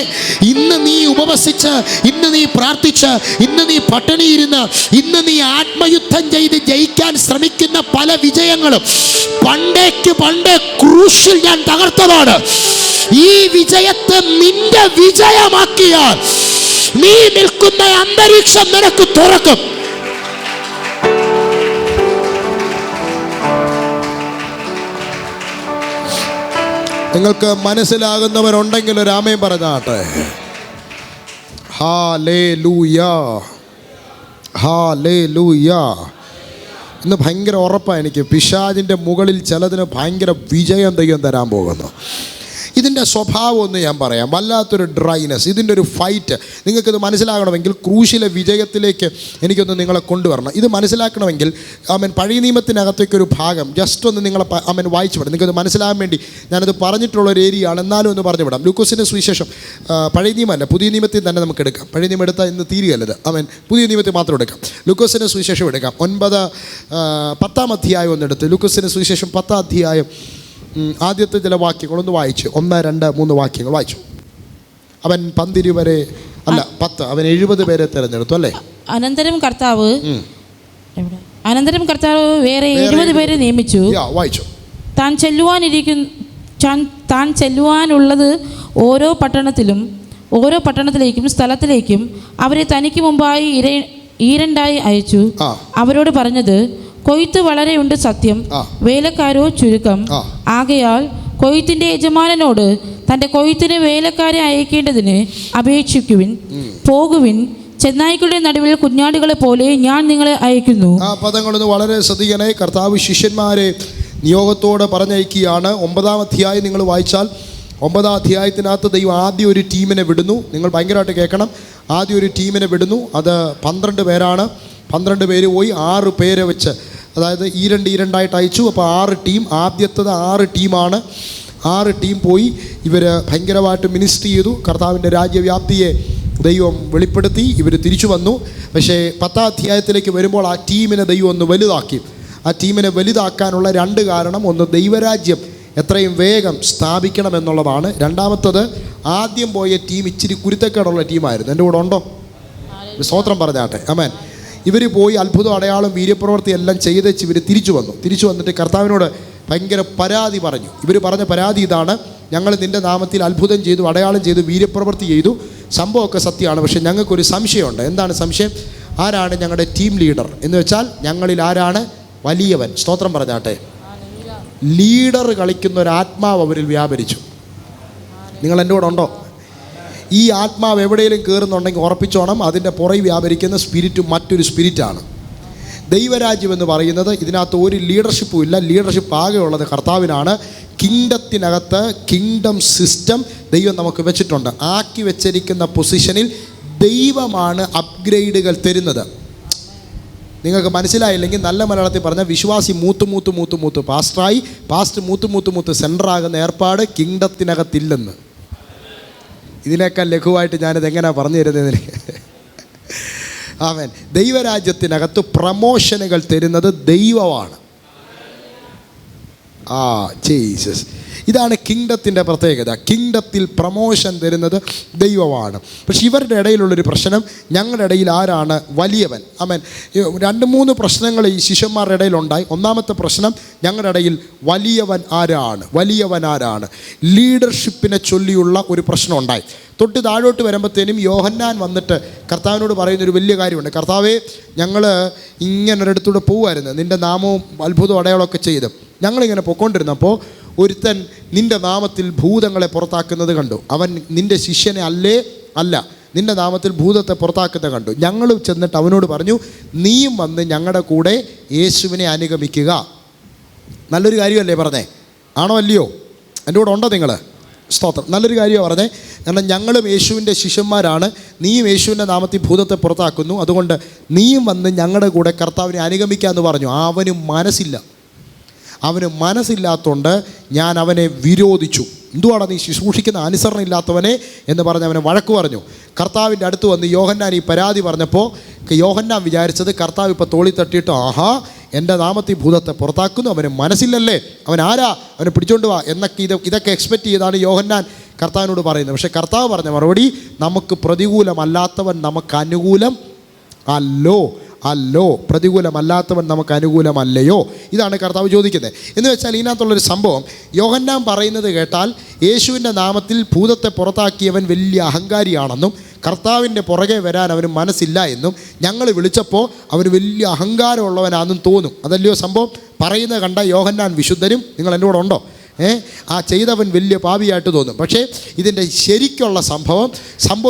ഇന്ന് നീ ഉപവസിച്ച്, ഇന്ന് നീ പ്രാർത്ഥിച്ച്, ഇന്ന് നീ പട്ടിണിയിരുന്ന്, ഇന്ന് നീ ആത്മയുദ്ധം ചെയ്ത് ജയിക്കാൻ ശ്രമിക്കുന്ന പല വിജയങ്ങളും പണ്ട് ക്രൂശിൽ ഞാൻ തകർത്തതാണ്. ഈ വിജയത്തെ നിന്റെ വിജയമാക്കിയാൽ നീ നിൽക്കുന്ന അന്തരീക്ഷം നിനക്ക് തുറക്കും. നിങ്ങൾക്ക് മനസ്സിലാകുന്നവരുണ്ടെങ്കിൽ ഒരു ആമേൻ പറഞ്ഞാട്ടെ. ഹല്ലേലൂയാ, ഹല്ലേലൂയാ. ഇന്ന് ഭയങ്കര ഉറപ്പാണ് എനിക്ക്, പിശാചിൻ്റെ മുകളിൽ ചിലതിന് ഭയങ്കര വിജയം ദൈവം തരാൻ പോകുന്നു. ഇതിൻ്റെ സ്വഭാവം ഒന്ന് ഞാൻ പറയാം, വല്ലാത്തൊരു ഡ്രൈനെസ്, ഇതിൻ്റെ ഒരു ഫൈറ്റ്. നിങ്ങൾക്കിത് മനസ്സിലാകണമെങ്കിൽ ക്രൂശിലെ വിജയത്തിലേക്ക് എനിക്കൊന്ന് നിങ്ങളെ കൊണ്ടുവരണം. ഇത് മനസ്സിലാക്കണമെങ്കിൽ പഴയ നിയമത്തിനകത്തേക്കൊരു ഭാഗം ജസ്റ്റ് ഒന്ന് നിങ്ങളെ വായിച്ചു വിടാം. നിങ്ങൾക്കത് മനസ്സിലാകാൻ വേണ്ടി ഞാനത് പറഞ്ഞിട്ടുള്ളൊരു ഏരിയയാണ്, എന്നാലും ഒന്ന് പറഞ്ഞു വിടാം. ലൂക്കോസിൻ്റെ സുവിശേഷം, പഴയ നിയമമല്ല പുതിയ നിയമത്തിൽ തന്നെ നമുക്ക് എടുക്കാം. പഴയ നിയമം എടുത്താൽ ഇന്ന് തീരുകയല്ലത്. പുതിയ നിയമത്തിൽ മാത്രം എടുക്കാം. ലൂക്കോസിൻ്റെ സുവിശേഷം എടുക്കാം. 10-ാം അധ്യായം ഒന്നെടുത്ത്, ലൂക്കോസിൻ്റെ സുവിശേഷം 10-ാം അധ്യായം ആദ്യത്തെ ചില വാക്യങ്ങളൊന്ന് വായിച്ചു. 1, 2, 3 വാക്യങ്ങൾ വായിച്ചു. അവൻ 12 വരെ അല്ല 10, അവൻ 70 പേരെ തിരഞ്ഞെടുത്തു അല്ലേ. അനന്തരം കർത്താവ് വേറെ 70 പേരെ നിയമിച്ചു. വായിച്ചു. താൻ ചെല്ലുവാനുള്ളത് ഓരോ പട്ടണത്തിലേക്കും സ്ഥലത്തിലേക്കും അവരെ തനിക്ക് മുമ്പായി ഈരണ്ടായി അയച്ചു. അവരോട് പറഞ്ഞത്, കൊയ്ത്ത് വളരെയുണ്ട് സത്യം, വേലക്കാരോ ചുരുക്കം. ആകയാൽ കൊയ്ത്തിന്റെ യജമാനനോട് തൻ്റെ കൊയ്ത്തിന് വേലക്കാരെ അയക്കേണ്ടതിന് അപേക്ഷിക്കുവിൻ. പോകുവിൻ, ചെന്നായ്ക്കളുടെ നടുവിൽ കുഞ്ഞാടുകളെ പോലെ ഞാൻ നിങ്ങളെ അയക്കുന്നു. ആ പദങ്ങളൊന്ന് വളരെ ശ്രദ്ധിക്കണേ. കർത്താവ് ശിഷ്യന്മാരെ നിയോഗത്തോടെ പറഞ്ഞയക്കുകയാണ്. 9-ാം അധ്യായം നിങ്ങൾ വായിച്ചാൽ 9-ാം അധ്യായത്തിനകത്ത് ദൈവം ആദ്യം ഒരു ടീമിനെ വിടുന്നു. നിങ്ങൾ ഭയങ്കരമായിട്ട് കേൾക്കണം. ആദ്യം ഒരു ടീമിനെ വിടുന്നു. അത് 12 പേരാണ്. 12 പേര് പോയി 6 പേരെ വെച്ച്, അതായത് ഈരണ്ടായിട്ട് അയച്ചു. അപ്പോൾ 6 ടീം. ആദ്യത്തത് 6 ടീമാണ്. 6 ടീം പോയി. ഇവർ ഭയങ്കരമായിട്ട് മിനിസ്ട്രി ചെയ്തു. കർത്താവിൻ്റെ രാജ്യവ്യാപ്തിയെ ദൈവം വെളിപ്പെടുത്തി. ഇവർ തിരിച്ചു വന്നു. പക്ഷേ 10ാം അധ്യായത്തിലേക്ക് വരുമ്പോൾ ആ ടീമിനെ ദൈവം ഒന്ന് വലുതാക്കി. ആ ടീമിനെ വലുതാക്കാനുള്ള 2 കാരണം: ഒന്ന്, ദൈവരാജ്യം എത്രയും വേഗം സ്ഥാപിക്കണം എന്നുള്ളതാണ്. രണ്ടാമത്തത്, ആദ്യം പോയ ടീം ഇച്ചിരി കുരുത്തക്കേടുള്ള ടീമായിരുന്നു. എൻ്റെ കൂടെ ഉണ്ടോ? സ്തോത്രം പറഞ്ഞാട്ടെ. ആമേൻ. ഇവർ പോയി അത്ഭുതം, അടയാളം, വീര്യപ്രവൃത്തി എല്ലാം ചെയ്തേച്ച് ഇവർ തിരിച്ചു വന്നു. തിരിച്ചു വന്നിട്ട് കർത്താവിനോട് ഭയങ്കര പരാതി പറഞ്ഞു. ഇവർ പറഞ്ഞ പരാതി ഇതാണ്: ഞങ്ങൾ നിൻ്റെ നാമത്തിൽ അത്ഭുതം ചെയ്തു, അടയാളം ചെയ്തു, വീര്യപ്രവൃത്തി ചെയ്തു, സംഭവമൊക്കെ സത്യമാണ്. പക്ഷേ ഞങ്ങൾക്കൊരു സംശയമുണ്ട്. എന്താണ് സംശയം? ആരാണ് ഞങ്ങളുടെ ടീം ലീഡർ? എന്ന് വെച്ചാൽ ഞങ്ങളിൽ ആരാണ് വലിയവൻ? സ്തോത്രം പറഞ്ഞാട്ടെ. ലീഡർ കളിക്കുന്ന ഒരു ആത്മാവ് അവരിൽ വ്യാപരിച്ചു. നിങ്ങൾ എൻ്റെ കൂടെ ഉണ്ടോ? ഈ ആത്മാവ് എവിടെയെങ്കിലും കയറുന്നുണ്ടെങ്കിൽ ഉറപ്പിച്ചോണം, അതിൻ്റെ പുറകെ വ്യാപരിക്കുന്ന സ്പിരിറ്റ് മറ്റൊരു സ്പിരിറ്റാണ്. ദൈവരാജ്യം എന്ന് പറയുന്നത് ഇതിനകത്ത് ഒരു ലീഡർഷിപ്പും ഇല്ല. ലീഡർഷിപ്പ് ആകെ ഉള്ളത് കർത്താവിനാണ്. കിങ്ഡത്തിനകത്ത് കിങ്ഡം സിസ്റ്റം ദൈവം നമുക്ക് വെച്ചിട്ടുണ്ട്. ആക്കി വെച്ചിരിക്കുന്ന പൊസിഷനിൽ ദൈവമാണ് അപ്ഗ്രേഡുകൾ തരുന്നത്. നിങ്ങൾക്ക് മനസ്സിലായില്ലെങ്കിൽ നല്ല മലയാളത്തിൽ പറഞ്ഞാൽ, വിശ്വാസി മൂത്ത് പാസ്റ്ററായി, പാസ്റ്റ് മൂത്ത് സെൻറ്ററാകുന്ന ഏർപ്പാട് കിങ്ഡത്തിനകത്തില്ലെന്ന്. ഇതിനേക്കാൾ ലഘുവായിട്ട് ഞാനിത് എങ്ങനെയാണ് പറഞ്ഞു തരുന്നതിന്? ആമേൻ. ദൈവരാജ്യത്തിനകത്ത് പ്രമോഷനുകൾ തരുന്നത് ദൈവമാണ്. ജീസസ്. ഇതാണ് കിങ്ഡത്തിൻ്റെ പ്രത്യേകത. കിങ്ഡത്തിൽ പ്രമോഷൻ തരുന്നത് ദൈവമാണ്. പക്ഷെ ഇവരുടെ ഇടയിലുള്ളൊരു പ്രശ്നം, ഞങ്ങളുടെ ഇടയിൽ ആരാണ് വലിയവൻ? ആമേൻ. 2-3 പ്രശ്നങ്ങൾ ഈ ശിഷ്യന്മാരുടെ ഇടയിലുണ്ടായി. ഒന്നാമത്തെ പ്രശ്നം, ഞങ്ങളുടെ ഇടയിൽ വലിയവൻ ആരാണ്? ലീഡർഷിപ്പിനെ ചൊല്ലിയുള്ള ഒരു പ്രശ്നം ഉണ്ടായി. തൊട്ട് താഴോട്ട് വരുമ്പോഴത്തേനും യോഹന്നാൻ വന്നിട്ട് കർത്താവിനോട് പറയുന്നൊരു വലിയ കാര്യമുണ്ട്. കർത്താവേ, ഞങ്ങൾ ഇങ്ങനൊരിടത്തൂടെ പോകുമായിരുന്നു, നിൻ്റെ നാമവും അത്ഭുതവും അടയാളമൊക്കെ ചെയ്ത് ഞങ്ങളിങ്ങനെ പൊയ്ക്കൊണ്ടിരുന്നപ്പോൾ ഒരുത്തൻ നിൻ്റെ നാമത്തിൽ ഭൂതങ്ങളെ പുറത്താക്കുന്നത് കണ്ടു. അവൻ നിൻ്റെ ശിഷ്യനെ അല്ല, നിൻ്റെ നാമത്തിൽ ഭൂതത്തെ പുറത്താക്കുന്നത് കണ്ടു. ഞങ്ങൾ ചെന്നിട്ട് അവനോട് പറഞ്ഞു, നീയും വന്ന് ഞങ്ങളുടെ കൂടെ യേശുവിനെ അനുഗമിക്കുക. നല്ലൊരു കാര്യമല്ലേ പറഞ്ഞേ? ആണോ അല്ലയോ? എൻ്റെ കൂടെ ഉണ്ടോ നിങ്ങൾ? സ്തോത്രം. നല്ലൊരു കാര്യമാണ് പറഞ്ഞേ. കാരണം ഞങ്ങളും യേശുവിൻ്റെ ശിഷ്യന്മാരാണ്, നീയും യേശുവിൻ്റെ നാമത്തിൽ ഭൂതത്തെ പുറത്താക്കുന്നു, അതുകൊണ്ട് നീയും വന്ന് ഞങ്ങളുടെ കൂടെ കർത്താവിനെ അനുഗമിക്കാമെന്ന് പറഞ്ഞു. അവന് മനസ്സില്ലാത്തതുകൊണ്ട് ഞാൻ അവനെ വിരോധിച്ചു. എന്തുവാണ് നീ ശുശ്രൂഷിക്കുന്ന അനുസരണ ഇല്ലാത്തവനെ എന്ന് പറഞ്ഞ് അവനെ വഴക്ക് പറഞ്ഞു. കർത്താവിൻ്റെ അടുത്ത് വന്ന് യോഹന്നാൻ ഈ പരാതി പറഞ്ഞപ്പോൾ യോഹന്നാൻ വിചാരിച്ചത് കർത്താവ് ഇപ്പോൾ തോളി തട്ടിയിട്ട്, ആഹാ, എൻ്റെ നാമത്തിൽ ഭൂതത്തെ പുറത്താക്കുന്നു, അവന് മനസ്സില്ലല്ലേ, അവൻ ആരാ, അവനെ പിടിച്ചോണ്ട് വാ എന്നൊക്കെ ഇതൊക്കെ എക്സ്പെക്റ്റ് ചെയ്താണ് യോഹന്നാൻ കർത്താവിനോട് പറയുന്നത്. പക്ഷേ കർത്താവ് പറഞ്ഞ മറുപടി, നമുക്ക് പ്രതികൂലമല്ലാത്തവൻ നമുക്ക് അനുകൂലം അല്ലോ, പ്രതികൂലമല്ലാത്തവൻ നമുക്ക് അനുകൂലമല്ലയോ? ഇതാണ് കർത്താവ് ചോദിക്കുന്നത്. എന്ന് വെച്ചാൽ ഇതിനകത്തുള്ളൊരു സംഭവം, യോഹന്നാൻ പറയുന്നത് കേട്ടാൽ യേശുവിൻ്റെ നാമത്തിൽ ഭൂതത്തെ പുറത്താക്കിയവൻ വലിയ അഹങ്കാരിയാണെന്നും കർത്താവിൻ്റെ പുറകെ വരാൻ അവന് മനസ്സില്ല എന്നും ഞങ്ങൾ വിളിച്ചപ്പോൾ അവന് വലിയ അഹങ്കാരമുള്ളവനാണെന്നും തോന്നും. അതല്ലയോ സംഭവം? പറയുന്നത് കണ്ട യോഹന്നാൻ വിശുദ്ധനും നിങ്ങൾ എൻ്റെ കൂടെ ഉണ്ടോ? ആ ചെയ്തവൻ വലിയ പാപിയായിട്ട് തോന്നും. പക്ഷേ ഇതിൻ്റെ ശരിക്കുള്ള സംഭവം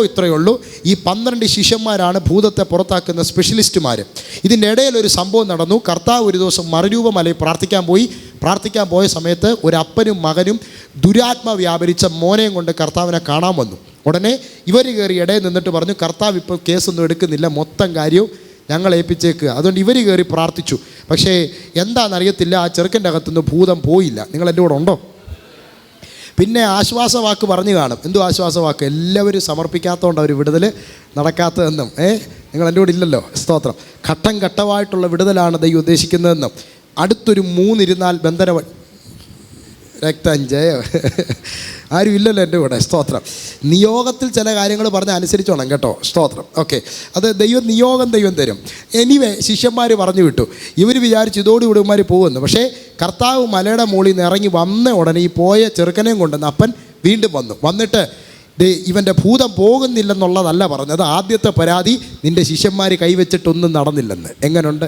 ഇത്രയേ ഉള്ളൂ. ഈ 12 ശിഷ്യന്മാരാണ് ഭൂതത്തെ പുറത്താക്കുന്ന സ്പെഷ്യലിസ്റ്റുമാർ. ഇതിൻ്റെ ഇടയിലൊരു സംഭവം നടന്നു. കർത്താവ് ഒരു ദിവസം മറുരൂപമലയിൽ പ്രാർത്ഥിക്കാൻ പോയ സമയത്ത് ഒരു അപ്പനും മകനും ദുരാത്മ വ്യാപരിച്ച മോനെയും കൊണ്ട് കർത്താവിനെ കാണാൻ വന്നു. ഉടനെ ഇവർ കയറി ഇടയിൽ നിന്നിട്ട് പറഞ്ഞു, കർത്താവ് ഇപ്പോൾ കേസൊന്നും എടുക്കുന്നില്ല, മൊത്തം കാര്യവും ഞങ്ങൾ ഏൽപ്പിച്ചേക്കുക. അതുകൊണ്ട് ഇവർ കയറി പ്രാർത്ഥിച്ചു. പക്ഷേ എന്താണെന്നറിയത്തില്ല, ആ ചെറുക്കൻ്റെ അകത്തുനിന്ന് ഭൂതം പോയില്ല. നിങ്ങൾ എൻ്റെ കൂടെ ഉണ്ടോ? പിന്നെ ആശ്വാസവാക്ക് പറഞ്ഞു കാണും. എന്തോ ആശ്വാസവാക്ക്? എല്ലാവരും സമർപ്പിക്കാത്തതുകൊണ്ട് അവർ വിടുതൽ നടക്കാത്തതെന്നും. നിങ്ങൾ എൻ്റെ കൂടെ ഇല്ലല്ലോ. സ്തോത്രം. ഘട്ടം ഘട്ടമായിട്ടുള്ള വിടുതലാണ് ദൈവം ഉദ്ദേശിക്കുന്നതെന്നും. അടുത്തൊരു 3 ഇരുന്നാൽ ബന്ധന രക്തഞ്ചയോ ആരും ഇല്ലല്ലോ എൻ്റെ കൂടെ. സ്തോത്രം. നിയോഗത്തിൽ ചില കാര്യങ്ങൾ പറഞ്ഞ് അനുസരിച്ചോണം കേട്ടോ. സ്തോത്രം. ഓക്കെ, അത് നിയോഗം ദൈവം തരും. എനിവേ, ശിഷ്യന്മാർ പറഞ്ഞു വിട്ടു. ഇവർ വിചാരിച്ചു ഇതോടുകൂടി ഇവന്മാർ പോകുന്നു. പക്ഷേ കർത്താവ് മലയുടെ മുകളിൽ നിന്ന് ഇറങ്ങി വന്ന ഉടനെ ഈ പോയ ചെറുക്കനെയും കൊണ്ടുവന്ന് അപ്പൻ വീണ്ടും വന്നിട്ട് ഇവൻ്റെ ഭൂതം പോകുന്നില്ലെന്നുള്ളതല്ല പറഞ്ഞത്. ആദ്യത്തെ പരാതി, നിൻ്റെ ശിഷ്യന്മാർ കൈവച്ചിട്ടൊന്നും നടന്നില്ലെന്ന്. എങ്ങനെയുണ്ട്?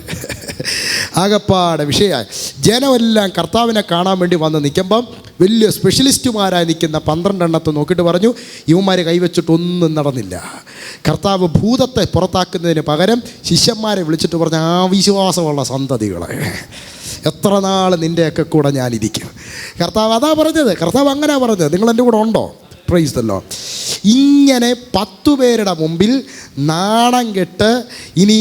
ആകപ്പാടെ വിഷയമായി. ജനമെല്ലാം കർത്താവിനെ കാണാൻ വേണ്ടി വന്ന് നിൽക്കുമ്പം വലിയ സ്പെഷ്യലിസ്റ്റുമാരായി നിൽക്കുന്ന 12 എണ്ണത്തെ നോക്കിയിട്ട് പറഞ്ഞു, ഇവന്മാർ കൈവച്ചിട്ടൊന്നും നടന്നില്ല. കർത്താവ് ഭൂതത്തെ പുറത്താക്കുന്നതിന് പകരം ശിഷ്യന്മാരെ വിളിച്ചിട്ട് പറഞ്ഞ, അവിശ്വാസമുള്ള സന്തതികളെ, എത്ര നാൾ നിൻ്റെയൊക്കെ കൂടെ ഞാനിരിക്കും. കർത്താവ് അതാ പറഞ്ഞത്. കർത്താവ് അങ്ങനെ പറഞ്ഞത്. നിങ്ങൾ എൻ്റെ കൂടെ ഉണ്ടോ? Praise the Lord. ഇങ്ങനെ 10 പേരുടെ മുമ്പിൽ നാണം കെട്ട് ഇനി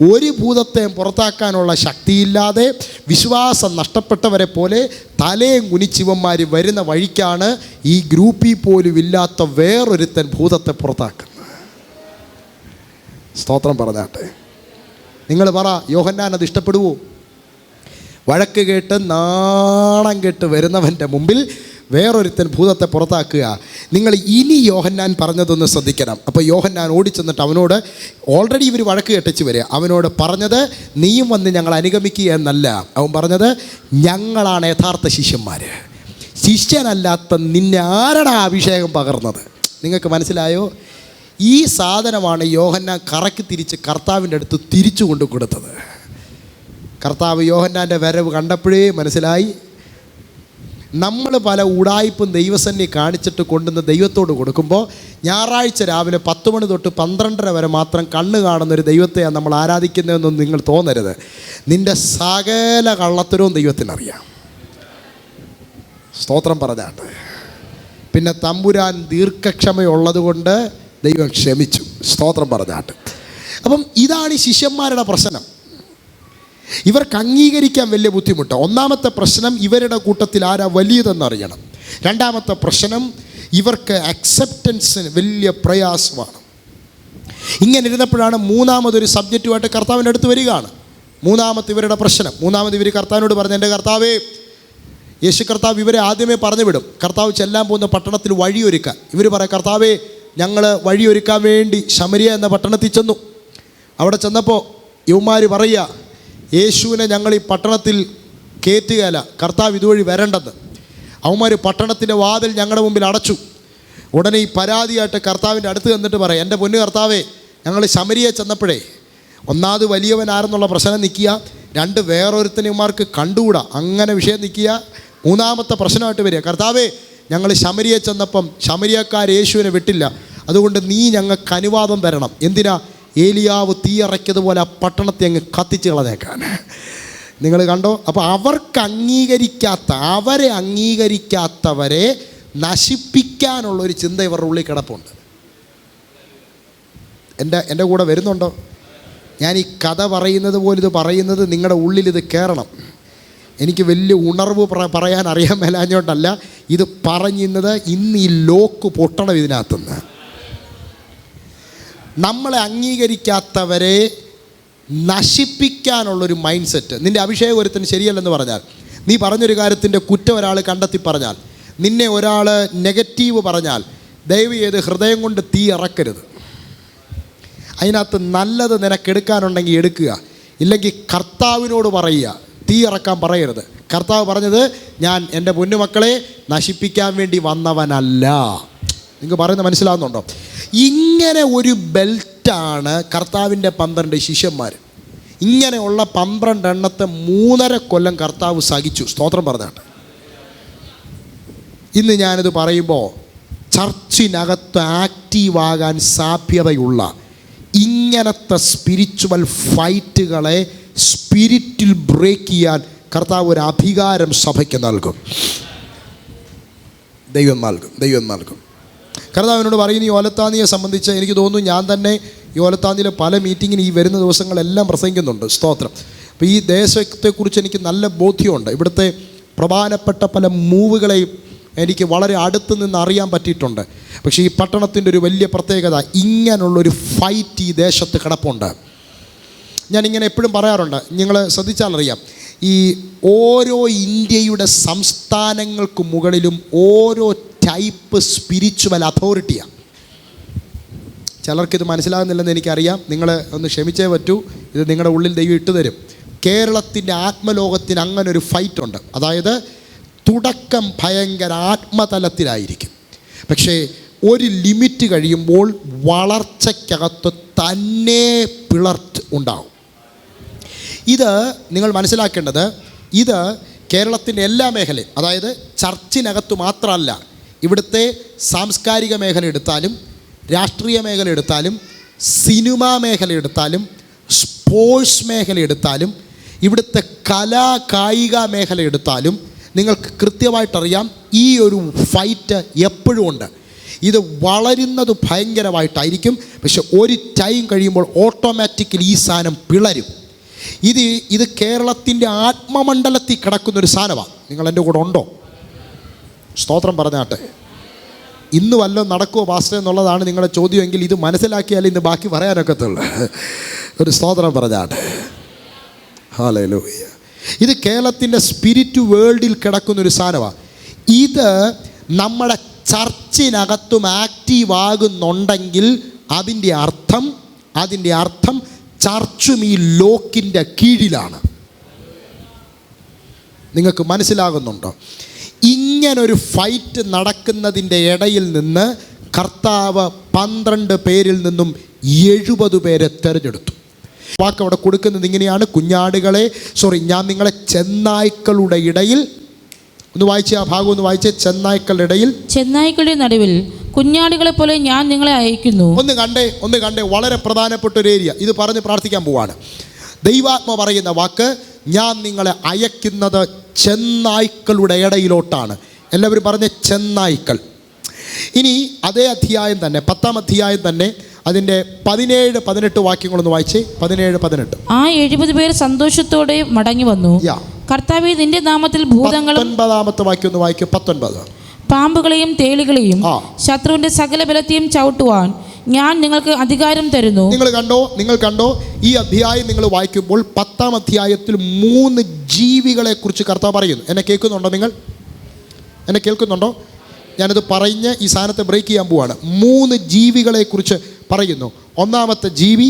ഒരു ഭൂതത്തെ പുറത്താക്കാനുള്ള ശക്തിയില്ലാതെ വിശ്വാസം നഷ്ടപ്പെട്ടവരെ പോലെ തലയും കുനിച്ചിവന്മാർ വരുന്ന വഴിക്കാണ് ഈ ഗ്രൂപ്പിൽ പോലും ഇല്ലാത്ത വേറൊരുത്തൻ ഭൂതത്തെ പുറത്താക്കുന്നത്. സ്തോത്രം പറഞ്ഞാട്ടെ. നിങ്ങൾ പറ, യോഹന്നാൻ അത് ഇഷ്ടപ്പെടുവോ? വഴക്ക് കേട്ട് നാണം കെട്ട് വരുന്നവൻ്റെ മുമ്പിൽ വേറൊരുത്തൻ ഭൂതത്തെ പുറത്താക്കുക. നിങ്ങൾ ഇനി യോഹന്നാൻ പറഞ്ഞതൊന്ന് ശ്രദ്ധിക്കണം. അപ്പോൾ യോഹന്നാൻ ഓടിച്ചെന്നിട്ട് അവനോട്, ഓൾറെഡി ഇവർ വഴക്ക് കെട്ടിച്ച് വരിക, അവനോട് പറഞ്ഞത് നീയും വന്ന് ഞങ്ങൾ അനുഗമിക്കുക എന്നല്ല. അവൻ പറഞ്ഞത് ഞങ്ങളാണ് യഥാർത്ഥ ശിഷ്യന്മാർ, ശിഷ്യനല്ലാത്ത നിന്നെ ആരുടെ അഭിഷേകം പകർന്നത്? നിങ്ങൾക്ക് മനസ്സിലായോ? ഈ സാധനമാണ് യോഹന്നാൻ കറക്കി തിരിച്ച് കർത്താവിൻ്റെ അടുത്ത് തിരിച്ചു കൊണ്ടു കൊടുത്തത്. കർത്താവ് യോഹന്നാൻ്റെ വരവ് കണ്ടപ്പോഴേ മനസ്സിലായി, നമ്മൾ പല ഉടായ്പും ദൈവസന്നി കാണിച്ചിട്ട് കൊണ്ടുവന്ന് ദൈവത്തോട് കൊടുക്കുമ്പോൾ ഞായറാഴ്ച രാവിലെ 10 മണി തൊട്ട് 12:30 വരെ മാത്രം കണ്ണ് കാണുന്നൊരു ദൈവത്തെയാണ് നമ്മൾ ആരാധിക്കുന്നതെന്നൊന്നും നിങ്ങൾ തോന്നരുത്. നിൻ്റെ സകല കള്ളത്തരവും ദൈവത്തിനറിയാം. സ്തോത്രം പറഞ്ഞാട്ട്. പിന്നെ തമ്പുരാൻ ദീർഘക്ഷമയുള്ളത് കൊണ്ട് ദൈവം ക്ഷമിച്ചു. സ്തോത്രം പറഞ്ഞാട്ട്. അപ്പം ഇതാണ് ഈ ശിഷ്യന്മാരുടെ പ്രശ്നം. ഇവർക്ക് അംഗീകരിക്കാൻ വലിയ ബുദ്ധിമുട്ട്. ഒന്നാമത്തെ പ്രശ്നം, ഇവരുടെ കൂട്ടത്തിൽ ആരാ വലിയതെന്നറിയണം. രണ്ടാമത്തെ പ്രശ്നം, ഇവർക്ക് അക്സെപ്റ്റൻസിന് വലിയ പ്രയാസമാണ്. ഇങ്ങനെ ഇരുന്നപ്പോഴാണ് മൂന്നാമതൊരു സബ്ജക്റ്റുമായിട്ട് കർത്താവിൻ്റെ അടുത്ത് വരികയാണ്. മൂന്നാമത്തെ ഇവരുടെ പ്രശ്നം. മൂന്നാമത് ഇവർ കർത്താവിനോട് പറഞ്ഞു, എൻ്റെ കർത്താവേ, യേശു കർത്താവ് ഇവരെ ആദ്യമേ പറഞ്ഞു വിടും, കർത്താവ് ചെല്ലാൻ പോകുന്ന പട്ടണത്തിൽ വഴിയൊരുക്കാൻ. ഇവർ പറയാം, കർത്താവേ, ഞങ്ങൾ വഴിയൊരുക്കാൻ വേണ്ടി ശമരിയ എന്ന പട്ടണത്തിൽ ചെന്നു. അവിടെ ചെന്നപ്പോൾ യൗമാർ പറയുക, യേശുവിനെ ഞങ്ങൾ ഈ പട്ടണത്തിൽ കയറ്റുകയല്ല, കർത്താവ് ഇതുവഴി വരേണ്ടത്. അവന്മാർ പട്ടണത്തിൻ്റെ വാതിൽ ഞങ്ങളുടെ മുമ്പിൽ അടച്ചു. ഉടനെ ഈ പരാതിയായിട്ട് കർത്താവിൻ്റെ അടുത്ത് ചെന്നിട്ട് പറയാം, എൻ്റെ പൊന്നു കർത്താവേ, ഞങ്ങൾ ശമരിയെ ചെന്നപ്പോഴേ ഒന്നാമത് വലിയവനാരെന്നുള്ള പ്രശ്നം നിൽക്കുക, 2 വേറൊരുത്തന്മാർക്ക് കണ്ടുകൂടാ, അങ്ങനെ വിഷയം നിൽക്കുക. മൂന്നാമത്തെ പ്രശ്നമായിട്ട് വരിക, കർത്താവേ, ഞങ്ങൾ ശമരിയെ ചെന്നപ്പം ശമരിയക്കാർ യേശുവിനെ വിട്ടില്ല, അതുകൊണ്ട് നീ ഞങ്ങൾക്ക് അനുവാദം തരണം. എന്തിനാ? ഏലിയാവ് തീയറയ്ക്കതുപോലെ ആ പട്ടണത്തെ അങ്ങ് കത്തിച്ച് കളഞ്ഞേക്കാൻ. നിങ്ങൾ കണ്ടോ? അപ്പോൾ അവരെ അംഗീകരിക്കാത്തവരെ നശിപ്പിക്കാനുള്ളൊരു ചിന്ത ഇവരുടെ ഉള്ളിൽ കിടപ്പുണ്ട്. എൻ്റെ കൂടെ വരുന്നുണ്ടോ? ഞാൻ ഈ കഥ പറയുന്നത് പോലെ ഇത് പറയുന്നത് നിങ്ങളുടെ ഉള്ളിൽ ഇത് കയറണം. എനിക്ക് വലിയ ഉണർവ് പറയാൻ അറിയാൻ മേലാഞ്ഞോണ്ടല്ല, ഇത് പറഞ്ഞിരുന്നത് ഇന്ന് ഈ ലോക്ക് പൊട്ടണം ഇതിനകത്തുനിന്ന്. നമ്മളെ അംഗീകരിക്കാത്തവരെ നശിപ്പിക്കാനുള്ളൊരു മൈൻഡ് സെറ്റ്. നിൻ്റെ അഭിഷേകം ഒരുത്തിന് ശരിയല്ലെന്ന് പറഞ്ഞാൽ, നീ പറഞ്ഞൊരു കാര്യത്തിൻ്റെ കുറ്റം ഒരാൾ കണ്ടെത്തി പറഞ്ഞാൽ, നിന്നെ ഒരാൾ നെഗറ്റീവ് പറഞ്ഞാൽ, ദയവ് ചെയ്ത് ഹൃദയം കൊണ്ട് തീ ഇറക്കരുത്. അതിനകത്ത് നല്ലത് നിനക്കെടുക്കാനുണ്ടെങ്കിൽ എടുക്കുക, ഇല്ലെങ്കിൽ കർത്താവിനോട് പറയുക, തീ ഇറക്കാൻ പറയരുത്. കർത്താവ് പറഞ്ഞത്, ഞാൻ എൻ്റെ പൊന്നുമക്കളെ നശിപ്പിക്കാൻ വേണ്ടി വന്നവനല്ല. നിങ്ങൾക്ക് പറയുന്നത് മനസ്സിലാവുന്നുണ്ടോ? ഇങ്ങനെ ഒരു ബെൽറ്റാണ് കർത്താവിൻ്റെ 12 ശിഷ്യന്മാർ. ഇങ്ങനെയുള്ള 12 എണ്ണത്തെ 3.5 കൊല്ലം കർത്താവ് സഹിച്ചു. സ്തോത്രം പറഞ്ഞാട്ട്. ഇന്ന് ഞാനിത് പറയുമ്പോൾ ചർച്ചിനകത്ത് ആക്റ്റീവാകാൻ സാധ്യതയുള്ള ഇങ്ങനത്തെ സ്പിരിച്വൽ ഫൈറ്റുകളെ സ്പിരിറ്റിൽ ബ്രേക്ക് ചെയ്യാൻ കർത്താവ് ഒരു അധികാരം സഭയ്ക്ക് നൽകും. ദൈവം നൽകും. കർത്താവിനോട് പറയുന്ന ഈ ഓലത്താനിയെ സംബന്ധിച്ച് എനിക്ക് തോന്നുന്നു, ഞാൻ തന്നെ ഈ ഓലത്താനിയിലെ പല മീറ്റിങ്ങിന് ഈ വരുന്ന ദിവസങ്ങളെല്ലാം പ്രസംഗിക്കുന്നുണ്ട്. സ്തോത്രം. അപ്പോൾ ഈ ദേശത്തെക്കുറിച്ച് എനിക്ക് നല്ല ബോധ്യമുണ്ട്. ഇവിടുത്തെ പ്രധാനപ്പെട്ട പല മൂവുകളെയും എനിക്ക് വളരെ അടുത്ത് നിന്ന് അറിയാൻ പറ്റിയിട്ടുണ്ട്. പക്ഷേ ഈ പട്ടണത്തിൻ്റെ ഒരു വലിയ പ്രത്യേകത, ഇങ്ങനുള്ളൊരു ഫൈറ്റ് ഈ ദേശത്ത് കിടപ്പുണ്ട്. ഞാനിങ്ങനെ എപ്പോഴും പറയാറുണ്ട്, നിങ്ങൾ ശ്രദ്ധിച്ചാലറിയാം, ഈ ഓരോ ഇന്ത്യയുടെ സംസ്ഥാനങ്ങൾക്ക് മുകളിലും ഓരോ ടൈപ്പ് സ്പിരിച്വൽ അതോറിറ്റിയാണ്. ചിലർക്കിത് മനസ്സിലാകുന്നില്ലെന്ന് എനിക്കറിയാം, നിങ്ങൾ ഒന്ന് ക്ഷമിച്ചേ പറ്റൂ. ഇത് നിങ്ങളുടെ ഉള്ളിൽ ദൈവം ഇട്ടു തരും. കേരളത്തിൻ്റെ ആത്മലോകത്തിന് അങ്ങനൊരു ഫൈറ്റുണ്ട്. അതായത് തുടക്കം ഭയങ്കര ആത്മതലത്തിലായിരിക്കും, പക്ഷേ ഒരു ലിമിറ്റ് കഴിയുമ്പോൾ വളർച്ചയ്ക്കകത്ത് തന്നെ പിളർച്ച് ഉണ്ടാവും. ഇത് നിങ്ങൾ മനസ്സിലാക്കേണ്ടത്, ഇത് കേരളത്തിൻ്റെ എല്ലാ മേഖലയും, അതായത് ചർച്ചിനകത്ത് മാത്രമല്ല, ഇവിടുത്തെ സാംസ്കാരിക മേഖല എടുത്താലും, രാഷ്ട്രീയ മേഖല എടുത്താലും, സിനിമാ മേഖല എടുത്താലും, സ്പോർട്സ് മേഖല എടുത്താലും, ഇവിടുത്തെ കലാ കായിക മേഖല എടുത്താലും നിങ്ങൾക്ക് കൃത്യമായിട്ടറിയാം, ഈ ഒരു ഫൈറ്റ് എപ്പോഴും ഉണ്ട്. ഇത് വളരുന്നത് ഭയങ്കരമായിട്ടായിരിക്കും. പക്ഷെ ഒരു ടൈം കഴിയുമ്പോൾ ഓട്ടോമാറ്റിക്കലി ഈ സാധനം പിളരും. ഇത് കേരളത്തിൻ്റെ ആത്മമണ്ഡലത്തിൽ കിടക്കുന്നൊരു സാധനമാണ്. നിങ്ങൾ എൻ്റെ കൂടെ ഉണ്ടോ? സ്തോത്രം പറഞ്ഞാട്ടെ. ഇന്ന് വല്ലതും നടക്കുമോ പാസ്റ്റർ എന്നുള്ളതാണ് നിങ്ങളുടെ ചോദ്യമെങ്കിൽ ഇത് മനസ്സിലാക്കിയാൽ ഇന്ന് ബാക്കി പറയാനൊക്കത്തുള്ളൂ. ഒരു സ്തോത്രം പറഞ്ഞാട്ടെ. ഹല്ലേലൂയ. ഇത് കേരളത്തിൻ്റെ സ്പിരിറ്റ് വേൾഡിൽ കിടക്കുന്നൊരു സാധനമാണ്. ഇത് നമ്മുടെ ചർച്ചിനകത്തും ആക്റ്റീവ് ആകുന്നുണ്ടെങ്കിൽ അതിൻ്റെ അർത്ഥം ചർച്ചും ഈ ലോക്കിൻ്റെ കീഴിലാണ്. നിങ്ങൾക്ക് മനസ്സിലാകുന്നുണ്ടോ? ഇങ്ങനൊരു ഫൈറ്റ് നടക്കുന്നതിൻ്റെ ഇടയിൽ നിന്ന് കർത്താവ് 12 പേരിൽ നിന്നും 70 പേരെ തിരഞ്ഞെടുത്തു. വാക്ക് അവിടെ കൊടുക്കുന്നത് ഇങ്ങനെയാണ്: ഞാൻ നിങ്ങളെ ചെന്നായ്ക്കളുടെ ഇടയിൽ, ഒന്ന് വായിച്ചേ ആ ഭാഗം ഒന്ന് വായിച്ചേ. ചെന്നായ്ക്കളുടെ നടുവിൽ കുഞ്ഞാടുകളെ പോലെ ഞാൻ നിങ്ങളെ അയക്കുന്നു. ഒന്ന് കണ്ടേ വളരെ പ്രധാനപ്പെട്ട ഒരു ഏരിയ. ഇത് പറഞ്ഞ് പ്രാർത്ഥിക്കാൻ പോവാണ്. ദൈവാത്മ പറയുന്ന വാക്ക്, ഞാൻ നിങ്ങളെ അയക്കുന്നത് ചെന്നായ്ക്കളുടെ ഇടയിലോട്ടാണ്. എല്ലാവരും പറഞ്ഞ ചെന്നായ്ക്കൾ. ഇനി അതേ അധ്യായം തന്നെ 10-ാം അധ്യായം തന്നെ അതിൻ്റെ 17-18 വാക്യങ്ങളൊന്ന് വായിച്ചേ. 17-18. ആ 70 പേർ സന്തോഷത്തോടെ മടങ്ങി വന്നു. കർത്താവേ, നിന്റെ നാമത്തിൽ ഭൂതങ്ങളും. 19-ാമത്തെ വാക്യം ഒന്ന് വായിക്കും. 19. പാമ്പുകളെയും തേളികളെയും ശത്രുവിന്റെ സകല ബലത്തെയും ചവിട്ടുവാൻ ഞാൻ നിങ്ങൾക്ക് അധികാരം തരുന്നു. നിങ്ങൾ കണ്ടോ ഈ അധ്യായം നിങ്ങൾ വായിക്കുമ്പോൾ 10-ാം അധ്യായത്തിൽ 3 ജീവികളെ കുറിച്ച് കർത്താവ് പറയുന്നു. എന്നെ കേൾക്കുന്നുണ്ടോ? ഞാനത് പറഞ്ഞ് ഈ സാധനത്തെ ബ്രേക്ക് ചെയ്യാൻ പോവാണ്. 3 ജീവികളെ കുറിച്ച് പറയുന്നു. ഒന്നാമത്തെ ജീവി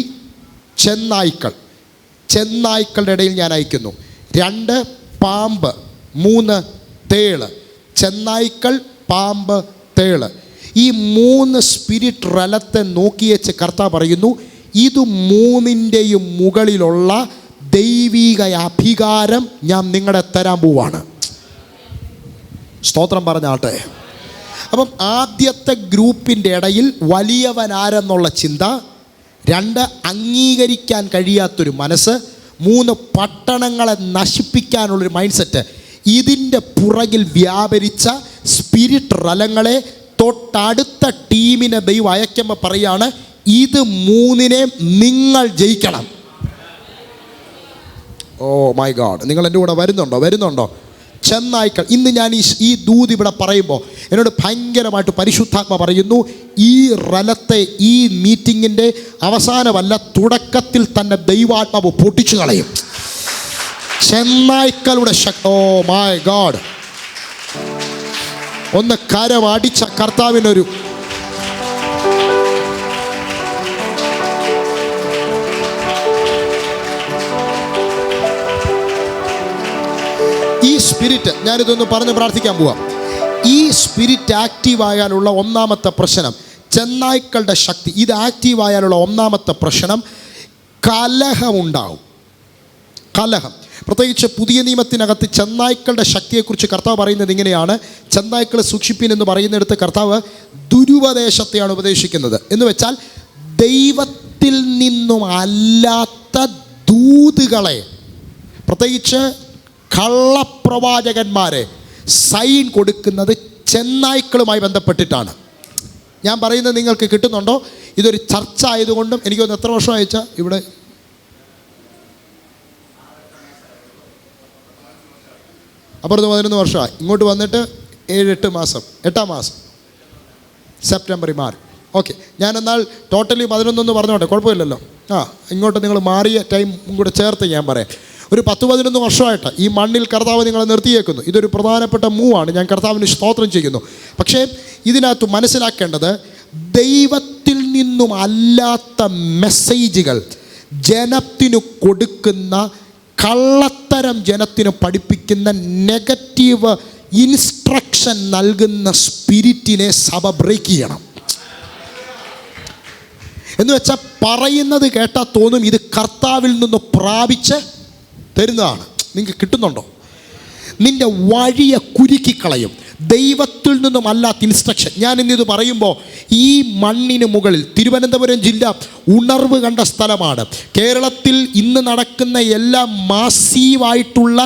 ചെന്നായ്ക്കളുടെ ഇടയിൽ ഞാൻ അയക്കുന്നു. 2 പാമ്പ്, 3 തേള്. ചെന്നായ്ക്കൾ, പാമ്പ്, തേള്. ഈ 3 സ്പിരിറ്റ് റലത്തെ നോക്കിയേച്ച് കർത്താവ് പറയുന്നു, ഇത് 3ൻ്റെയും മുകളിലുള്ള ദൈവിക അധികാരം ഞാൻ നിങ്ങളെ തരാൻ പോവാണ്. സ്തോത്രം പറഞ്ഞാട്ടെ. അപ്പം ആദ്യത്തെ ഗ്രൂപ്പിൻ്റെ ഇടയിൽ വലിയവൻ ആരെന്നുള്ള ചിന്ത, 2 അംഗീകരിക്കാൻ കഴിയാത്തൊരു മനസ്സ്, 3 പട്ടണങ്ങളെ നശിപ്പിക്കാനുള്ളൊരു മൈൻഡ് സെറ്റ്. ഇതിൻ്റെ പുറകിൽ വ്യാപരിച്ച സ്പിരിറ്റ് റലങ്ങളെ തൊട്ടടുത്ത ടീമിനെ ദൈവം അയക്കുമ്പോൾ പറയാണ്, ഇത് 3നെ നിങ്ങൾ ജയിക്കണം. ഓ മൈ ഗോഡ്, നിങ്ങൾ എൻ്റെ കൂടെ വരുന്നുണ്ടോ? ചെന്നായ്ക്കൾ. ഇന്ന് ഞാൻ ഈ ദൂത് ഇവിടെ പറയുമ്പോൾ എന്നോട് ഭയങ്കരമായിട്ട് പരിശുദ്ധാത്മ പറയുന്നു, ഈ റലത്തെ ഈ മീറ്റിങ്ങിൻ്റെ അവസാനമല്ല, തുടക്കത്തിൽ തന്നെ ദൈവാത്മാവ് പൊട്ടിച്ചു കളയും. ചെന്നായ്ക്കളുടെ ഓ മൈ ഗോഡ്, ഒന്ന് കരമടിച്ച കർത്താവിനൊരു ഈ സ്പിരിറ്റ്, ഞാനിതൊന്ന് പറഞ്ഞ് പ്രാർത്ഥിക്കാൻ പോവാം. ഈ സ്പിരിറ്റ് ആക്റ്റീവ് ആയാലുള്ള ഒന്നാമത്തെ പ്രശ്നം ചെന്നായ്ക്കളുടെ ശക്തി. ഇത് ആക്റ്റീവ് ആയാലുള്ള ഒന്നാമത്തെ പ്രശ്നം കലഹമുണ്ടാവും. കലഹം. പ്രത്യേകിച്ച് പുതിയ നിയമത്തിനകത്ത് ചെന്നായ്ക്കളുടെ ശക്തിയെക്കുറിച്ച് കർത്താവ് പറയുന്നത് ഇങ്ങനെയാണ്: ചെന്നായ്ക്കളെ സൂക്ഷിപ്പിൻ എന്ന് പറയുന്നിടത്ത് കർത്താവ് ദുരുപദേശത്തെയാണ് ഉപദേശിക്കുന്നത്. എന്ന് വെച്ചാൽ ദൈവത്തിൽ നിന്നും അല്ലാത്ത ദൂതുകളെ, പ്രത്യേകിച്ച് കള്ളപ്രവാചകന്മാരെ സൈൻ കൊടുക്കുന്നത് ചെന്നായ്ക്കളുമായി ബന്ധപ്പെട്ടിട്ടാണ്. ഞാൻ പറയുന്നത് നിങ്ങൾക്ക് കിട്ടുന്നുണ്ടോ? ഇതൊരു ചർച്ച ആയതുകൊണ്ടും എനിക്കൊന്ന് എത്ര വർഷം അയച്ചാൽ ഇവിടെ അപ്പുറത്ത് 11 വർഷമായി, ഇങ്ങോട്ട് വന്നിട്ട് 7-8 മാസം, 8-ാം മാസം, സെപ്റ്റംബറിൽ മാറി. ഓക്കെ, ഞാനെന്നാൽ ടോട്ടലി 11 പറഞ്ഞോട്ടെ, കുഴപ്പമില്ലല്ലോ. ഇങ്ങോട്ട് നിങ്ങൾ മാറിയ ടൈം കൂടെ ചേർത്ത് ഞാൻ പറയാം. ഒരു 10-11 വർഷമായിട്ട് ഈ മണ്ണിൽ കർത്താവ് നിങ്ങളെ നിർത്തിയേക്കുന്നു. ഇതൊരു പ്രധാനപ്പെട്ട മൂവാണ്. ഞാൻ കർത്താവിന് സ്തോത്രം ചെയ്യുന്നു. പക്ഷേ ഇതിനകത്ത് മനസ്സിലാക്കേണ്ടത്, ദൈവത്തിൽ നിന്നും അല്ലാത്ത മെസ്സേജുകൾ ജനത്തിന് കൊടുക്കുന്ന, കള്ളത്തരം ജനത്തിന് പഠിപ്പിക്കുന്ന, നെഗറ്റീവ് ഇൻസ്ട്രക്ഷൻ നൽകുന്ന സ്പിരിറ്റിനെ സഭ ബ്രേക്ക് ചെയ്യണം. എന്ന് വെച്ചാൽ പറയുന്നത് കേട്ടാൽ തോന്നും ഇത് കർത്താവിൽ നിന്ന് പ്രാപിച്ച് തരുന്നതാണ്. നിങ്ങൾക്ക് കിട്ടുന്നുണ്ടോ? നിൻ്റെ വഴിയെ കുരുക്കിക്കളയും ദൈവത്തിൽ നിന്നും അല്ലാത്ത ഇൻസ്ട്രക്ഷൻ. ഞാൻ ഇന്നിത് പറയുമ്പോൾ ഈ മണ്ണിന് മുകളിൽ തിരുവനന്തപുരം ജില്ല ഉണർവ് കണ്ട സ്ഥലമാണ്. കേരളത്തിൽ ഇന്ന് നടക്കുന്ന എല്ലാ മാസീവായിട്ടുള്ള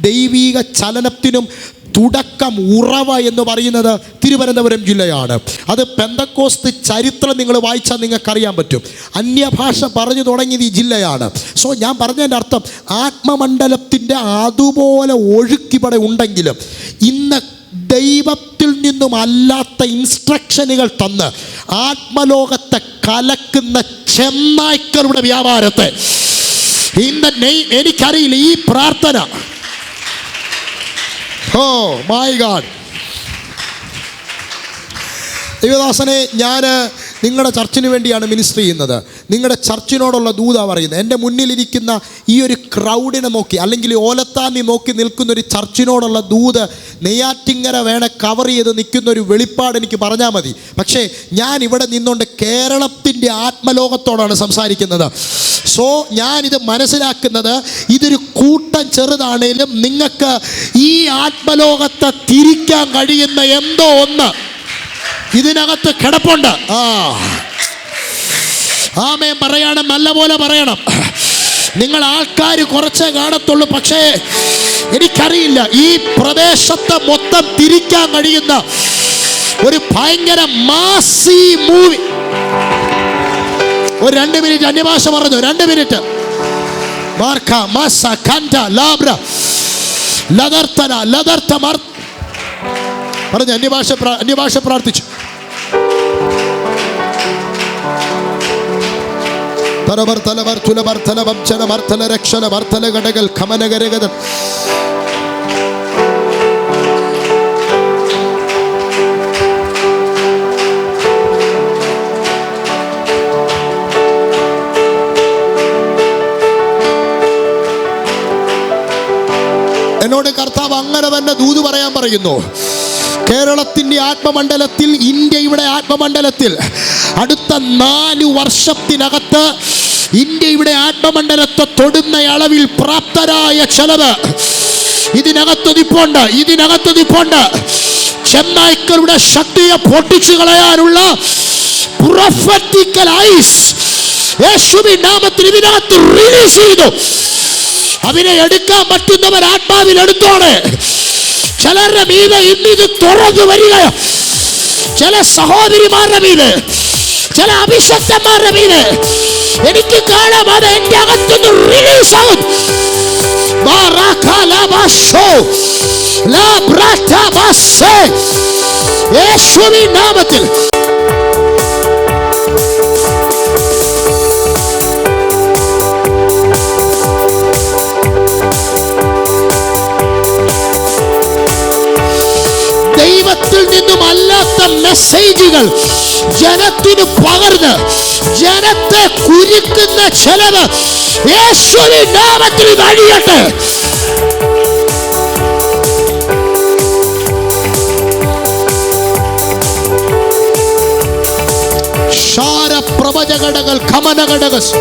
ദൈവിക ചലനത്തിനും തുടക്കം, ഉറവ എന്ന് പറയുന്നത് തിരുവനന്തപുരം ജില്ലയാണ്. അത് പെന്തക്കോസ്ത് ചരിത്രം നിങ്ങൾ വായിച്ചാൽ നിങ്ങൾക്കറിയാൻ പറ്റും. അന്യഭാഷ പറഞ്ഞു തുടങ്ങിയത് ഈ ജില്ലയാണ്. സോ ഞാൻ പറഞ്ഞതിൻ്റെ അർത്ഥം, ആത്മമണ്ഡലത്തിൻ്റെ അതുപോലെ ഒഴുക്കിവിടെ ഉണ്ടെങ്കിലും ഇന്ന് ദൈവത്തിൽ നിന്നും അല്ലാത്ത ഇൻസ്ട്രക്ഷനുകൾ തന്ന് ആത്മലോകത്തെ കലക്കുന്ന ചെന്നായ്ക്കളുടെ വ്യാപാരത്തെ എനിക്കറിയില്ല. ഈ പ്രാർത്ഥന, ഓ മൈ ഗാഡ്, ദൈവദാസനെ, ഞാൻ നിങ്ങളുടെ ചർച്ചിന് വേണ്ടിയാണ് മിനിസ്റ്റർ ചെയ്യുന്നത്. നിങ്ങളുടെ ചർച്ചിനോടുള്ള ദൂതാ പറയുന്നത്. എൻ്റെ മുന്നിലിരിക്കുന്ന ഈ ഒരു ക്രൗഡിനെ നോക്കി, അല്ലെങ്കിൽ ഓലത്താമി നോക്കി നിൽക്കുന്നൊരു ചർച്ചിനോടുള്ള ദൂത് നെയ്യാറ്റിങ്കര വേണേൽ കവർ ചെയ്ത് നിൽക്കുന്നൊരു വെളിപ്പാട് എനിക്ക് പറഞ്ഞാൽ മതി. പക്ഷേ ഞാൻ ഇവിടെ നിന്നുകൊണ്ട് കേരളത്തിൻ്റെ ആത്മലോകത്തോടാണ് സംസാരിക്കുന്നത്. സോ ഞാനിത് മനസ്സിലാക്കുന്നത്, ഇതൊരു കൂട്ടം ചെറുതാണേലും നിങ്ങൾക്ക് ഈ ആത്മലോകത്തെ തിരിക്കാൻ കഴിയുന്ന എന്തോ ഒന്ന് ഇതിനകത്ത് കിടപ്പുണ്ട്. ആമേൻ പറയണം, നല്ലപോലെ പറയണം. നിങ്ങൾ ആൾക്കാർ കുറച്ചേ കാണത്തുള്ളൂ, പക്ഷേ എനിക്കറിയില്ല, ഈ പ്രദേശത്തെ മൊത്തം തിരിക്കാൻ കഴിയുന്ന ഒരു ഭയങ്കര മാസി മൂവി. ഒരു 2 മിനിറ്റ് അന്യഭാഷ പറഞ്ഞു. 2 മിനിറ്റ്. പറഞ്ഞു അന്യഭാഷ പ്രാർത്ഥിച്ചു. എന്നോട് കർത്താവ് അങ്ങനെ തന്നെ ദൂത് പറയാൻ പറയുന്നു. കേരളത്തിൻ്റെ ആത്മമണ്ഡലത്തിൽ, ഇന്ത്യയുടെ ആത്മമണ്ഡലത്തിൽ അടുത്ത 4 വർഷത്തിനകത്ത് ഇന്ത്യയുടെ ആത്മമണ്ഡലത്തെ തൊടുന്ന അളവിൽ പ്രാപ്തരായ ചിലവ് ഇതിനകത്തുനിപ്പുണ്ട്. ചെന്നായ്ക്കളുടെ ശക്തിയെ പൊട്ടിച്ചു കളയാനുള്ള പ്രൊഫറ്റിക്കൽ ഐസ് യേശുവിൻ നാമത്തിൽ ഇതിനകത്ത് റിലീസ് ചെയ്തു. അതിനെ എടുക്കാൻ പറ്റുന്നവർ ആത്മാവിൽ എടുത്തോടെ. ചിലരുടെ മീതെ ഇന്നിത് തുറന്നു വരികയോ, ചില സഹോദരിമാരുടെ മീതെ, ചില അഭിഷക്തന്മാരുടെ മീതെ എനിക്ക് കാണാം. അത് എന്റെ അകത്തുനിന്ന് റിലീസ് ആകും. യേശുവിൻ നാമത്തിൽ ദൈവത്തിൽ നിന്നും അല്ലാത്ത മെസ്സേജുകൾ ജനത്തിന് പകർന്ന് ജനത്തെ കുരുക്കുന്ന ചെലവ് യേശുവിൻ നാമത്തിൽ കഴിയട്ടെ. ശാരപ്രവചകടകൾ ഖമനഘടകസ്